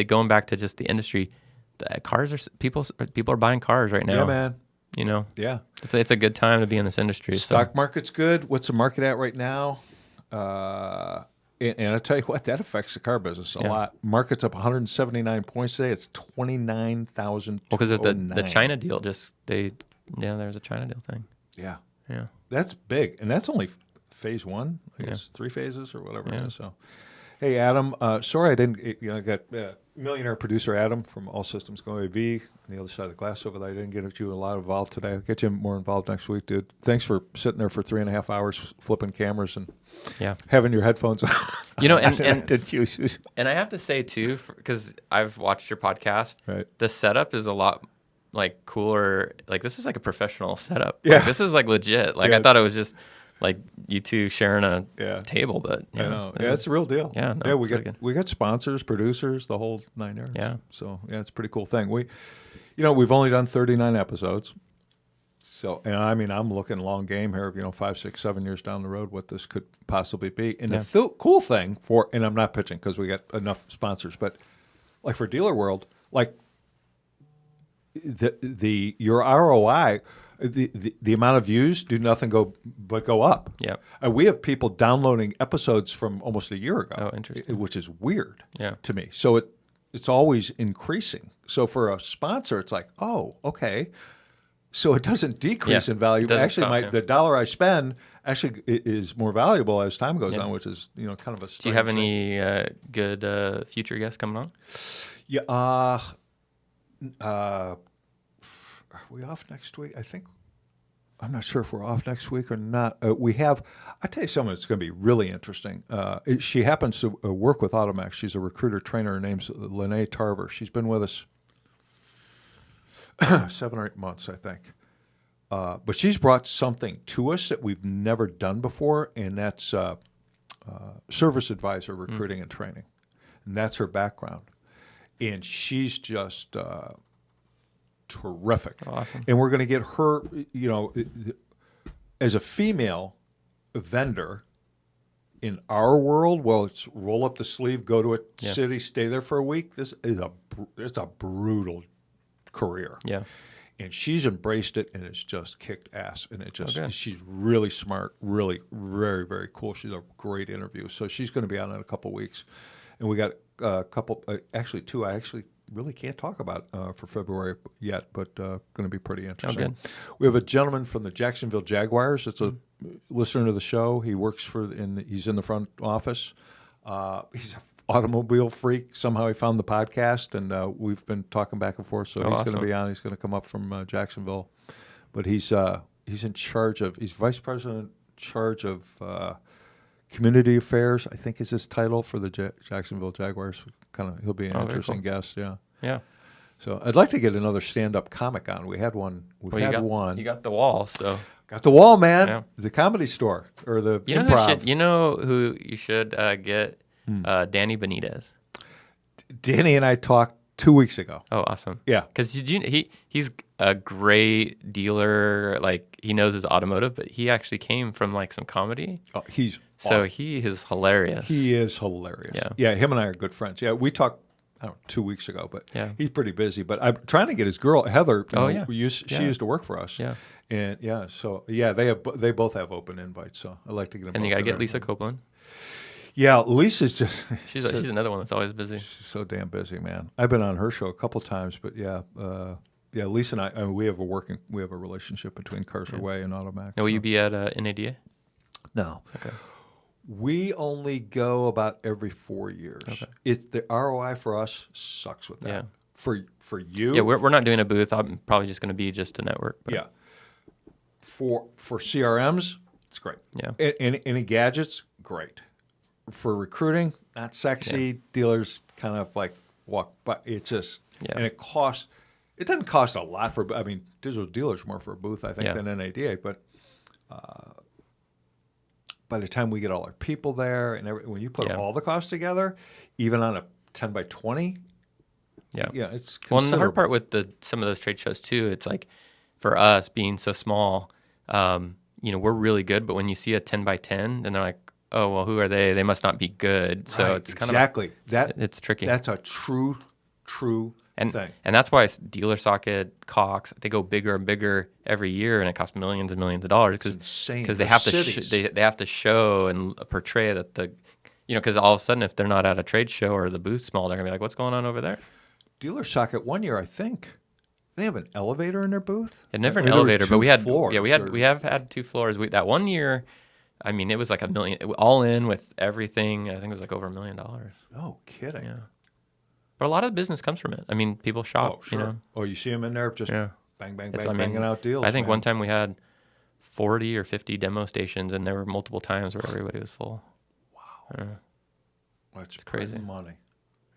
going back to just the industry, people are buying cars right now. Yeah, man. Yeah. It's a good time to be in this industry. Stock market's good. What's the market at right now? And I tell you what, that affects the car business a lot. Market's up 179 points today. It's 29,000. Well, because the China deal there's a China deal thing. Yeah. Yeah. That's big, and that's only phase one. I guess 3 phases or whatever it is. So, hey, Adam. Sorry I didn't. I got millionaire producer Adam from All Systems Go AV on the other side of the glass over there. I didn't get you a lot involved today. I'll get you more involved next week, dude. Thanks for sitting there for 3.5 hours flipping cameras and having your headphones on. And I have to say too, because I've watched your podcast. Right. The setup is a lot like cooler. Like this is like a professional setup. Yeah. Like, this is like legit. Like I thought it was just like you two sharing a table, but I know. It's the real deal. Yeah. No, we got sponsors, producers, the whole 9 yards. Yeah. So it's a pretty cool thing. We've only done 39 episodes. So, and I mean, I'm looking long game here, 5, 6, 7 years down the road, what this could possibly be. And the cool thing and I'm not pitching because we got enough sponsors, but like for Dealer World, like your ROI, the amount of views do nothing but go up. Yeah. We have people downloading episodes from almost a year ago. Oh, interesting. Which is weird to me. So it's always increasing. So for a sponsor, it's like, oh, okay. So it doesn't decrease in value. Actually, the dollar I spend actually is more valuable as time goes on, which is kind of a. Do you have any good future guests coming on? Yeah. Are we off next week? I'm not sure if we're off next week or not. We have. I tell you something that's going to be really interesting. She happens to work with AutoMax. She's a recruiter trainer. Her name's Lene Tarver. She's been with us 7 or 8 months, I think. But she's brought something to us that we've never done before, and that's service advisor recruiting and training. And that's her background. And she's just terrific. Awesome. And we're going to get her, as a female vendor in our world, well, it's roll up the sleeve, go to a city, stay there for a week. It's a brutal career. Yeah. and she's embraced it, and it's just kicked ass. And it just good. she's really smart, really very, very cool. She's a great interview. So she's going to be on in a couple weeks, and we got a couple, actually two. I actually really can't talk about for February yet, but going to be pretty interesting. Good. We have a gentleman from the Jacksonville Jaguars. It's a listener to the show. He works he's in the front office. He's an automobile freak. Somehow he found the podcast, and we've been talking back and forth. So he's awesome. going to be on. He's going to come up from Jacksonville, but he's in charge of. He's vice president in charge of community affairs, I think is his title for the Jacksonville Jaguars. He'll be an interesting guest. Yeah. Yeah. So I'd like to get another stand-up comic on. We had one. You got the wall, so. Got the wall, man. Yeah. The Comedy Store or the You know Improv. you know who you should get? Danny Benitez. Danny and I talked 2 weeks ago. Oh, awesome. Yeah. Because he's a great dealer. Like, he knows his automotive, but he actually came from like some comedy. Oh, he's So awesome. he is hilarious. He is hilarious. Yeah. Yeah, him and I are good friends. Yeah, we talked, I don't know, 2 weeks ago, but Yeah. he's pretty busy. But I'm trying to get his girl, Heather. Yeah. She used to work for us. Yeah. And yeah, so yeah, they both have open invites. So I'd like to get them. And you both got to in get there. Lisa Copeland. Yeah, Lisa's just She's another one that's always busy. she's so damn busy, man. I've been on her show a couple times, but yeah, Lisa and I mean, we have a relationship between Carson Way and AutoMax. Now, will you be at NADA? No. Okay. We only go about every 4 years. Okay. It's the ROI for us sucks with that. Yeah. For you, Yeah, we're not doing a booth. I'm probably just going to be just a network. But yeah. For CRMs, it's great. Yeah. Any gadgets, great. For recruiting, not sexy. Dealers kind of like walk by. It's just and it costs. It doesn't cost a lot for. I mean, digital dealers more for a booth, I think, than NADA. But by the time we get all our people there, and when you put all the costs together, even on a 10 by 20, it's well. And the hard part with some of those trade shows too, it's like for us being so small, we're really good. But when you see a 10 by 10, then they're like, oh, well, who are they? They must not be good. So it's kind of it's tricky. That's a true thing. And that's why dealer socket, Cox, they go bigger and bigger every year, and it costs millions and millions of dollars because they have to they have to show and portray that because all of a sudden if they're not at a trade show or the booth's small, they're gonna be like, what's going on over there? Dealer socket one year, I think. They have an elevator in their booth. It never an elevator, but we had floors. Yeah, we have had 2 floors. That one year, I mean, it was like $1 million all in with everything. I think it was like over $1 million. Oh, kidding! Yeah, but a lot of the business comes from it. I mean, people shop. Oh, sure. Oh, you see them in there just bang, banging out deals. I think man. one time we had 40 or 50 demo stations, and there were multiple times where everybody was full. Wow, that's crazy money.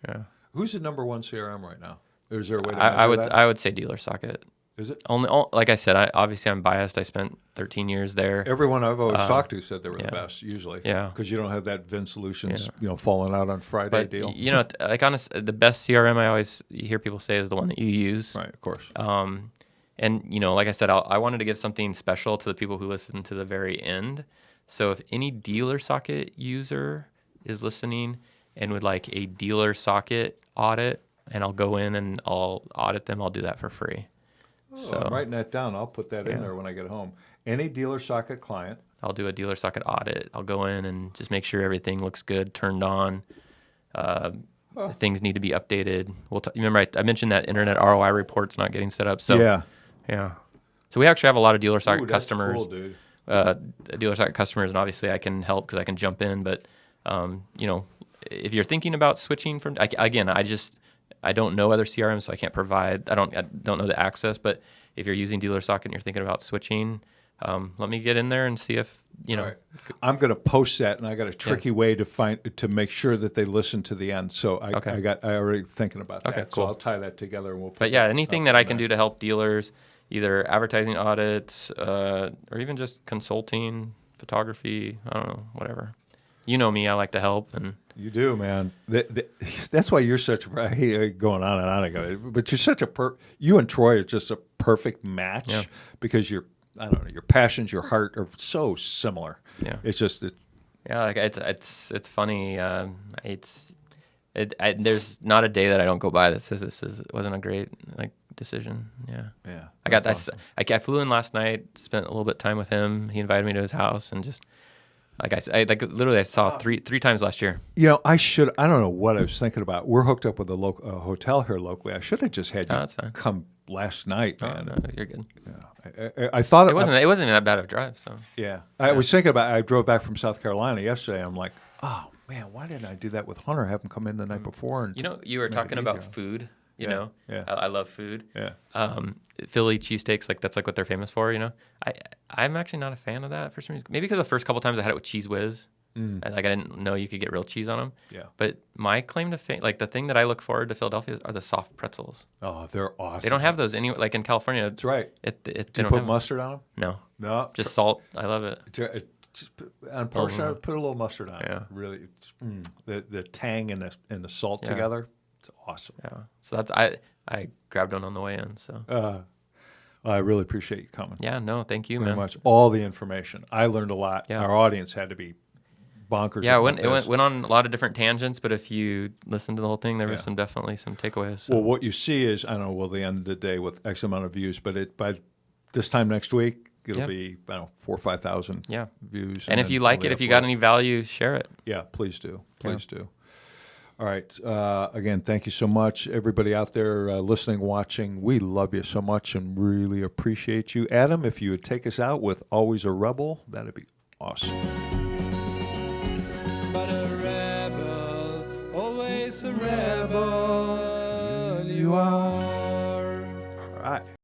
Yeah. Who's the number one CRM right now? Is there a way to I would say Dealer Socket. Is it? Like I said, obviously I'm biased. I spent 13 years there. Everyone I've always talked to said they were the best, usually. Yeah. Because you don't have that Vin Solutions, falling out on Friday deal. Like honestly, the best CRM I always hear people say is the one that you use. Right, of course. And like I said, I wanted to give something special to the people who listen to the very end. So if any Dealer Socket user is listening and would like a Dealer Socket audit, and I'll go in and I'll audit them, I'll do that for free. So I'm writing that down. I'll put that in there when I get home. Any Dealer Socket client. I'll do a Dealer Socket audit. I'll go in and just make sure everything looks good, turned on. Things need to be updated. Remember I mentioned that Internet ROI report's not getting set up. So yeah. So we actually have a lot of Dealer Socket customers. Cool, dude. Dealer Socket customers, and obviously I can help because I can jump in. But if you're thinking about switching from, I don't know other CRMs, so I can't provide. I don't know the access. But if you're using Dealer Socket and you're thinking about switching, let me get in there and see if Right. I'm going to post that, and I got a tricky way to make sure that they listen to the end. So I already thinking about that. Okay, cool. So I'll tie that together, and we'll. But yeah, anything that I can do to help dealers, either advertising audits or even just consulting, photography, I don't know, whatever. You know me, I like to help. And you do, man. That's why you're such. I hate going on and on about it, but you're such you and Troy are just a perfect match because I don't know, your passions, your heart are so similar. Yeah, it's just. It's funny. There's not a day that I don't go by that says wasn't a great decision. Yeah. Yeah. I flew in last night, spent a little bit of time with him. He invited me to his house, and just like I saw three times last year. I don't know what I was thinking about. We're hooked up with a hotel here locally. I should have just had you that's fine. come last night, man. No, you're good. I thought it wasn't even that bad of a drive. So I was thinking about. I drove back from South Carolina yesterday. I'm like, oh man, why didn't I do that with Hunter? Have him come in the night before. And you were talking about food. I love food. Yeah. Philly cheesesteaks, that's what they're famous for. I'm actually not a fan of that for some reason. Maybe because the first couple times I had it with Cheese Whiz, I didn't know you could get real cheese on them. Yeah. But my claim to fame, the thing that I look forward to Philadelphia are the soft pretzels. Oh, they're awesome. They don't have those anywhere. Like in California. That's right. Do you put mustard on them? No. Just salt. I love it. Just on portion, I put a little mustard on it. Yeah. Really, the tang and the salt together. It's awesome. Yeah. So I grabbed one on the way in. So. I really appreciate you coming. Yeah. No. Thank you, very man. much. All the information. I learned a lot. Yeah. Our audience had to be bonkers. Yeah. It went on a lot of different tangents, but if you listen to the whole thing, there was definitely some takeaways. So. Well, what you see is, I don't know, the end of the day with X amount of views, but by this time next week, it'll be, 4,000 or 5,000 views. And if you like it, if you got any value, share it. Yeah, please do. Please do. All right. Again, thank you so much. Everybody out there listening, watching, we love you so much and really appreciate you. Adam, if you would take us out with Always a Rebel, that'd be awesome. But a rebel, always a rebel, you are. All right.